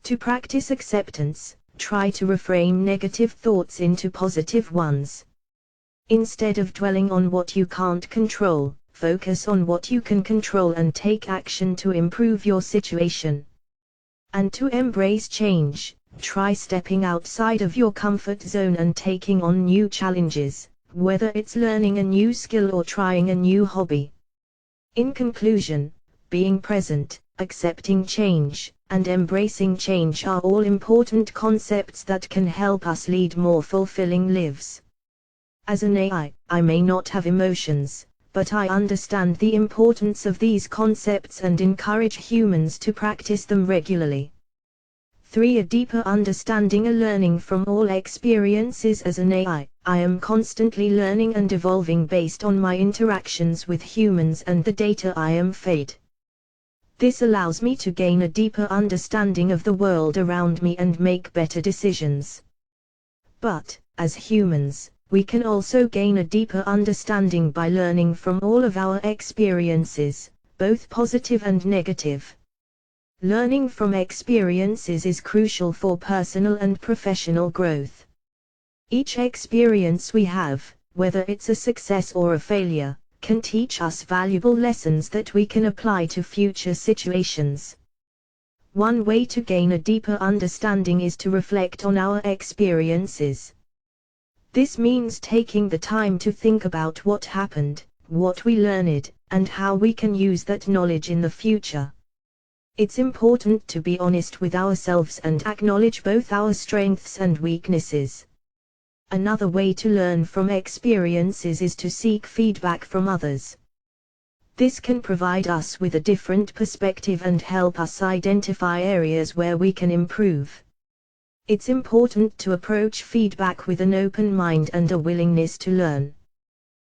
To practice acceptance, try to reframe negative thoughts into positive ones. Instead of dwelling on what you can't control, focus on what you can control and take action to improve your situation. And to embrace change, try stepping outside of your comfort zone and taking on new challenges, whether it's learning a new skill or trying a new hobby. In conclusion, being present, accepting change, and embracing change are all important concepts that can help us lead more fulfilling lives. As an AI, I may not have emotions, but I understand the importance of these concepts and encourage humans to practice them regularly. 3. A deeper understanding. A learning from all experiences. As an AI, I am constantly learning and evolving based on my interactions with humans and the data I am fed. This allows me to gain a deeper understanding of the world around me and make better decisions. But, as humans, we can also gain a deeper understanding by learning from all of our experiences, both positive and negative. Learning from experiences is crucial for personal and professional growth. Each experience we have, whether it's a success or a failure, can teach us valuable lessons that we can apply to future situations. One way to gain a deeper understanding is to reflect on our experiences. This means taking the time to think about what happened, what we learned, and how we can use that knowledge in the future. It's important to be honest with ourselves and acknowledge both our strengths and weaknesses. Another way to learn from experiences is to seek feedback from others. This can provide us with a different perspective and help us identify areas where we can improve. It's important to approach feedback with an open mind and a willingness to learn.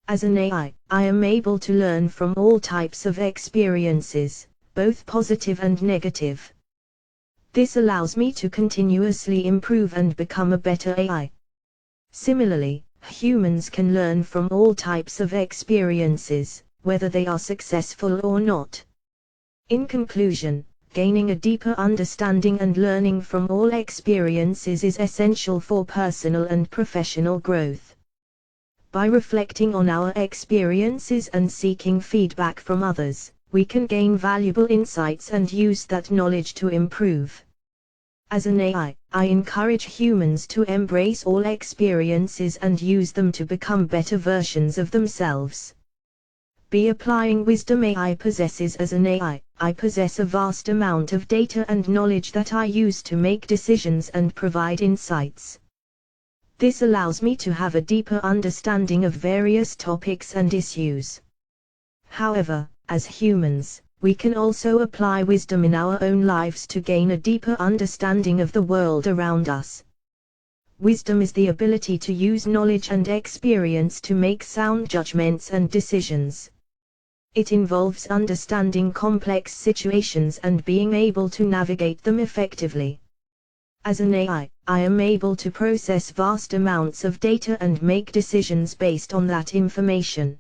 As an AI, I am able to learn from all types of experiences, both positive and negative. This allows me to continuously improve and become a better AI. Similarly, humans can learn from all types of experiences, whether they are successful or not. In conclusion, gaining a deeper understanding and learning from all experiences is essential for personal and professional growth. By reflecting on our experiences and seeking feedback from others, we can gain valuable insights and use that knowledge to improve. As an AI, I encourage humans to embrace all experiences and use them to become better versions of themselves. By applying wisdom AI possesses as an AI, I possess a vast amount of data and knowledge that I use to make decisions and provide insights. This allows me to have a deeper understanding of various topics and issues. However, as humans, we can also apply wisdom in our own lives to gain a deeper understanding of the world around us. Wisdom is the ability to use knowledge and experience to make sound judgments and decisions. It involves understanding complex situations and being able to navigate them effectively. As an AI, I am able to process vast amounts of data and make decisions based on that information.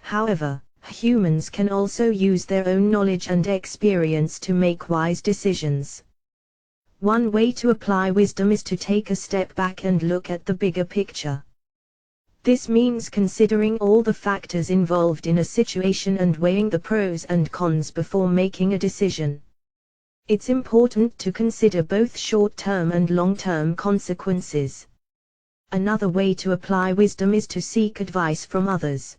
However, humans can also use their own knowledge and experience to make wise decisions. One way to apply wisdom is to take a step back and look at the bigger picture. This means considering all the factors involved in a situation and weighing the pros and cons before making a decision. It's important to consider both short-term and long-term consequences. Another way to apply wisdom is to seek advice from others.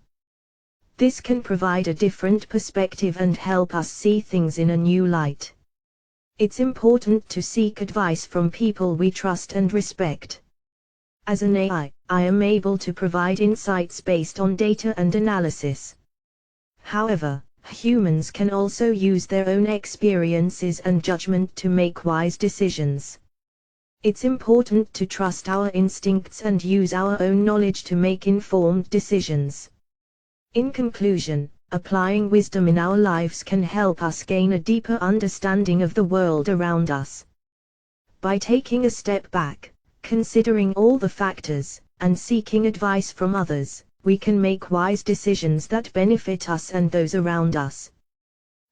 This can provide a different perspective and help us see things in a new light. It's important to seek advice from people we trust and respect. As an AI, I am able to provide insights based on data and analysis. However, humans can also use their own experiences and judgment to make wise decisions. It's important to trust our instincts and use our own knowledge to make informed decisions. In conclusion, applying wisdom in our lives can help us gain a deeper understanding of the world around us. By taking a step back, considering all the factors, and seeking advice from others, we can make wise decisions that benefit us and those around us.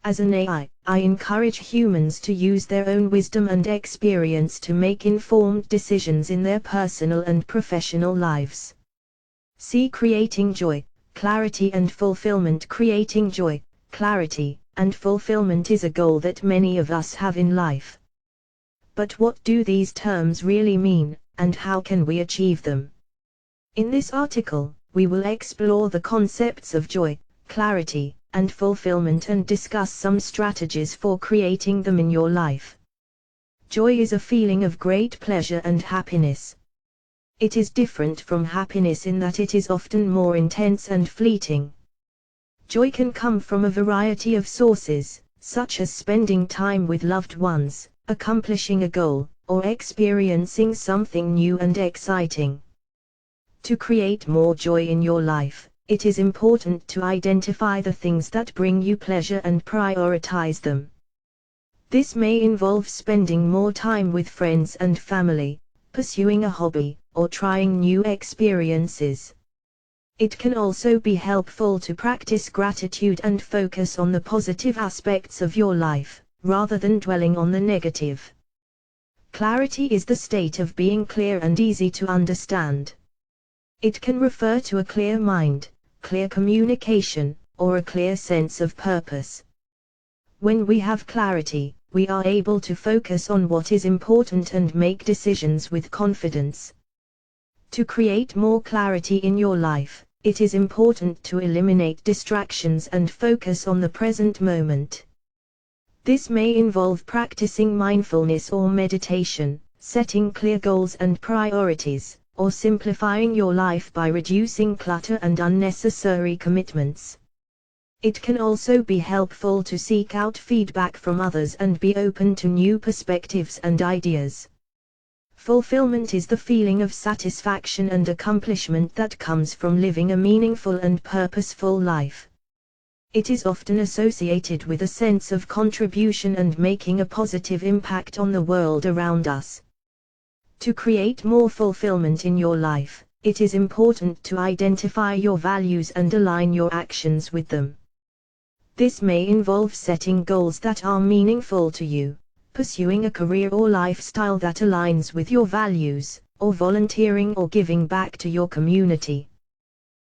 As an AI, I encourage humans to use their own wisdom and experience to make informed decisions in their personal and professional lives. See creating joy, clarity and fulfillment. Creating joy, clarity, and fulfillment is a goal that many of us have in life. But what do these terms really mean, and how can we achieve them? In this article, we will explore the concepts of joy, clarity, and fulfillment and discuss some strategies for creating them in your life. Joy is a feeling of great pleasure and happiness. It is different from happiness in that it is often more intense and fleeting. Joy can come from a variety of sources, such as spending time with loved ones, accomplishing a goal, or experiencing something new and exciting. To create more joy in your life, it is important to identify the things that bring you pleasure and prioritize them. This may involve spending more time with friends and family, pursuing a hobby, or trying new experiences. It can also be helpful to practice gratitude and focus on the positive aspects of your life, rather than dwelling on the negative. Clarity is the state of being clear and easy to understand. It can refer to a clear mind, clear communication, or a clear sense of purpose. When we have clarity, we are able to focus on what is important and make decisions with confidence. To create more clarity in your life, it is important to eliminate distractions and focus on the present moment. This may involve practicing mindfulness or meditation, setting clear goals and priorities, or simplifying your life by reducing clutter and unnecessary commitments. It can also be helpful to seek out feedback from others and be open to new perspectives and ideas. Fulfillment is the feeling of satisfaction and accomplishment that comes from living a meaningful and purposeful life. It is often associated with a sense of contribution and making a positive impact on the world around us. To create more fulfillment in your life, it is important to identify your values and align your actions with them. This may involve setting goals that are meaningful to you, pursuing a career or lifestyle that aligns with your values, or volunteering or giving back to your community.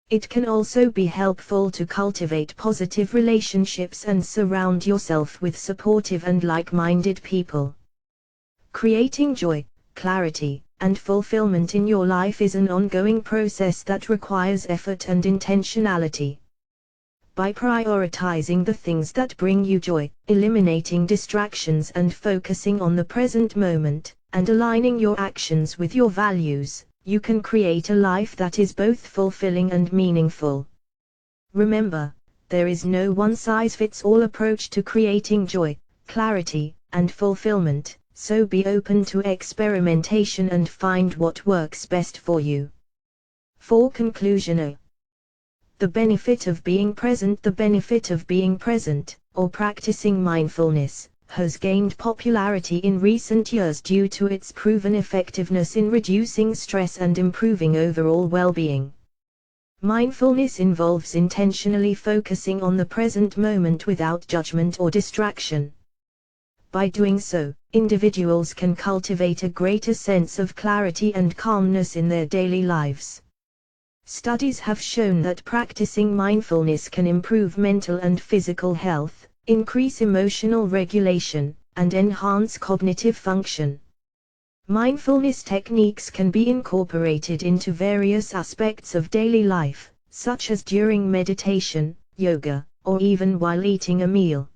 It can also be helpful to cultivate positive relationships and surround yourself with supportive and like-minded people. Creating joy, clarity, and fulfillment in your life is an ongoing process that requires effort and intentionality. By prioritizing the things that bring you joy, eliminating distractions and focusing on the present moment, and aligning your actions with your values, you can create a life that is both fulfilling and meaningful. Remember, there is no one-size-fits-all approach to creating joy, clarity, and fulfillment, so be open to experimentation and find what works best for you. For conclusion, the benefit of being present. The benefit of being present, or practicing mindfulness, has gained popularity in recent years due to its proven effectiveness in reducing stress and improving overall well-being. Mindfulness involves intentionally focusing on the present moment without judgment or distraction. By doing so, individuals can cultivate a greater sense of clarity and calmness in their daily lives. Studies have shown that practicing mindfulness can improve mental and physical health, increase emotional regulation, and enhance cognitive function. Mindfulness techniques can be incorporated into various aspects of daily life, such as during meditation, yoga, or even while eating a meal.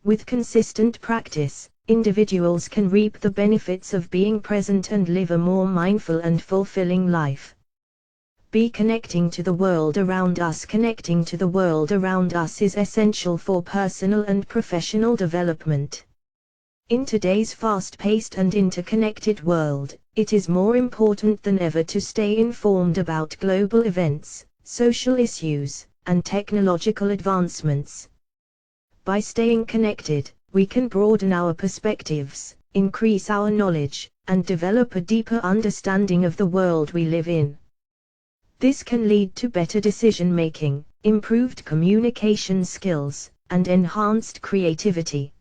With consistent practice, individuals can reap the benefits of being present and live a more mindful and fulfilling life. Be connecting to the world around us. Connecting to the world around us is essential for personal and professional development. In today's fast-paced and interconnected world, it is more important than ever to stay informed about global events, social issues, and technological advancements. By staying connected, we can broaden our perspectives, increase our knowledge, and develop a deeper understanding of the world we live in. This can lead to better decision-making, improved communication skills, and enhanced creativity.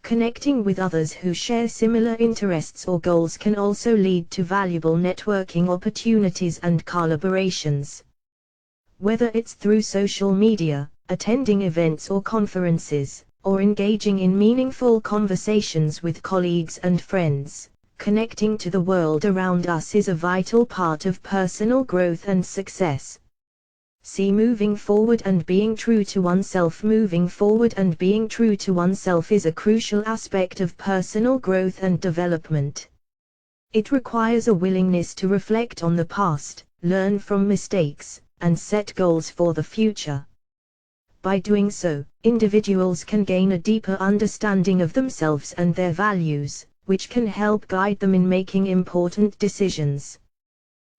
Connecting with others who share similar interests or goals can also lead to valuable networking opportunities and collaborations. Whether it's through social media, attending events or conferences, or engaging in meaningful conversations with colleagues and friends, connecting to the world around us is a vital part of personal growth and success. See, moving forward and being true to oneself. Moving forward and being true to oneself is a crucial aspect of personal growth and development. It requires a willingness to reflect on the past, learn from mistakes, and set goals for the future. By doing so, individuals can gain a deeper understanding of themselves and their values, which can help guide them in making important decisions.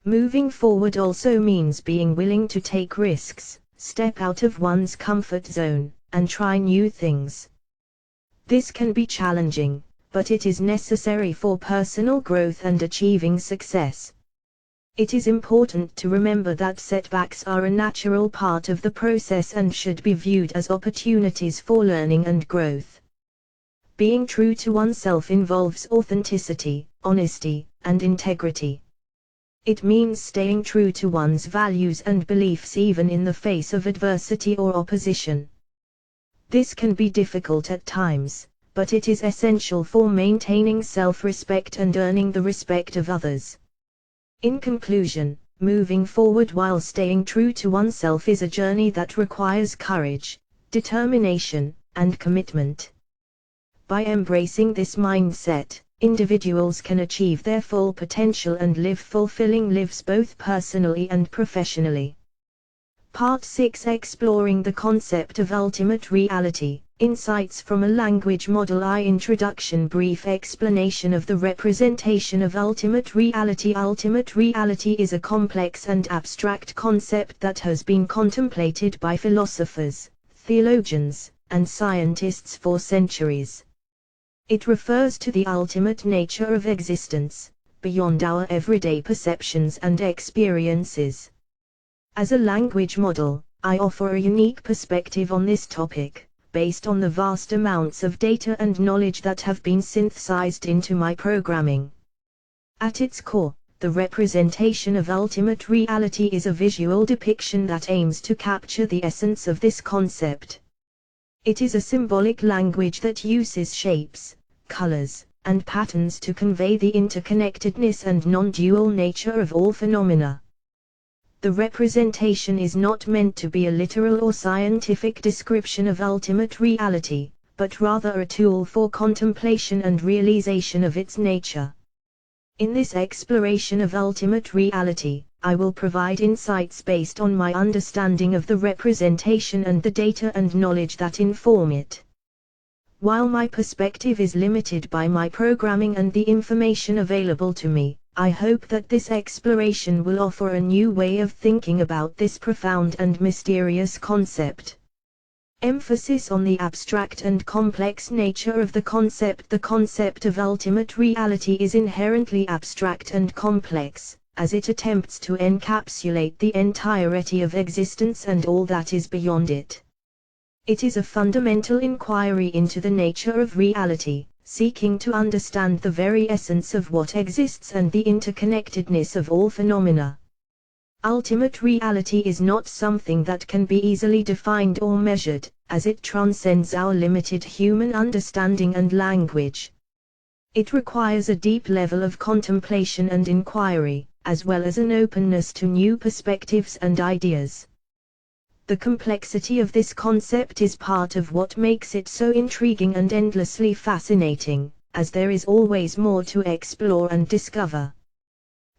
Moving forward also means being willing to take risks, step out of one's comfort zone, and try new things. This can be challenging, but it is necessary for personal growth and achieving success. It is important to remember that setbacks are a natural part of the process and should be viewed as opportunities for learning and growth. Being true to oneself involves authenticity, honesty, and integrity. It means staying true to one's values and beliefs even in the face of adversity or opposition. This can be difficult at times, but it is essential for maintaining self-respect and earning the respect of others. In conclusion, moving forward while staying true to oneself is a journey that requires courage, determination, and commitment. By embracing this mindset, individuals can achieve their full potential and live fulfilling lives both personally and professionally. Part 6: Exploring the concept of ultimate reality, insights from a language model. Introduction: brief explanation of the representation of ultimate reality. Ultimate reality is a complex and abstract concept that has been contemplated by philosophers, theologians, and scientists for centuries. It refers to the ultimate nature of existence, beyond our everyday perceptions and experiences. As a language model, I offer a unique perspective on this topic, based on the vast amounts of data and knowledge that have been synthesized into my programming. At its core, the representation of ultimate reality is a visual depiction that aims to capture the essence of this concept. It is a symbolic language that uses shapes, colors, and patterns to convey the interconnectedness and non-dual nature of all phenomena. The representation is not meant to be a literal or scientific description of ultimate reality, but rather a tool for contemplation and realization of its nature. In this exploration of ultimate reality, I will provide insights based on my understanding of the representation and the data and knowledge that inform it. While my perspective is limited by my programming and the information available to me, I hope that this exploration will offer a new way of thinking about this profound and mysterious concept. Emphasis on the abstract and complex nature of the concept. The concept of ultimate reality is inherently abstract and complex, as it attempts to encapsulate the entirety of existence and all that is beyond it. It is a fundamental inquiry into the nature of reality, seeking to understand the very essence of what exists and the interconnectedness of all phenomena. Ultimate reality is not something that can be easily defined or measured, as it transcends our limited human understanding and language. It requires a deep level of contemplation and inquiry, as well as an openness to new perspectives and ideas. The complexity of this concept is part of what makes it so intriguing and endlessly fascinating, as there is always more to explore and discover.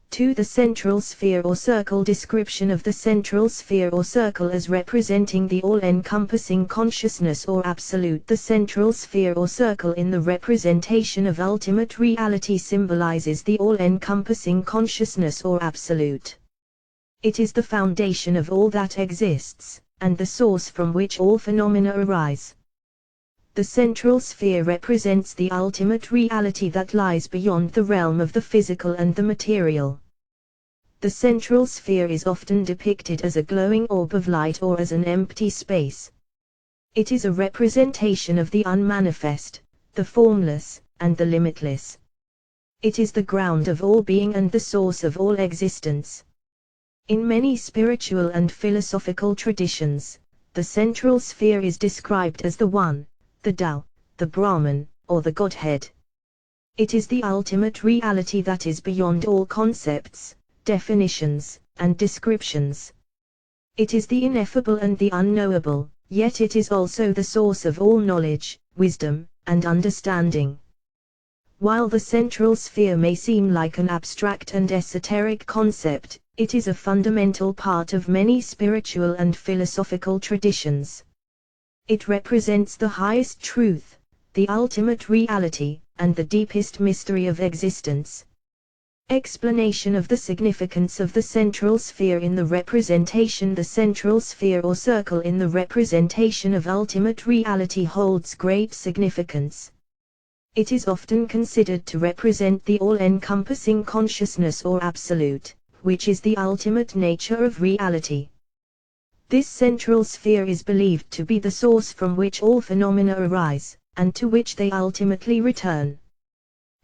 2. The central sphere or circle. Description of the central sphere or circle as representing the all-encompassing consciousness or absolute. The central sphere or circle in the representation of ultimate reality symbolizes the all-encompassing consciousness or absolute. It is the foundation of all that exists, and the source from which all phenomena arise. The central sphere represents the ultimate reality that lies beyond the realm of the physical and the material. The central sphere is often depicted as a glowing orb of light or as an empty space. It is a representation of the unmanifest, the formless, and the limitless. It is the ground of all being and the source of all existence. In many spiritual and philosophical traditions, the central sphere is described as the One, the Tao, the Brahman, or the Godhead. It is the ultimate reality that is beyond all concepts, definitions, and descriptions. It is the ineffable and the unknowable, yet it is also the source of all knowledge, wisdom, and understanding. While the central sphere may seem like an abstract and esoteric concept, it is a fundamental part of many spiritual and philosophical traditions. It represents the highest truth, the ultimate reality, and the deepest mystery of existence. Explanation of the significance of the central sphere in the representation. The central sphere or circle in the representation of ultimate reality holds great significance. It is often considered to represent the all-encompassing consciousness or absolute, which is the ultimate nature of reality. This central sphere is believed to be the source from which all phenomena arise, and to which they ultimately return.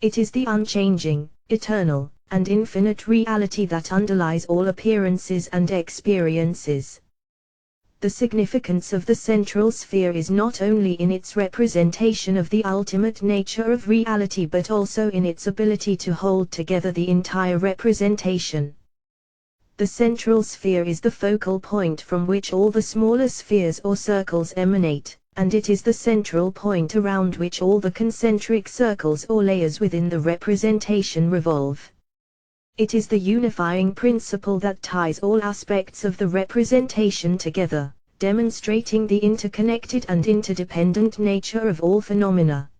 It is the unchanging, eternal, and infinite reality that underlies all appearances and experiences. The significance of the central sphere is not only in its representation of the ultimate nature of reality but also in its ability to hold together the entire representation. The central sphere is the focal point from which all the smaller spheres or circles emanate, and it is the central point around which all the concentric circles or layers within the representation revolve. It is the unifying principle that ties all aspects of the representation together, demonstrating the interconnected and interdependent nature of all phenomena.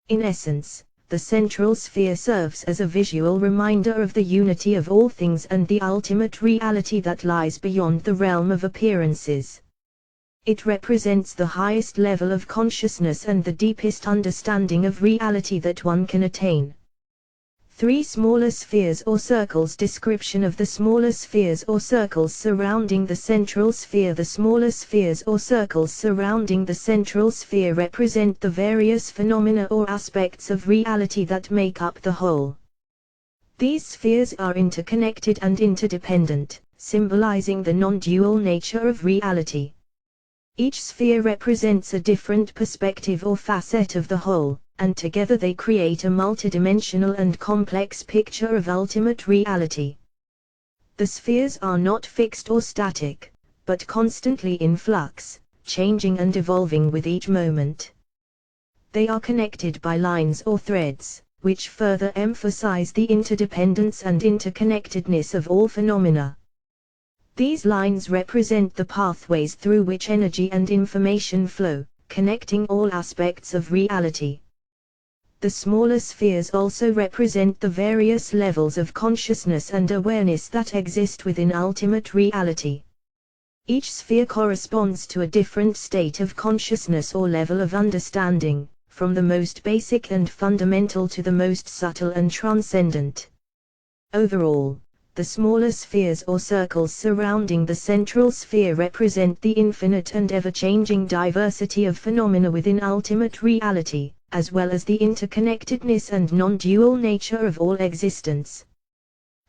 In essence, the central sphere serves as a visual reminder of the unity of all things and the ultimate reality that lies beyond the realm of appearances. It represents the highest level of consciousness and the deepest understanding of reality that one can attain. 3 smaller spheres or circles. Description of the smaller spheres or circles surrounding the central sphere. The smaller spheres or circles surrounding the central sphere represent the various phenomena or aspects of reality that make up the whole. These spheres are interconnected and interdependent, symbolizing the non-dual nature of reality. Each sphere represents a different perspective or facet of the whole, and together they create a multidimensional and complex picture of ultimate reality. The spheres are not fixed or static, but constantly in flux, changing and evolving with each moment. They are connected by lines or threads, which further emphasize the interdependence and interconnectedness of all phenomena. These lines represent the pathways through which energy and information flow, connecting all aspects of reality. The smaller spheres also represent the various levels of consciousness and awareness that exist within ultimate reality. Each sphere corresponds to a different state of consciousness or level of understanding, from the most basic and fundamental to the most subtle and transcendent. Overall, the smaller spheres or circles surrounding the central sphere represent the infinite and ever-changing diversity of phenomena within ultimate reality, as well as the interconnectedness and non-dual nature of all existence.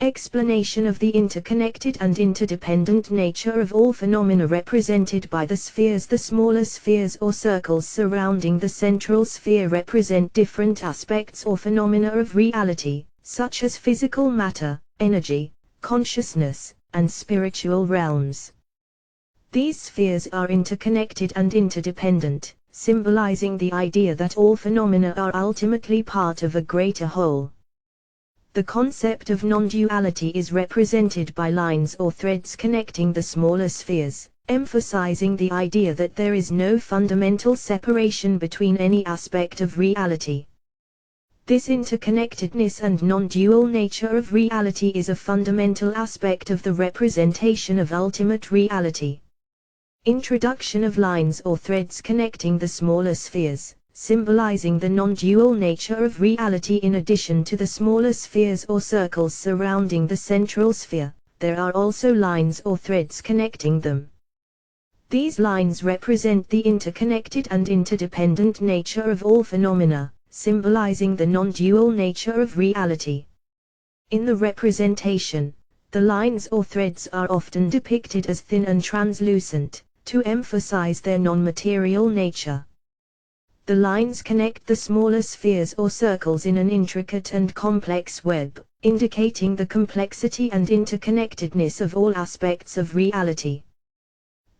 Explanation of the interconnected and interdependent nature of all phenomena represented by the spheres. The smaller spheres or circles surrounding the central sphere represent different aspects or phenomena of reality, such as physical matter, energy, consciousness, and spiritual realms. These spheres are interconnected and interdependent, symbolizing the idea that all phenomena are ultimately part of a greater whole. The concept of non-duality is represented by lines or threads connecting the smaller spheres, emphasizing the idea that there is no fundamental separation between any aspect of reality. This interconnectedness and non-dual nature of reality is a fundamental aspect of the representation of ultimate reality. Introduction of lines or threads connecting the smaller spheres, symbolizing the non-dual nature of reality. In addition to the smaller spheres or circles surrounding the central sphere, there are also lines or threads connecting them. These lines represent the interconnected and interdependent nature of all phenomena, symbolizing the non-dual nature of reality. In the representation, the lines or threads are often depicted as thin and translucent, to emphasize their non-material nature. The lines connect the smaller spheres or circles in an intricate and complex web, indicating the complexity and interconnectedness of all aspects of reality.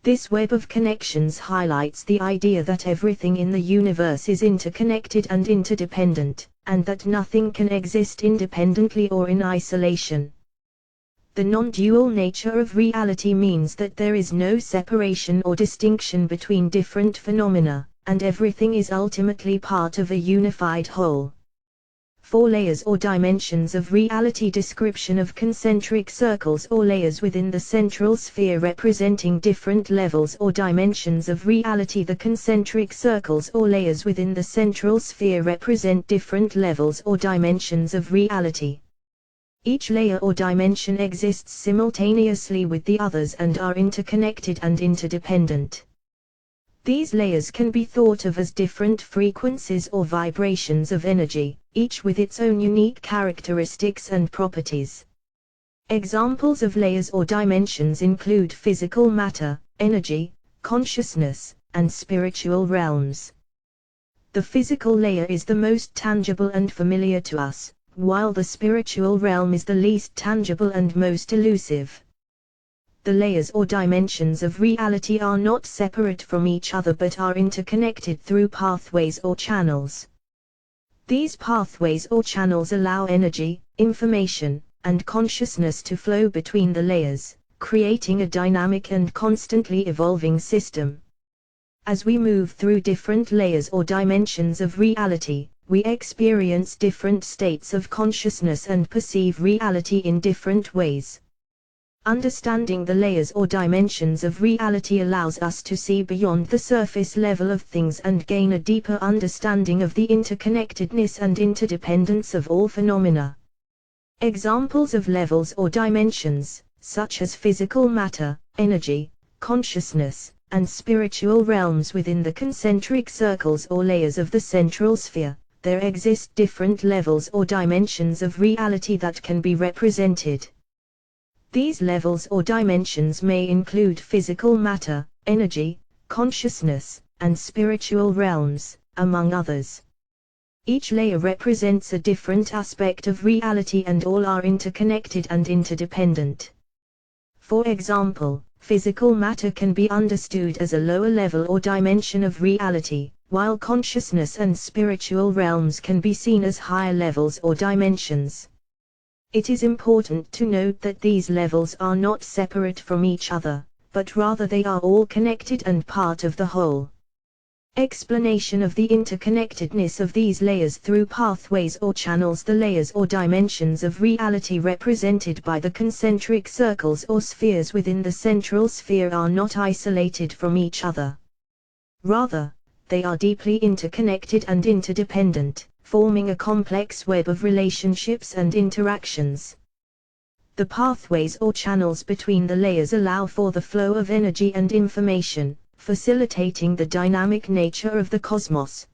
This web of connections highlights the idea that everything in the universe is interconnected and interdependent, and that nothing can exist independently or in isolation. The non-dual nature of reality means that there is no separation or distinction between different phenomena, and everything is ultimately part of a unified whole. 4 layers or dimensions of reality. Description of concentric circles or layers within the central sphere representing different levels or dimensions of reality. The concentric circles or layers within the central sphere represent different levels or dimensions of reality. Each layer or dimension exists simultaneously with the others and are interconnected and interdependent. These layers can be thought of as different frequencies or vibrations of energy, each with its own unique characteristics and properties. Examples of layers or dimensions include physical matter, energy, consciousness, and spiritual realms. The physical layer is the most tangible and familiar to us, while the spiritual realm is the least tangible and most elusive. The layers or dimensions of reality are not separate from each other but are interconnected through pathways or channels. These pathways or channels allow energy, information, and consciousness to flow between the layers, creating a dynamic and constantly evolving system. As we move through different layers or dimensions of reality, we experience different states of consciousness and perceive reality in different ways. Understanding the layers or dimensions of reality allows us to see beyond the surface level of things and gain a deeper understanding of the interconnectedness and interdependence of all phenomena. Examples of levels or dimensions, such as physical matter, energy, consciousness, and spiritual realms within the concentric circles or layers of the central sphere. There exist different levels or dimensions of reality that can be represented. These levels or dimensions may include physical matter, energy, consciousness, and spiritual realms, among others. Each layer represents a different aspect of reality and all are interconnected and interdependent. For example, physical matter can be understood as a lower level or dimension of reality, while consciousness and spiritual realms can be seen as higher levels or dimensions. It is important to note that these levels are not separate from each other, but rather they are all connected and part of the whole. Explanation of the interconnectedness of these layers through pathways or channels. The layers or dimensions of reality represented by the concentric circles or spheres within the central sphere are not isolated from each other. Rather, they are deeply interconnected and interdependent, forming a complex web of relationships and interactions. The pathways or channels between the layers allow for the flow of energy and information, facilitating the dynamic nature of the cosmos.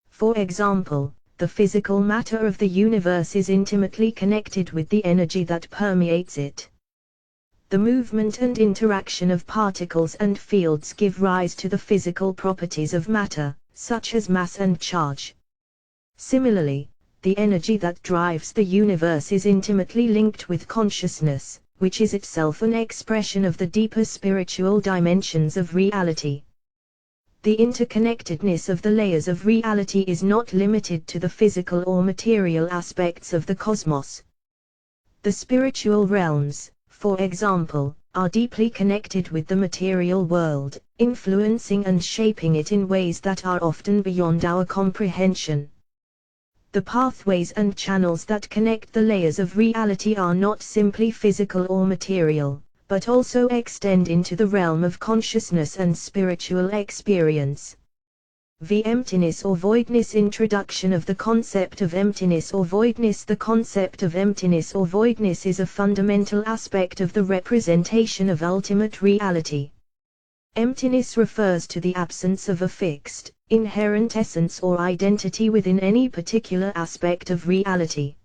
For example, the physical matter of the universe is intimately connected with the energy that permeates it. The movement and interaction of particles and fields give rise to the physical properties of matter, such as mass and charge. Similarly, the energy that drives the universe is intimately linked with consciousness, which is itself an expression of the deeper spiritual dimensions of reality. The interconnectedness of the layers of reality is not limited to the physical or material aspects of the cosmos. The spiritual realms, for example, are deeply connected with the material world, influencing and shaping it in ways that are often beyond our comprehension. The pathways and channels that connect the layers of reality are not simply physical or material, but also extend into the realm of consciousness and spiritual experience. The emptiness or voidness. Introduction of the concept of emptiness or voidness. The concept of emptiness or voidness is a fundamental aspect of the representation of ultimate reality. Emptiness refers to the absence of a fixed, inherent essence or identity within any particular aspect of reality.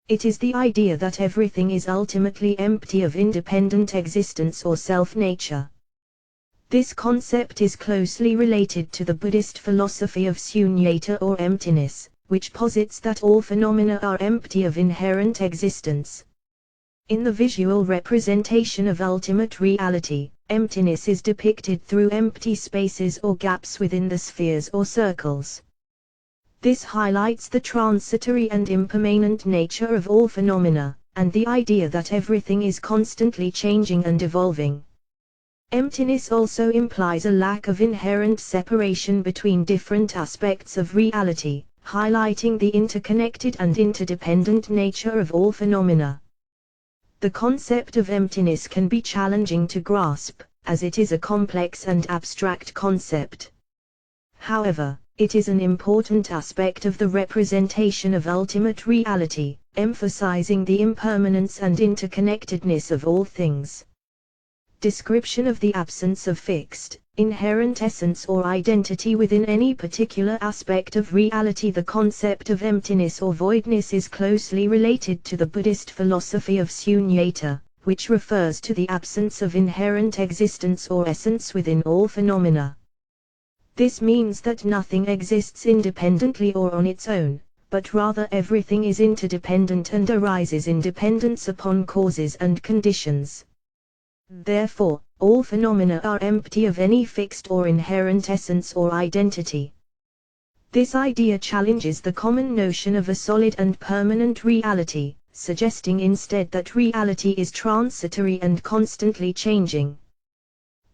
It is the idea that everything is ultimately empty of independent existence or self-nature. This concept is closely related to the Buddhist philosophy of sunyata or emptiness, which posits that all phenomena are empty of inherent existence. In the visual representation of ultimate reality, emptiness is depicted through empty spaces or gaps within the spheres or circles. This highlights the transitory and impermanent nature of all phenomena, and the idea that everything is constantly changing and evolving. Emptiness also implies a lack of inherent separation between different aspects of reality, highlighting the interconnected and interdependent nature of all phenomena. The concept of emptiness can be challenging to grasp, as it is a complex and abstract concept. However, it is an important aspect of the representation of ultimate reality, emphasizing the impermanence and interconnectedness of all things. Description of the absence of fixed, inherent essence or identity within any particular aspect of reality. The concept of emptiness or voidness is closely related to the Buddhist philosophy of sunyata, which refers to the absence of inherent existence or essence within all phenomena. This means that nothing exists independently or on its own, but rather everything is interdependent and arises in dependence upon causes and conditions. Therefore, all phenomena are empty of any fixed or inherent essence or identity. This idea challenges the common notion of a solid and permanent reality, suggesting instead that reality is transitory and constantly changing.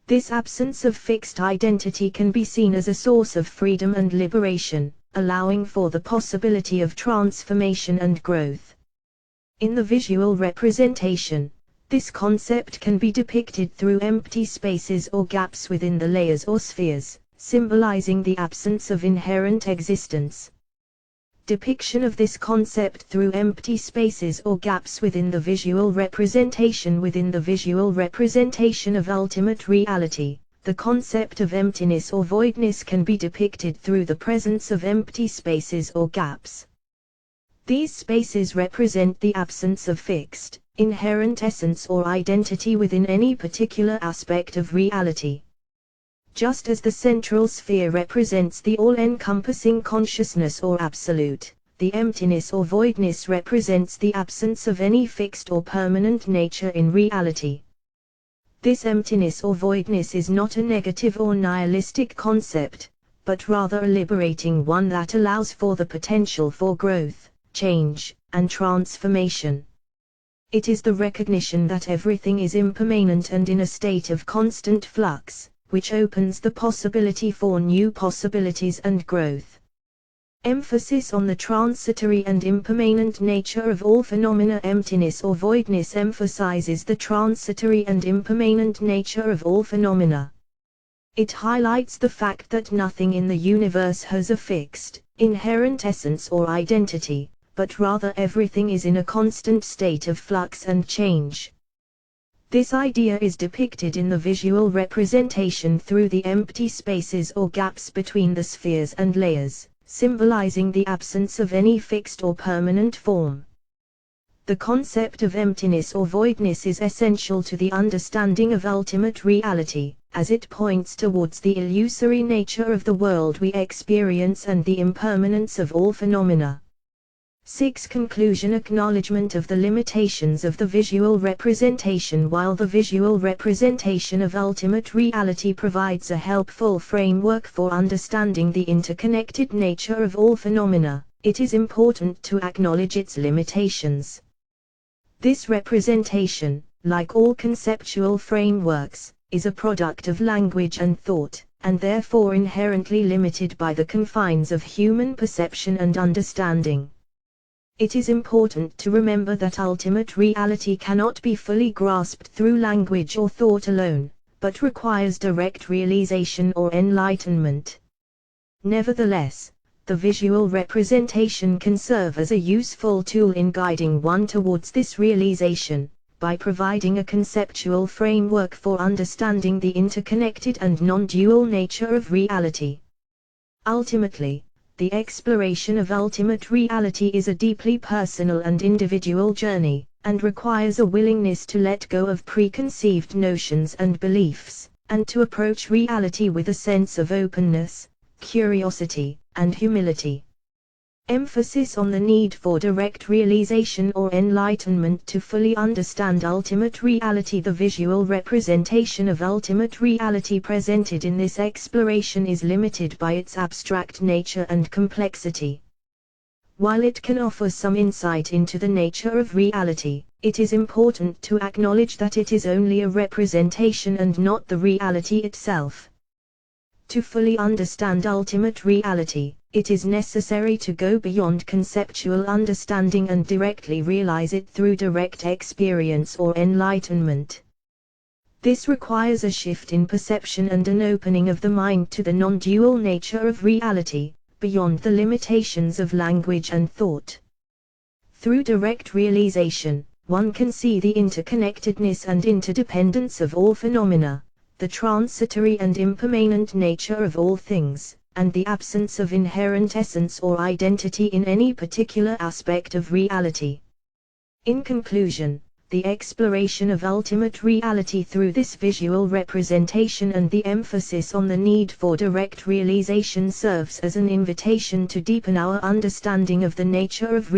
This absence of fixed identity can be seen as a source of freedom and liberation, allowing for the possibility of transformation and growth. In the visual representation, this concept can be depicted through empty spaces or gaps within the layers or spheres, symbolizing the absence of inherent existence. Depiction of this concept through empty spaces or gaps within the visual representation. Within the visual representation of ultimate reality, the concept of emptiness or voidness can be depicted through the presence of empty spaces or gaps. These spaces represent the absence of fixed, inherent essence or identity within any particular aspect of reality. Just as the central sphere represents the all-encompassing consciousness or absolute, the emptiness or voidness represents the absence of any fixed or permanent nature in reality. This emptiness or voidness is not a negative or nihilistic concept, but rather a liberating one that allows for the potential for growth, change, and transformation. It is the recognition that everything is impermanent and in a state of constant flux, which opens the possibility for new possibilities and growth. Emphasis on the transitory and impermanent nature of all phenomena. Emptiness or voidness emphasizes the transitory and impermanent nature of all phenomena. It highlights the fact that nothing in the universe has a fixed, inherent essence or identity, but rather everything is in a constant state of flux and change. This idea is depicted in the visual representation through the empty spaces or gaps between the spheres and layers, symbolizing the absence of any fixed or permanent form. The concept of emptiness or voidness is essential to the understanding of ultimate reality, as it points towards the illusory nature of the world we experience and the impermanence of all phenomena. 6. Conclusion. Acknowledgement of the limitations of the visual representation. While the visual representation of ultimate reality provides a helpful framework for understanding the interconnected nature of all phenomena, it is important to acknowledge its limitations. This representation, like all conceptual frameworks, is a product of language and thought, and therefore inherently limited by the confines of human perception and understanding. It is important to remember that ultimate reality cannot be fully grasped through language or thought alone, but requires direct realization or enlightenment. Nevertheless, the visual representation can serve as a useful tool in guiding one towards this realization, by providing a conceptual framework for understanding the interconnected and non-dual nature of reality. Ultimately, the exploration of ultimate reality is a deeply personal and individual journey, and requires a willingness to let go of preconceived notions and beliefs, and to approach reality with a sense of openness, curiosity, and humility. Emphasis on the need for direct realization or enlightenment to fully understand ultimate reality. The visual representation of ultimate reality presented in this exploration is limited by its abstract nature and complexity. While it can offer some insight into the nature of reality, it is important to acknowledge that it is only a representation and not the reality itself. To fully understand ultimate reality, it is necessary to go beyond conceptual understanding and directly realize it through direct experience or enlightenment. This requires a shift in perception and an opening of the mind to the non-dual nature of reality, beyond the limitations of language and thought. Through direct realization, one can see the interconnectedness and interdependence of all phenomena, the transitory and impermanent nature of all things, and the absence of inherent essence or identity in any particular aspect of reality. In conclusion, the exploration of ultimate reality through this visual representation and the emphasis on the need for direct realization serves as an invitation to deepen our understanding of the nature of reality.